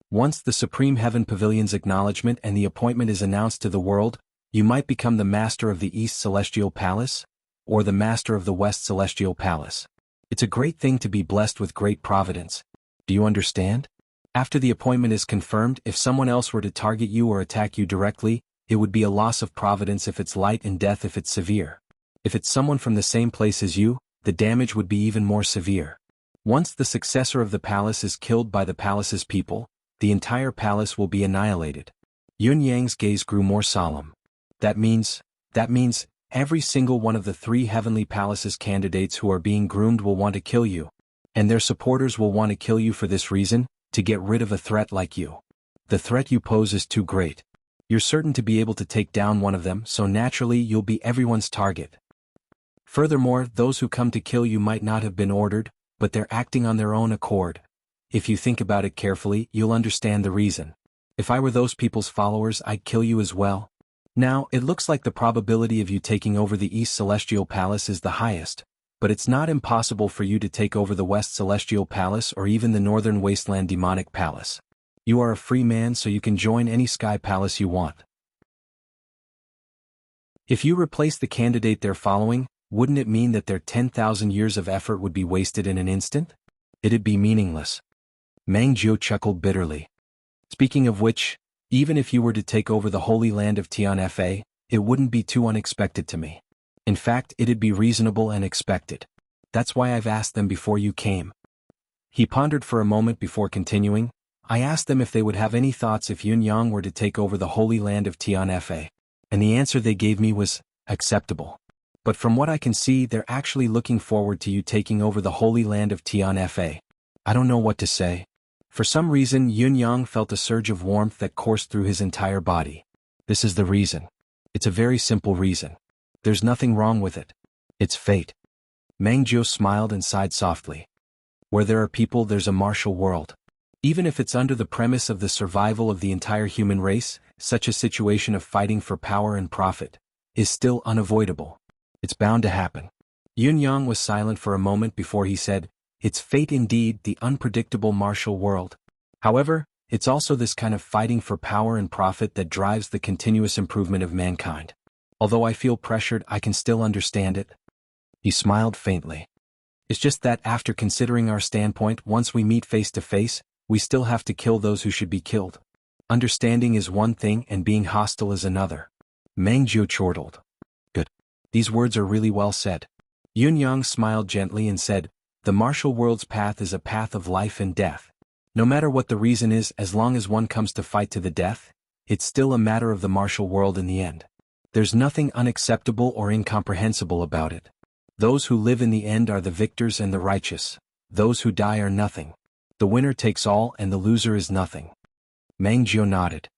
Speaker 1: Once the Supreme Heaven Pavilion's acknowledgement and the appointment is announced to the world, you might become the master of the East Celestial Palace, or the master of the West Celestial Palace. It's a great thing to be blessed with great providence. Do you understand? After the appointment is confirmed, if someone else were to target you or attack you directly, it would be a loss of providence if it's light and death if it's severe. If it's someone from the same place as you, the damage would be even more severe. Once the successor of the palace is killed by the palace's people, the entire palace will be annihilated. Yun Yang's gaze grew more solemn. That means, every single one of the 3 heavenly palaces candidates who are being groomed will want to kill you. And their supporters will want to kill you for this reason, to get rid of a threat like you. The threat you pose is too great. You're certain to be able to take down one of them, so naturally you'll be everyone's target. Furthermore, those who come to kill you might not have been ordered, but they're acting on their own accord. If you think about it carefully, you'll understand the reason. If I were those people's followers, I'd kill you as well. Now, it looks like the probability of you taking over the East Celestial Palace is the highest, but it's not impossible for you to take over the West Celestial Palace or even the Northern Wasteland Demonic Palace. You are a free man, so you can join any sky palace you want. If you replace the candidate they're following, wouldn't it mean that their 10,000 years of effort would be wasted in an instant? It'd be meaningless. Meng Jiu chuckled bitterly. Speaking of which, even if you were to take over the Holy Land of Tian Fa, it wouldn't be too unexpected to me. In fact, it'd be reasonable and expected. That's why I've asked them before you came. He pondered for a moment before continuing. I asked them if they would have any thoughts if Yun Yang were to take over the Holy Land of Tian Fa. And the answer they gave me was, acceptable. But from what I can see, they're actually looking forward to you taking over the holy land of Tianfa. I don't know what to say. For some reason, Yun-Yang felt a surge of warmth that coursed through his entire body. This is the reason. It's a very simple reason. There's nothing wrong with it. It's fate. Meng Jiu smiled and sighed softly. Where there are people, there's a martial world. Even if it's under the premise of the survival of the entire human race, such a situation of fighting for power and profit is still unavoidable. It's bound to happen. Yun-Yang was silent for a moment before he said, it's fate indeed, the unpredictable martial world. However, it's also this kind of fighting for power and profit that drives the continuous improvement of mankind. Although I feel pressured, I can still understand it. He smiled faintly. It's just that after considering our standpoint, once we meet face to face, we still have to kill those who should be killed. Understanding is one thing and being hostile is another. Meng Jiu chortled. Good. These words are really well said. Yun-Yang smiled gently and said, the martial world's path is a path of life and death. No matter what the reason is, as long as one comes to fight to the death, it's still a matter of the martial world in the end. There's nothing unacceptable or incomprehensible about it. Those who live in the end are the victors and the righteous. Those who die are nothing. The winner takes all and the loser is nothing. Meng Jiu nodded.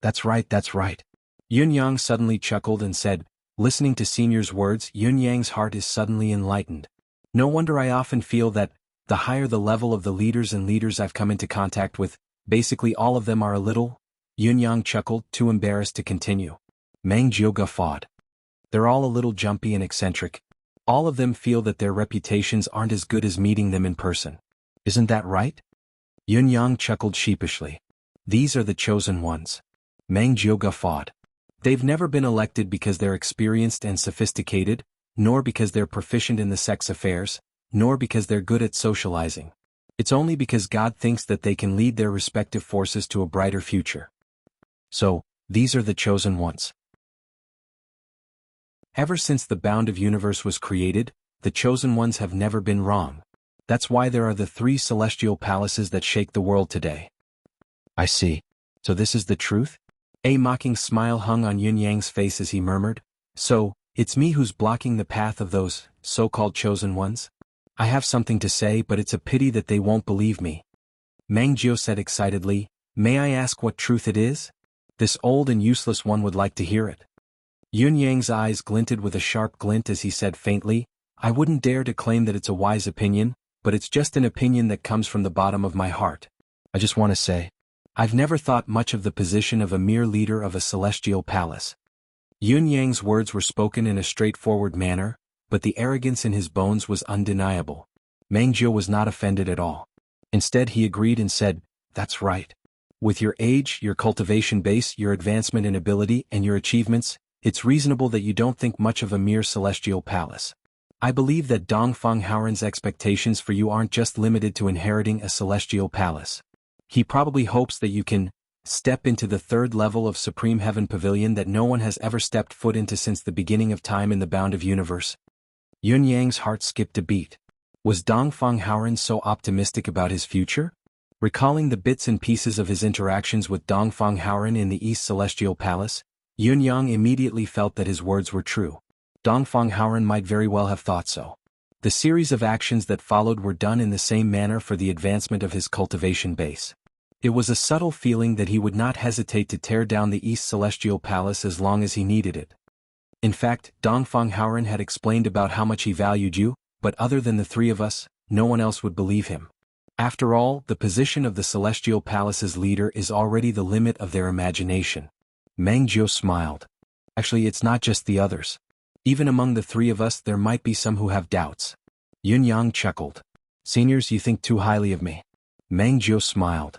Speaker 1: That's right, that's right. Yun-Yang suddenly chuckled and said, listening to Senior's words, Yun-Yang's heart is suddenly enlightened. No wonder I often feel that, the higher the level of the leaders I've come into contact with, basically all of them are a little. Yun-Yang chuckled, too embarrassed to continue. Meng Jiu guffawed. They're all a little jumpy and eccentric. All of them feel that their reputations aren't as good as meeting them in person. Isn't that right? Yun-Yang chuckled sheepishly. These are the chosen ones. Meng Jiu guffawed. They've never been elected because they're experienced and sophisticated, nor because they're proficient in the sex affairs, nor because they're good at socializing. It's only because God thinks that they can lead their respective forces to a brighter future. So, these are the chosen ones. Ever since the bound of universe was created, the chosen ones have never been wrong. That's why there are the 3 celestial palaces that shake the world today. I see. So this is the truth? A mocking smile hung on Yun-Yang's face as he murmured, so, it's me who's blocking the path of those so-called chosen ones? I have something to say, but it's a pity that they won't believe me. Meng Jiu said excitedly, may I ask what truth it is? This old and useless one would like to hear it. Yun-Yang's eyes glinted with a sharp glint as he said faintly, I wouldn't dare to claim that it's a wise opinion, but it's just an opinion that comes from the bottom of my heart. I just want to say, I've never thought much of the position of a mere leader of a celestial palace. Yun-Yang's words were spoken in a straightforward manner, but the arrogance in his bones was undeniable. Meng Jiu was not offended at all. Instead he agreed and said, that's right. With your age, your cultivation base, your advancement in ability, and your achievements, it's reasonable that you don't think much of a mere celestial palace. I believe that Dongfang Haoran's expectations for you aren't just limited to inheriting a celestial palace. He probably hopes that you can step into the 3rd level of Supreme Heaven Pavilion that no one has ever stepped foot into since the beginning of time in the bound of universe. Yun-Yang's heart skipped a beat. Was Dongfang Haoran so optimistic about his future? Recalling the bits and pieces of his interactions with Dongfang Haoran in the East Celestial Palace, Yun-Yang immediately felt that his words were true. Dongfang Haoran might very well have thought so. The series of actions that followed were done in the same manner for the advancement of his cultivation base. It was a subtle feeling that he would not hesitate to tear down the East Celestial Palace as long as he needed it. In fact, Dongfang Haoran had explained about how much he valued you, but other than the 3 of us, no one else would believe him. After all, the position of the Celestial Palace's leader is already the limit of their imagination. Meng Jiu smiled. Actually, it's not just the others. Even among the 3 of us there might be some who have doubts. Yun-Yang chuckled. Seniors, you think too highly of me. Meng Jiu smiled.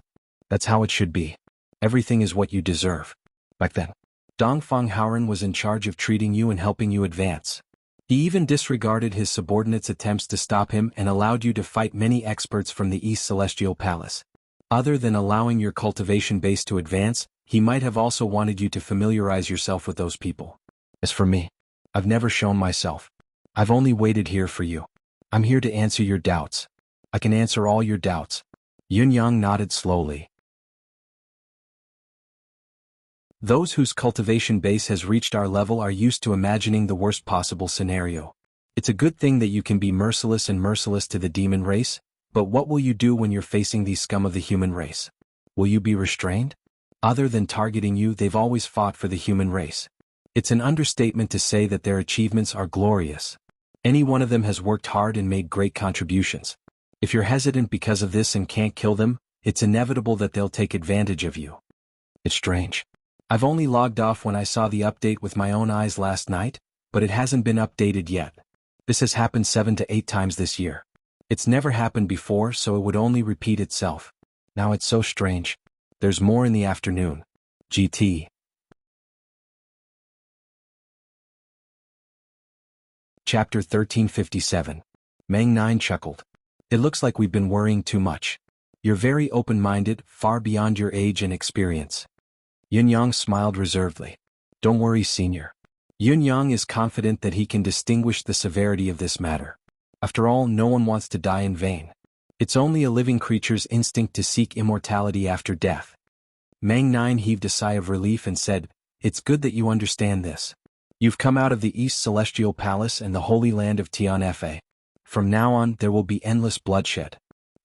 Speaker 1: That's how it should be. Everything is what you deserve. Back then, Dongfang Haoran was in charge of treating you and helping you advance. He even disregarded his subordinates' attempts to stop him and allowed you to fight many experts from the East Celestial Palace. Other than allowing your cultivation base to advance, he might have also wanted you to familiarize yourself with those people. As for me, I've never shown myself. I've only waited here for you. I'm here to answer your doubts. I can answer all your doubts. Yun-Yang nodded slowly. Those whose cultivation base has reached our level are used to imagining the worst possible scenario. It's a good thing that you can be merciless to the demon race, but what will you do when you're facing these scum of the human race? Will you be restrained? Other than targeting you, they've always fought for the human race. It's an understatement to say that their achievements are glorious. Any one of them has worked hard and made great contributions. If you're hesitant because of this and can't kill them, it's inevitable that they'll take advantage of you. It's strange. I've only logged off when I saw the update with my own eyes last night, but it hasn't been updated yet. This has happened 7 to 8 times this year. It's never happened before, so it would only repeat itself. Now it's so strange. There's more in the afternoon. GT. Chapter 1357. Mang 9 chuckled. It looks like we've been worrying too much. You're very open-minded, far beyond your age and experience. Yun Yang smiled reservedly. Don't worry, senior. Yun Yang is confident that he can distinguish the severity of this matter. After all, no one wants to die in vain. It's only a living creature's instinct to seek immortality after death. Mang 9 heaved a sigh of relief and said, It's good that you understand this. You've come out of the East Celestial Palace and the Holy Land of Tianfa. From now on, there will be endless bloodshed.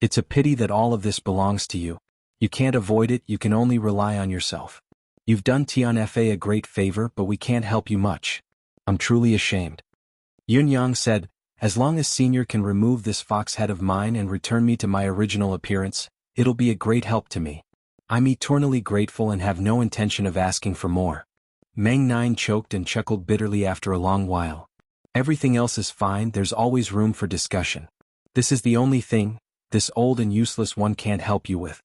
Speaker 1: It's a pity that all of this belongs to you. You can't avoid it, you can only rely on yourself. You've done Tianfa a great favor, but we can't help you much. I'm truly ashamed. Yun Yang said, As long as Senior can remove this fox head of mine and return me to my original appearance, it'll be a great help to me. I'm eternally grateful and have no intention of asking for more. Mang 9 choked and chuckled bitterly after a long while. Everything else is fine, there's always room for discussion. This is the only thing, this old and useless one can't help you with.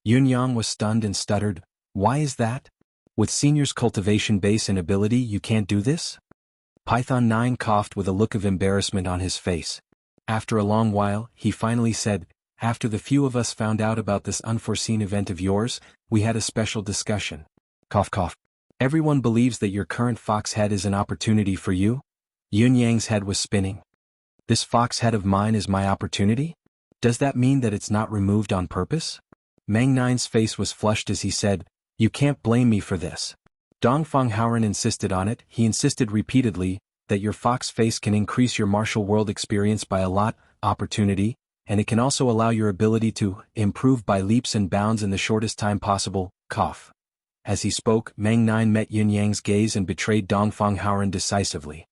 Speaker 1: Yun Yang was stunned and stuttered, Why is that? With Senior's cultivation base and ability you can't do this? Python 9 coughed with a look of embarrassment on his face. After a long while, he finally said, After the few of us found out about this unforeseen event of yours, we had a special discussion. Cough cough. Everyone believes that your current fox head is an opportunity for you? Yun Yang's head was spinning. This fox head of mine is my opportunity? Does that mean that it's not removed on purpose? Mang 9's face was flushed as he said, You can't blame me for this. Dongfang Haoren insisted on it, he insisted repeatedly, that your fox face can increase your martial world experience by a lot, opportunity, and it can also allow your ability to improve by leaps and bounds in the shortest time possible, cough. As he spoke, Mang 9 met Yun Yang's gaze and betrayed Dongfang Haoren decisively.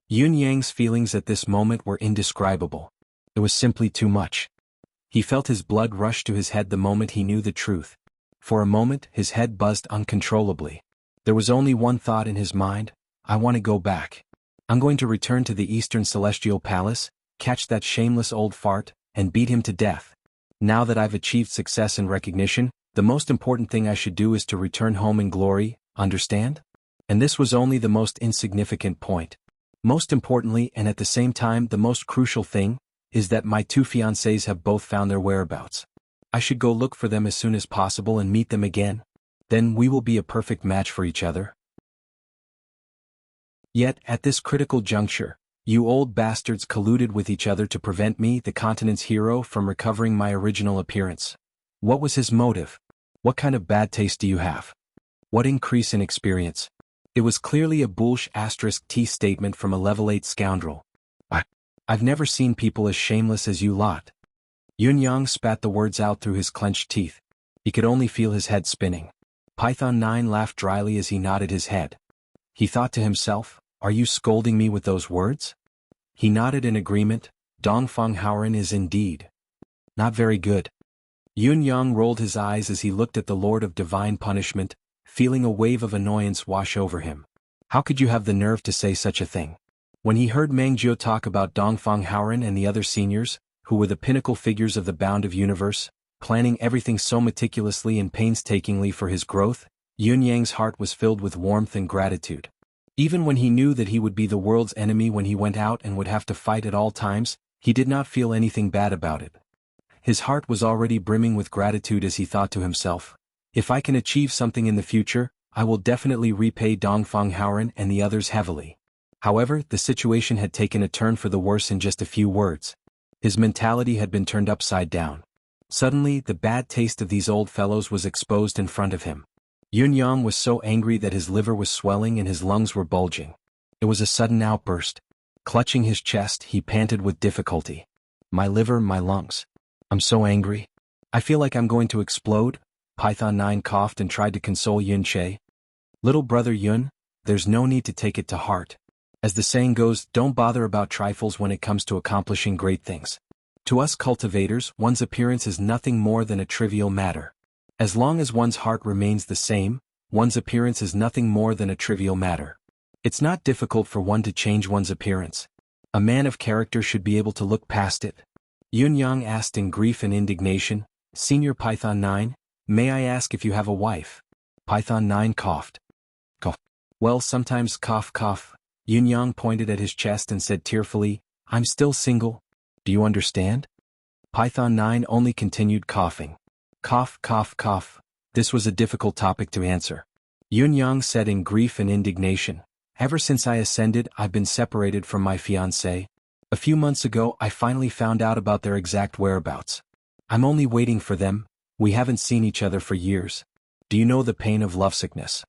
Speaker 1: Yun Yang's feelings at this moment were indescribable. It was simply too much. He felt his blood rush to his head the moment he knew the truth. For a moment, his head buzzed uncontrollably. There was only one thought in his mind, I want to go back. I'm going to return to the Eastern Celestial Palace, catch that shameless old fart, and beat him to death. Now that I've achieved success and recognition, the most important thing I should do is to return home in glory, understand? And this was only the most insignificant point. Most importantly, and at the same time the most crucial thing, is that my 2 fiancés have both found their whereabouts. I should go look for them as soon as possible and meet them again. Then we will be a perfect match for each other. Yet, at this critical juncture, you old bastards colluded with each other to prevent me, the continent's hero, from recovering my original appearance. What was his motive? What kind of bad taste do you have? What increase in experience? It was clearly a **T statement from a level 8 scoundrel. I've never seen people as shameless as you lot. Yun Yang spat the words out through his clenched teeth. He could only feel his head spinning. Python 9 laughed dryly as he nodded his head. He thought to himself, Are you scolding me with those words? He nodded in agreement. Dongfang Haoren is indeed not very good. Yun Yang rolled his eyes as he looked at the Lord of Divine Punishment, feeling a wave of annoyance wash over him. How could you have the nerve to say such a thing? When he heard Mang Jiu talk about Dongfang Haoren and the other seniors, who were the pinnacle figures of the bound of universe, planning everything so meticulously and painstakingly for his growth, Yun Yang's heart was filled with warmth and gratitude. Even when he knew that he would be the world's enemy when he went out and would have to fight at all times, he did not feel anything bad about it. His heart was already brimming with gratitude as he thought to himself, If I can achieve something in the future, I will definitely repay Dongfang Haoren and the others heavily. However, the situation had taken a turn for the worse in just a few words. His mentality had been turned upside down. Suddenly, the bad taste of these old fellows was exposed in front of him. Yun Yang was so angry that his liver was swelling and his lungs were bulging. It was a sudden outburst. Clutching his chest, he panted with difficulty. My liver, my lungs. I'm so angry. I feel like I'm going to explode. Python 9 coughed and tried to console Yun Che. Little brother Yun, there's no need to take it to heart. As the saying goes, don't bother about trifles when it comes to accomplishing great things. To us cultivators, one's appearance is nothing more than a trivial matter. As long as one's heart remains the same, one's appearance is nothing more than a trivial matter. It's not difficult for one to change one's appearance. A man of character should be able to look past it. Yun Yang asked in grief and indignation, Senior Python 9, may I ask if you have a wife? Python 9 coughed. Cough. Well, sometimes cough cough. Yun Yang pointed at his chest and said tearfully, I'm still single. Do you understand? Python 9 only continued coughing. Cough, cough, cough. This was a difficult topic to answer. Yun Yang said in grief and indignation, ever since I ascended, I've been separated from my fiancée. A few months ago, I finally found out about their exact whereabouts. I'm only waiting for them. We haven't seen each other for years. Do you know the pain of lovesickness?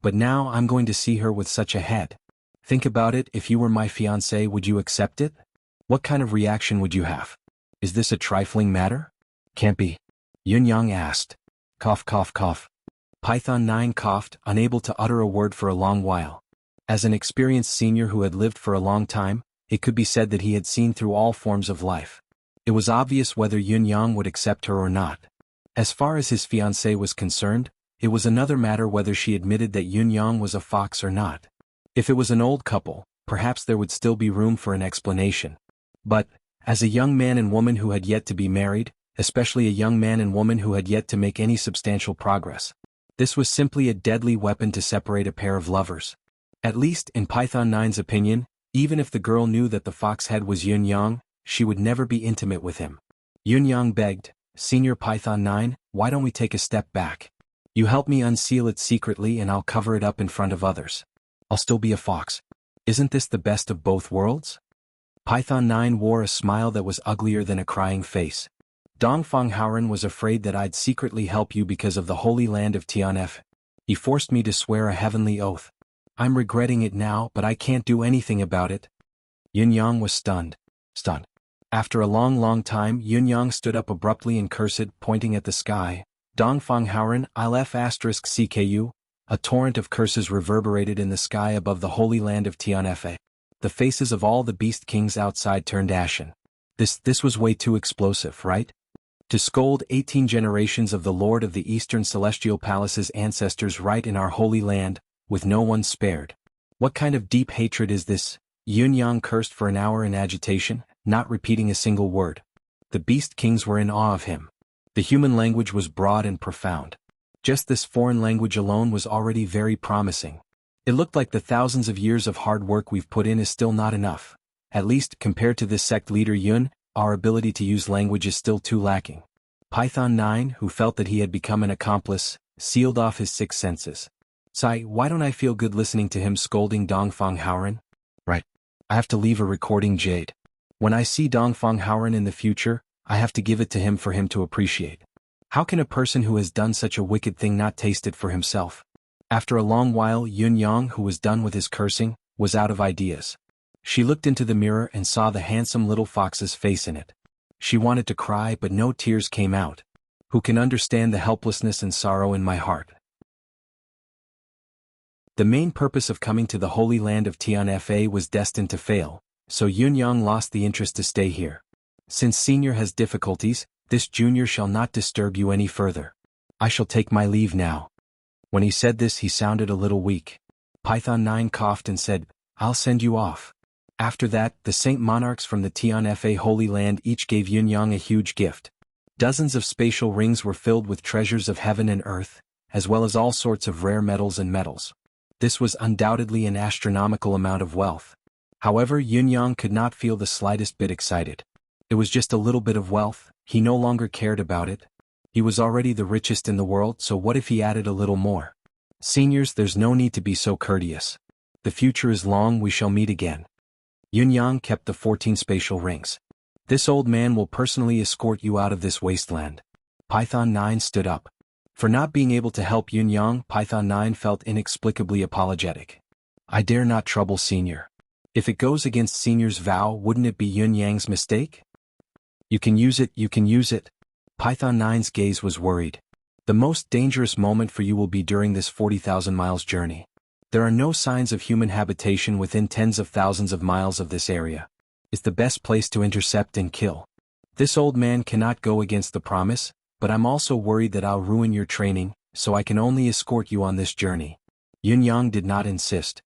Speaker 1: But now I'm going to see her with such a head. Think about it, if you were my fiancé, would you accept it? What kind of reaction would you have? Is this a trifling matter? Can't be. Yun Yang asked. Cough, cough, cough. Python 9 coughed, unable to utter a word for a long while. As an experienced senior who had lived for a long time, it could be said that he had seen through all forms of life. It was obvious whether Yun Yang would accept her or not. As far as his fiancée was concerned, it was another matter whether she admitted that Yun Yang was a fox or not. If it was an old couple, perhaps there would still be room for an explanation. But, as a young man and woman who had yet to be married, especially a young man and woman who had yet to make any substantial progress, this was simply a deadly weapon to separate a pair of lovers. At least, in Python 9's opinion, even if the girl knew that the fox head was Yun Yang, she would never be intimate with him. Yun Yang begged, Senior Python 9, why don't we take a step back? You help me unseal it secretly and I'll cover it up in front of others. I'll still be a fox. Isn't this the best of both worlds? Python 9 wore a smile that was uglier than a crying face. Dongfang Haoren was afraid that I'd secretly help you because of the holy land of Tianf. He forced me to swear a heavenly oath. I'm regretting it now, but I can't do anything about it. Yun Yang was stunned. After a long time, Yun Yang stood up abruptly and cursed, pointing at the sky. Dongfang Haoren, ILF*CKU, a torrent of curses reverberated in the sky above the holy land of Tianf. The faces of all the beast kings outside turned ashen. This was way too explosive, right? To scold 18 generations of the Lord of the Eastern Celestial Palace's ancestors right in our holy land, with no one spared. What kind of deep hatred is this? Yun Yang cursed for an hour in agitation, not repeating a single word. The beast kings were in awe of him. The human language was broad and profound. Just this foreign language alone was already very promising. It looked like the thousands of years of hard work we've put in is still not enough. At least, compared to this sect leader Yun, our ability to use language is still too lacking. Python 9, who felt that he had become an accomplice, sealed off his 6 senses. Sigh, why don't I feel good listening to him scolding Dongfang Haoren? Right. I have to leave a recording Jade. When I see Dongfang Haoren in the future, I have to give it to him for him to appreciate. How can a person who has done such a wicked thing not taste it for himself? After a long while, Yun Yang, who was done with his cursing, was out of ideas. She looked into the mirror and saw the handsome little fox's face in it. She wanted to cry, but no tears came out. Who can understand the helplessness and sorrow in my heart? The main purpose of coming to the holy land of Tianfa was destined to fail, so Yun Yang lost the interest to stay here. Since senior has difficulties, this junior shall not disturb you any further. I shall take my leave now. When he said this, he sounded a little weak. Python 9 coughed and said, I'll send you off. After that, the Saint Monarchs from the Tianfa Holy Land each gave Yun Yang a huge gift. Dozens of spatial rings were filled with treasures of heaven and earth, as well as all sorts of rare metals and metals. This was undoubtedly an astronomical amount of wealth. However, Yun Yang could not feel the slightest bit excited. It was just a little bit of wealth, he no longer cared about it. He was already the richest in the world, so what if he added a little more? Seniors, there's no need to be so courteous. The future is long, we shall meet again. Yun Yang kept the 14 spatial rings. This old man will personally escort you out of this wasteland. Python 9 stood up. For not being able to help Yun Yang, Python 9 felt inexplicably apologetic. I dare not trouble Senior. If it goes against Senior's vow, wouldn't it be Yun Yang's mistake? You can use it, you can use it. Python 9's gaze was worried. The most dangerous moment for you will be during this 40,000 miles journey. There are no signs of human habitation within tens of thousands of miles of this area. It's the best place to intercept and kill. This old man cannot go against the promise, but I'm also worried that I'll ruin your training, so I can only escort you on this journey. Yun Yang did not insist.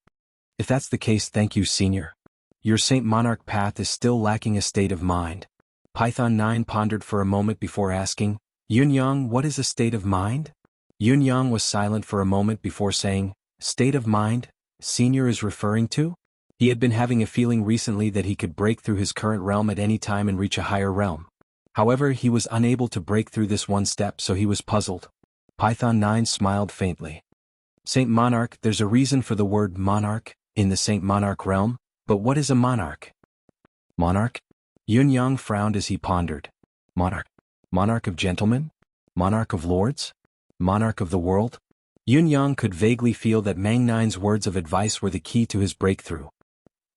Speaker 1: If that's the case, thank you, Senior. Your Saint Monarch path is still lacking a state of mind. Python 9 pondered for a moment before asking, Yun Yang, what is a state of mind? Yun Yang was silent for a moment before saying, state of mind, Senior is referring to? He had been having a feeling recently that he could break through his current realm at any time and reach a higher realm. However, he was unable to break through this one step, so he was puzzled. Python 9 smiled faintly. Saint Monarch, there's a reason for the word monarch in the Saint Monarch realm, but what is a monarch? Monarch? Yun Yang frowned as he pondered. Monarch? Monarch of gentlemen? Monarch of lords? Monarch of the world? Yun Yang could vaguely feel that Mang Nine's words of advice were the key to his breakthrough.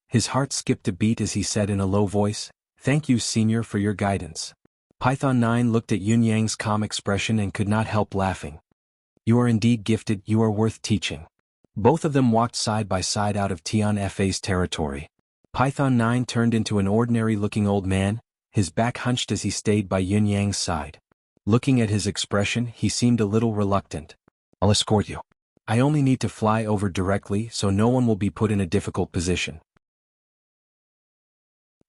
Speaker 1: His heart skipped a beat as he said in a low voice, thank you, Senior, for your guidance. Python 9 looked at Yun Yang's calm expression and could not help laughing. You are indeed gifted, you are worth teaching. Both of them walked side by side out of Tian Fa's territory. Python 9 turned into an ordinary-looking old man, his back hunched as he stayed by Yun Yang's side. Looking at his expression, he seemed a little reluctant. I'll escort you. I only need to fly over directly so no one will be put in a difficult position.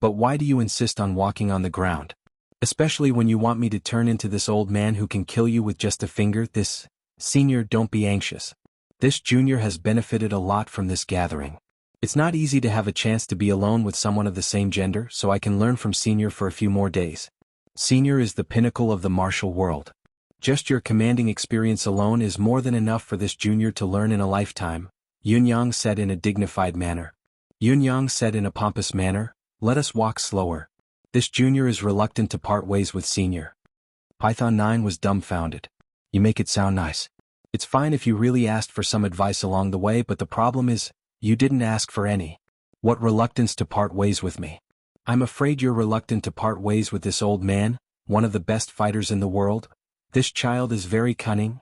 Speaker 1: But why do you insist on walking on the ground? Especially when you want me to turn into this old man who can kill you with just a finger? This, Senior, don't be anxious. This junior has benefited a lot from this gathering. It's not easy to have a chance to be alone with someone of the same gender, so I can learn from Senior for a few more days. Senior is the pinnacle of the martial world. Just your commanding experience alone is more than enough for this junior to learn in a lifetime, Yun Yang said in a dignified manner. Yun Yang said in a pompous manner, let us walk slower. This junior is reluctant to part ways with Senior. Python 9 was dumbfounded. You make it sound nice. It's fine if you really asked for some advice along the way, but the problem is, you didn't ask for any. What reluctance to part ways with me? I'm afraid you're reluctant to part ways with this old man, one of the best fighters in the world. This child is very cunning.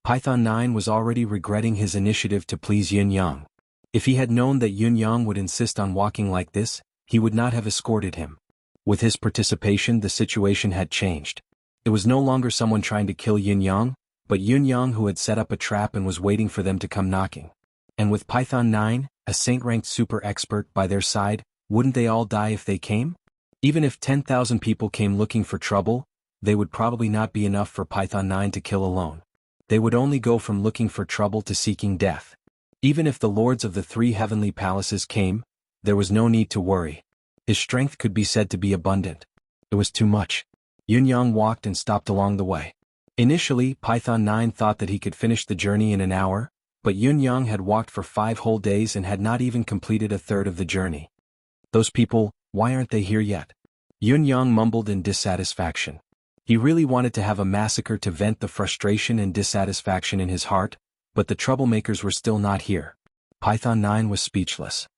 Speaker 1: Python 9 was already regretting his initiative to please Yun Yang. If he had known that Yun Yang would insist on walking like this, he would not have escorted him. With his participation, the situation had changed. It was no longer someone trying to kill Yun Yang, but Yun Yang who had set up a trap and was waiting for them to come knocking. And with Python 9, a saint-ranked super expert by their side, wouldn't they all die if they came? Even if 10,000 people came looking for trouble, they would probably not be enough for Python 9 to kill alone. They would only go from looking for trouble to seeking death. Even if the lords of the 3 heavenly palaces came, there was no need to worry. His strength could be said to be abundant. It was too much. Yun Yang walked and stopped along the way. Initially, Python 9 thought that he could finish the journey in an hour, but Yun Yang had walked for 5 whole days and had not even completed a third of the journey. Those people, why aren't they here yet? Yun Yang mumbled in dissatisfaction. He really wanted to have a massacre to vent the frustration and dissatisfaction in his heart, but the troublemakers were still not here. Python 9 was speechless.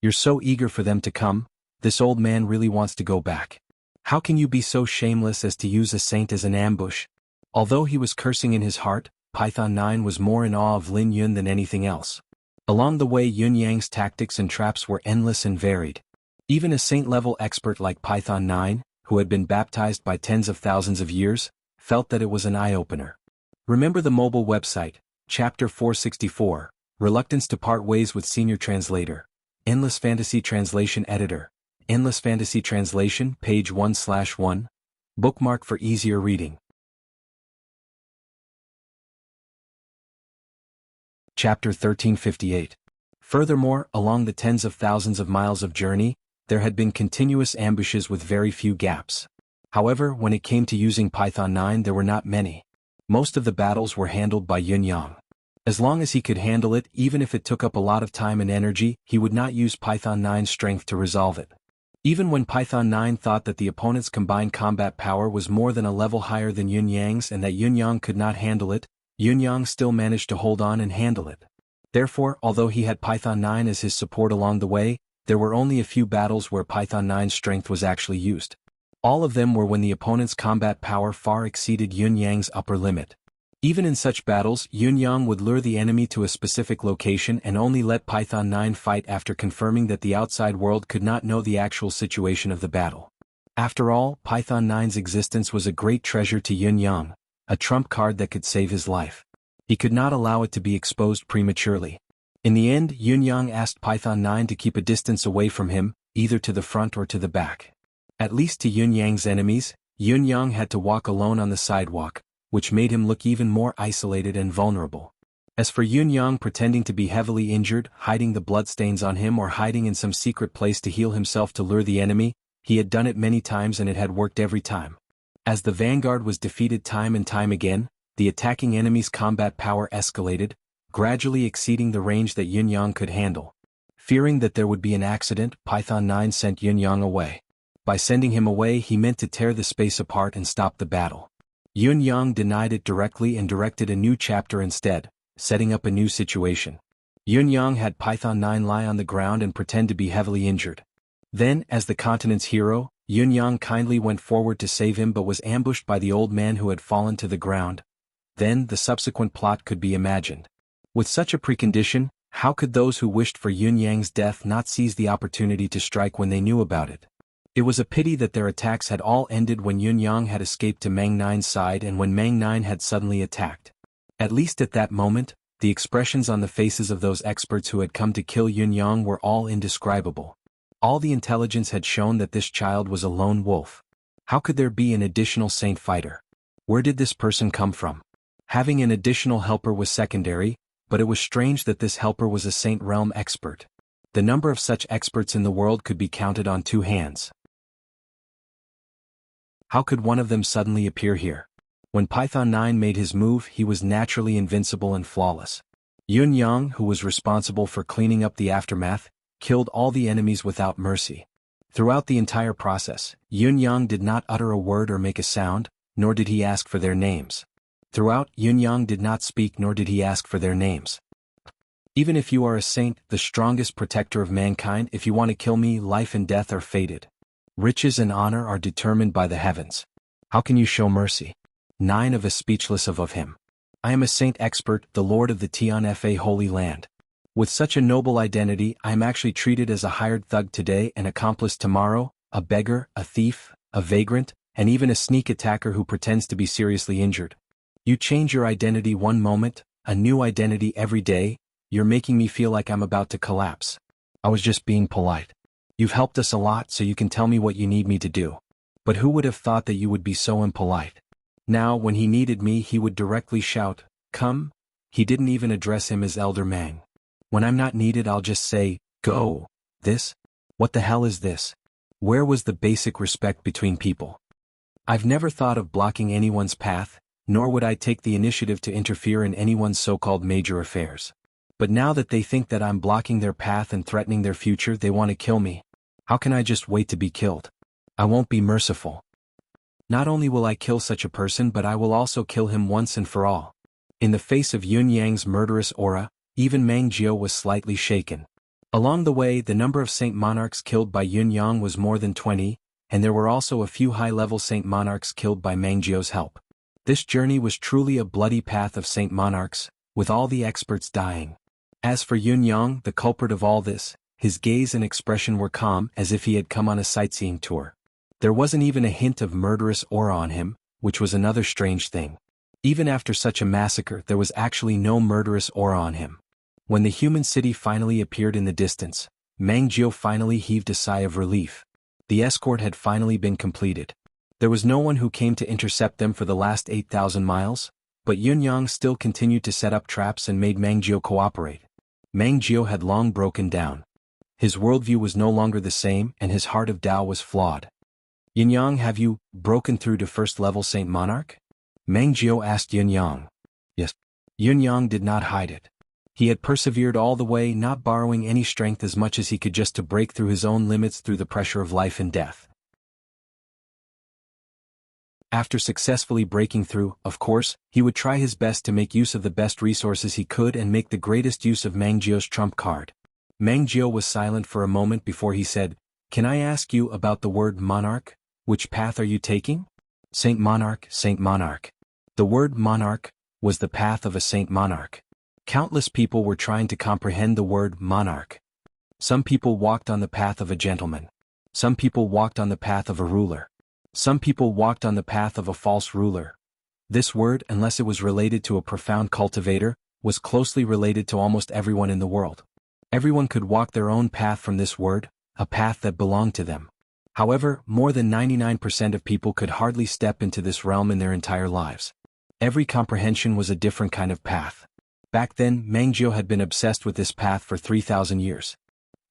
Speaker 1: You're so eager for them to come, this old man really wants to go back. How can you be so shameless as to use a saint as an ambush? Although he was cursing in his heart, Python 9 was more in awe of Lin Yun than anything else. Along the way, Yun Yang's tactics and traps were endless and varied. Even a saint-level expert like Python 9, who had been baptized by tens of thousands of years, felt that it was an eye-opener. Remember the mobile website, Chapter 464, Reluctance to Part Ways with Senior Translator, Endless Fantasy Translation Editor, Endless Fantasy Translation, page 1/1, bookmark for easier reading. Chapter 1358. Furthermore, along the tens of thousands of miles of journey, there had been continuous ambushes with very few gaps. However, when it came to using Python 9, there were not many. Most of the battles were handled by Yun Yang. As long as he could handle it, even if it took up a lot of time and energy, he would not use Python 9's strength to resolve it. Even when Python 9 thought that the opponent's combined combat power was more than a level higher than Yun Yang's and that Yun Yang could not handle it, Yun Yang still managed to hold on and handle it. Therefore, although he had Python 9 as his support along the way, there were only a few battles where Python 9's strength was actually used. All of them were when the opponent's combat power far exceeded Yun Yang's upper limit. Even in such battles, Yun Yang would lure the enemy to a specific location and only let Python 9 fight after confirming that the outside world could not know the actual situation of the battle. After all, Python 9's existence was a great treasure to Yun Yang, a trump card that could save his life. He could not allow it to be exposed prematurely. In the end, Yun Yang asked Python 9 to keep a distance away from him, either to the front or to the back. At least to Yun Yang's enemies, Yun Yang had to walk alone on the sidewalk, which made him look even more isolated and vulnerable. As for Yun Yang pretending to be heavily injured, hiding the bloodstains on him or hiding in some secret place to heal himself to lure the enemy, he had done it many times and it had worked every time. As the vanguard was defeated time and time again, the attacking enemy's combat power escalated, gradually exceeding the range that Yun Yang could handle. Fearing that there would be an accident, Python 9 sent Yun Yang away. By sending him away, he meant to tear the space apart and stop the battle. Yun Yang denied it directly and directed a new chapter instead, setting up a new situation. Yun Yang had Python 9 lie on the ground and pretend to be heavily injured. Then, as the continent's hero, Yun Yang kindly went forward to save him but was ambushed by the old man who had fallen to the ground. Then the subsequent plot could be imagined. With such a precondition, how could those who wished for Yun Yang's death not seize the opportunity to strike when they knew about it? It was a pity that their attacks had all ended when Yun Yang had escaped to Mang 9's side and when Mang 9 had suddenly attacked. At least at that moment, the expressions on the faces of those experts who had come to kill Yun Yang were all indescribable. All the intelligence had shown that this child was a lone wolf. How could there be an additional saint fighter? Where did this person come from? Having an additional helper was secondary, but it was strange that this helper was a Saint Realm expert. The number of such experts in the world could be counted on two hands. How could one of them suddenly appear here? When Python 9 made his move, he was naturally invincible and flawless. Yun Yang, who was responsible for cleaning up the aftermath, killed all the enemies without mercy. Throughout the entire process, Yun Yang did not utter a word or make a sound, nor did he ask for their names. Throughout, Yun Yang did not speak nor did he ask for their names. Even if you are a saint, the strongest protector of mankind, if you want to kill me, life and death are fated. Riches and honor are determined by the heavens. How can you show mercy? 9 of us speechless of him. I am a saint expert, the lord of the Tian Fa Holy Land. With such a noble identity, I am actually treated as a hired thug today, an accomplice tomorrow, a beggar, a thief, a vagrant, and even a sneak attacker who pretends to be seriously injured. You change your identity one moment, a new identity every day. You're making me feel like I'm about to collapse. I was just being polite. You've helped us a lot, so you can tell me what you need me to do. But who would have thought that you would be so impolite? Now, when he needed me, he would directly shout, "Come." He didn't even address him as Elder Mang. When I'm not needed, I'll just say, "Go." This? What the hell is this? Where was the basic respect between people? I've never thought of blocking anyone's path, nor would I take the initiative to interfere in anyone's so-called major affairs. But now that they think that I'm blocking their path and threatening their future, they want to kill me. How can I just wait to be killed? I won't be merciful. Not only will I kill such a person, but I will also kill him once and for all. In the face of Yun Yang's murderous aura, even Mang Jiao was slightly shaken. Along the way, the number of Saint Monarchs killed by Yun Yang was more than 20, and there were also a few high-level Saint Monarchs killed by Mang Jiao's help. This journey was truly a bloody path of Saint Monarchs, with all the experts dying. As for Yun Yang, the culprit of all this, his gaze and expression were calm, as if he had come on a sightseeing tour. There wasn't even a hint of murderous aura on him, which was another strange thing. Even after such a massacre, there was actually no murderous aura on him. When the human city finally appeared in the distance, Mang Jiao finally heaved a sigh of relief. The escort had finally been completed. There was no one who came to intercept them for the last 8,000 miles, but Yun Yang still continued to set up traps and made Mang Jiao cooperate. Mang Jiao had long broken down. His worldview was no longer the same, and his heart of Tao was flawed. Yun Yang, have you broken through to first-level Saint Monarch? Mang Jiao asked Yun Yang. Yes. Yun Yang did not hide it. He had persevered all the way, not borrowing any strength as much as he could just to break through his own limits through the pressure of life and death. After successfully breaking through, of course, he would try his best to make use of the best resources he could and make the greatest use of Mangjio's trump card. Mangjio was silent for a moment before he said, "Can I ask you about the word monarch? Which path are you taking?" Saint Monarch, Saint Monarch. The word monarch was the path of a saint monarch. Countless people were trying to comprehend the word monarch. Some people walked on the path of a gentleman. Some people walked on the path of a ruler. Some people walked on the path of a false ruler. This word, unless it was related to a profound cultivator, was closely related to almost everyone in the world. Everyone could walk their own path from this word, a path that belonged to them. However, more than 99% of people could hardly step into this realm in their entire lives. Every comprehension was a different kind of path. Back then, Mangjio had been obsessed with this path for 3,000 years.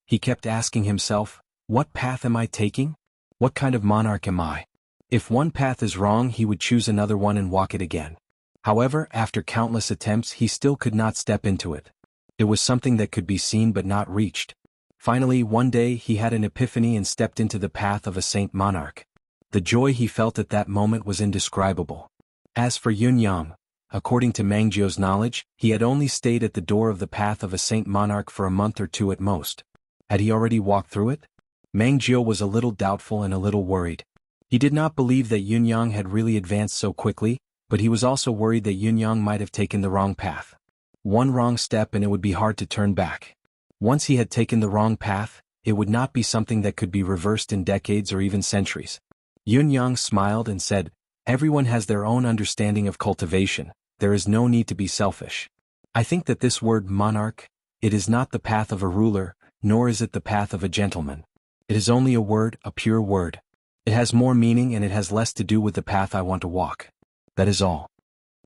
Speaker 1: He kept asking himself, what path am I taking? What kind of monarch am I? If one path is wrong, he would choose another one and walk it again. However, after countless attempts, he still could not step into it. It was something that could be seen but not reached. Finally, one day he had an epiphany and stepped into the path of a saint monarch. The joy he felt at that moment was indescribable. As for Yun Yang, according to Mangjio's knowledge, he had only stayed at the door of the path of a saint monarch for a month or two at most. Had he already walked through it? Mangjio was a little doubtful and a little worried. He did not believe that Yun Yang had really advanced so quickly, but he was also worried that Yun Yang might have taken the wrong path. One wrong step and it would be hard to turn back. Once he had taken the wrong path, it would not be something that could be reversed in decades or even centuries. Yun Yang smiled and said, "Everyone has their own understanding of cultivation. There is no need to be selfish. I think that this word monarch, it is not the path of a ruler, nor is it the path of a gentleman. It is only a word, a pure word. It has more meaning and it has less to do with the path I want to walk. That is all."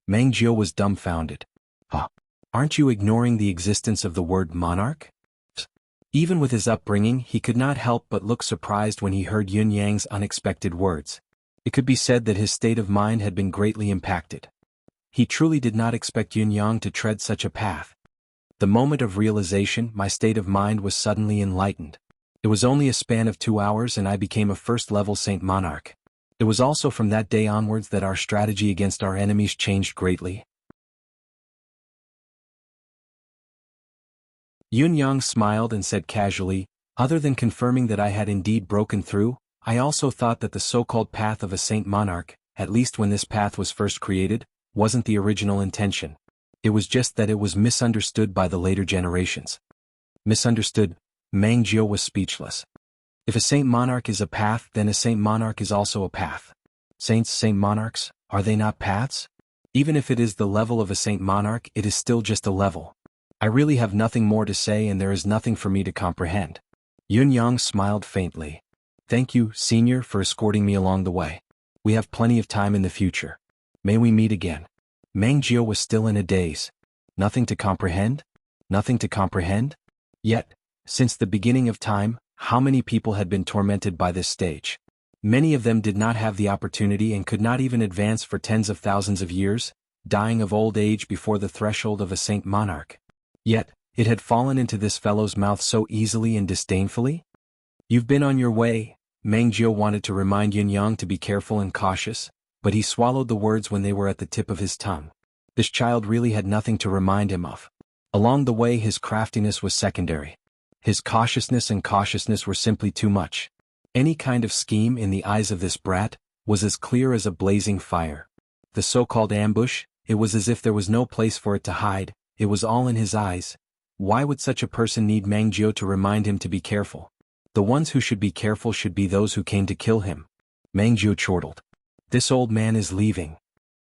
Speaker 1: Mangjio was dumbfounded. "Huh? Aren't you ignoring the existence of the word monarch?" Even with his upbringing, he could not help but look surprised when he heard Yun Yang's unexpected words. It could be said that his state of mind had been greatly impacted. He truly did not expect Yun Yang to tread such a path. The moment of realization, my state of mind was suddenly enlightened. It was only a span of 2 hours and I became a first-level Saint Monarch. It was also from that day onwards that our strategy against our enemies changed greatly. Yun Yang smiled and said casually, "Other than confirming that I had indeed broken through, I also thought that the so-called path of a Saint Monarch, at least when this path was first created, wasn't the original intention. It was just that it was misunderstood by the later generations." Misunderstood? Mangjio was speechless. If a Saint Monarch is a path, then a Saint Monarch is also a path. Saints, Saint Monarchs, are they not paths? Even if it is the level of a Saint Monarch, it is still just a level. I really have nothing more to say and there is nothing for me to comprehend. Yun Yang smiled faintly. "Thank you, Senior, for escorting me along the way. We have plenty of time in the future. May we meet again." Mangjio was still in a daze. Nothing to comprehend? Nothing to comprehend? Yet, since the beginning of time, how many people had been tormented by this stage? Many of them did not have the opportunity and could not even advance for tens of thousands of years, dying of old age before the threshold of a Saint Monarch. Yet, it had fallen into this fellow's mouth so easily and disdainfully? "You've been on your way." Mangjio wanted to remind Yun Yang to be careful and cautious, but he swallowed the words when they were at the tip of his tongue. This child really had nothing to remind him of. Along the way his craftiness was secondary. His cautiousness were simply too much. Any kind of scheme in the eyes of this brat was as clear as a blazing fire. The so-called ambush, it was as if there was no place for it to hide. It was all in his eyes. Why would such a person need Mangjio to remind him to be careful? The ones who should be careful should be those who came to kill him. Mangjio chortled. "This old man is leaving."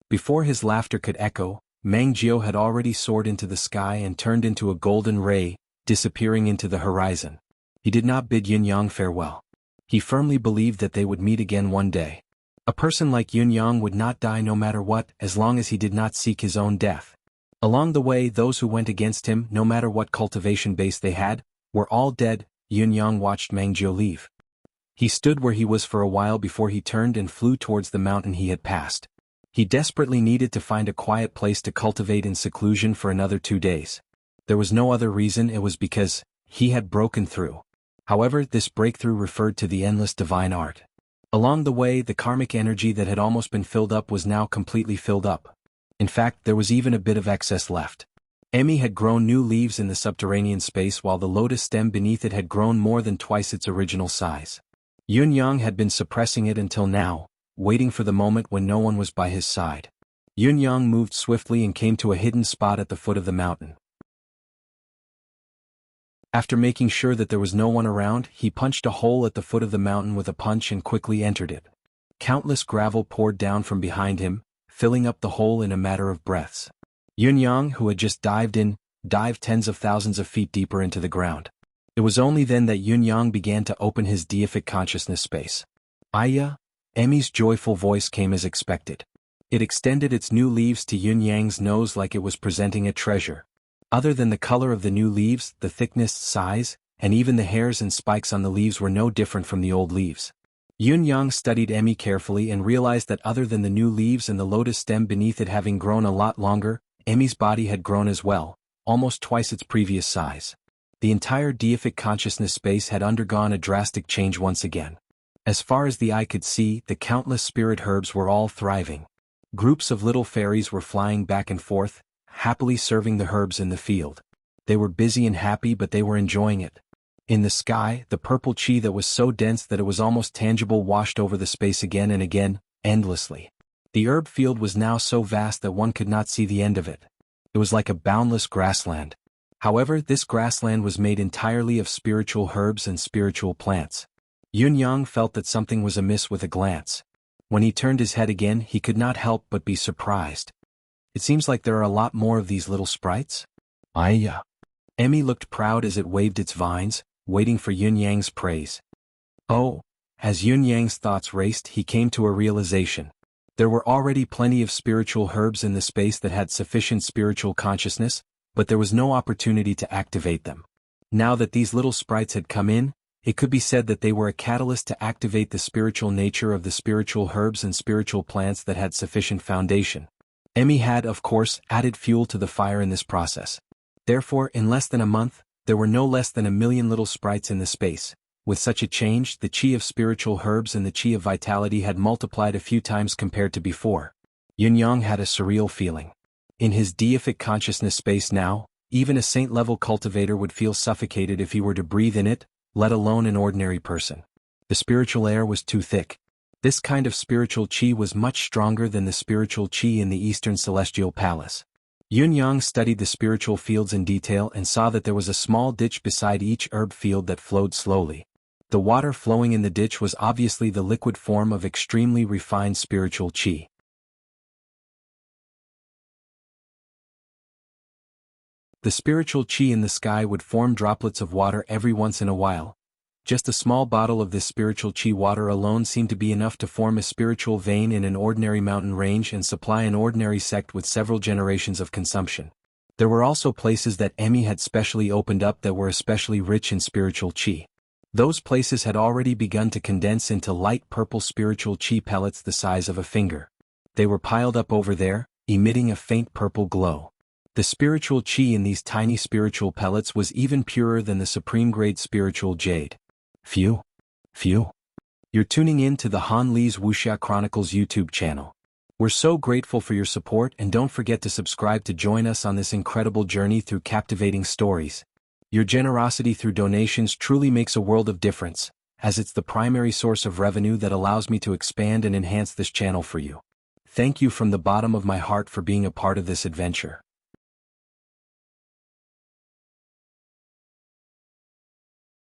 Speaker 1: Before his laughter could echo, Mangjio had already soared into the sky and turned into a golden ray, disappearing into the horizon. He did not bid Yun Yang farewell. He firmly believed that they would meet again one day. A person like Yun Yang would not die no matter what, as long as he did not seek his own death. Along the way, those who went against him, no matter what cultivation base they had, were all dead. Yun Yang watched Mangjio leave. He stood where he was for a while before he turned and flew towards the mountain he had passed. He desperately needed to find a quiet place to cultivate in seclusion for another 2 days. There was no other reason, it was because he had broken through. However, this breakthrough referred to the endless divine art. Along the way, the karmic energy that had almost been filled up was now completely filled up. In fact, there was even a bit of excess left. Emmy had grown new leaves in the subterranean space while the lotus stem beneath it had grown more than twice its original size. Yun-yang had been suppressing it until now, waiting for the moment when no one was by his side. Yun-yang moved swiftly and came to a hidden spot at the foot of the mountain. After making sure that there was no one around, he punched a hole at the foot of the mountain with a punch and quickly entered it. Countless gravel poured down from behind him, filling up the hole in a matter of breaths. Yun-yang, who had just dived tens of thousands of feet deeper into the ground. It was only then that Yun-yang began to open his deific consciousness space. Aya, Emmy's joyful voice came as expected. It extended its new leaves to Yun-yang's nose like it was presenting a treasure. Other than the color of the new leaves, the thickness, size, and even the hairs and spikes on the leaves were no different from the old leaves. Yun-yang studied Emmy carefully and realized that other than the new leaves and the lotus stem beneath it having grown a lot longer, Emmy's body had grown as well, almost twice its previous size. The entire deific consciousness space had undergone a drastic change once again. As far as the eye could see, the countless spirit herbs were all thriving. Groups of little fairies were flying back and forth, happily serving the herbs in the field. They were busy and happy, but they were enjoying it. In the sky, the purple chi that was so dense that it was almost tangible washed over the space again and again, endlessly. The herb field was now so vast that one could not see the end of it. It was like a boundless grassland. However, this grassland was made entirely of spiritual herbs and spiritual plants. Yun-yang felt that something was amiss with a glance. When he turned his head again, he could not help but be surprised. It seems like there are a lot more of these little sprites. Aya. Emmy looked proud as it waved its vines, waiting for Yun-yang's praise. Oh, as Yun-yang's thoughts raced, he came to a realization. There were already plenty of spiritual herbs in the space that had sufficient spiritual consciousness, but there was no opportunity to activate them. Now that these little sprites had come in, it could be said that they were a catalyst to activate the spiritual nature of the spiritual herbs and spiritual plants that had sufficient foundation. Emmy had, of course, added fuel to the fire in this process. Therefore, in less than a month, there were no less than 1 million little sprites in the space. With such a change, the chi of spiritual herbs and the chi of vitality had multiplied a few times compared to before. Yun-yang had a surreal feeling. In his deific consciousness space now, even a saint-level cultivator would feel suffocated if he were to breathe in it, let alone an ordinary person. The spiritual air was too thick. This kind of spiritual chi was much stronger than the spiritual chi in the Eastern Celestial Palace. Yun-yang studied the spiritual fields in detail and saw that there was a small ditch beside each herb field that flowed slowly. The water flowing in the ditch was obviously the liquid form of extremely refined spiritual chi. The spiritual chi in the sky would form droplets of water every once in a while. Just a small bottle of this spiritual chi water alone seemed to be enough to form a spiritual vein in an ordinary mountain range and supply an ordinary sect with several generations of consumption. There were also places that Emmy had specially opened up that were especially rich in spiritual chi. Those places had already begun to condense into light purple spiritual chi pellets the size of a finger. They were piled up over there, emitting a faint purple glow. The spiritual chi in these tiny spiritual pellets was even purer than the supreme-grade spiritual jade. Phew. You're tuning in to the Han Lee's Wuxia Chronicles YouTube channel. We're so grateful for your support, and don't forget to subscribe to join us on this incredible journey through captivating stories. Your generosity through donations truly makes a world of difference, as it's the primary source of revenue that allows me to expand and enhance this channel for you. Thank you from the bottom of my heart for being a part of this adventure.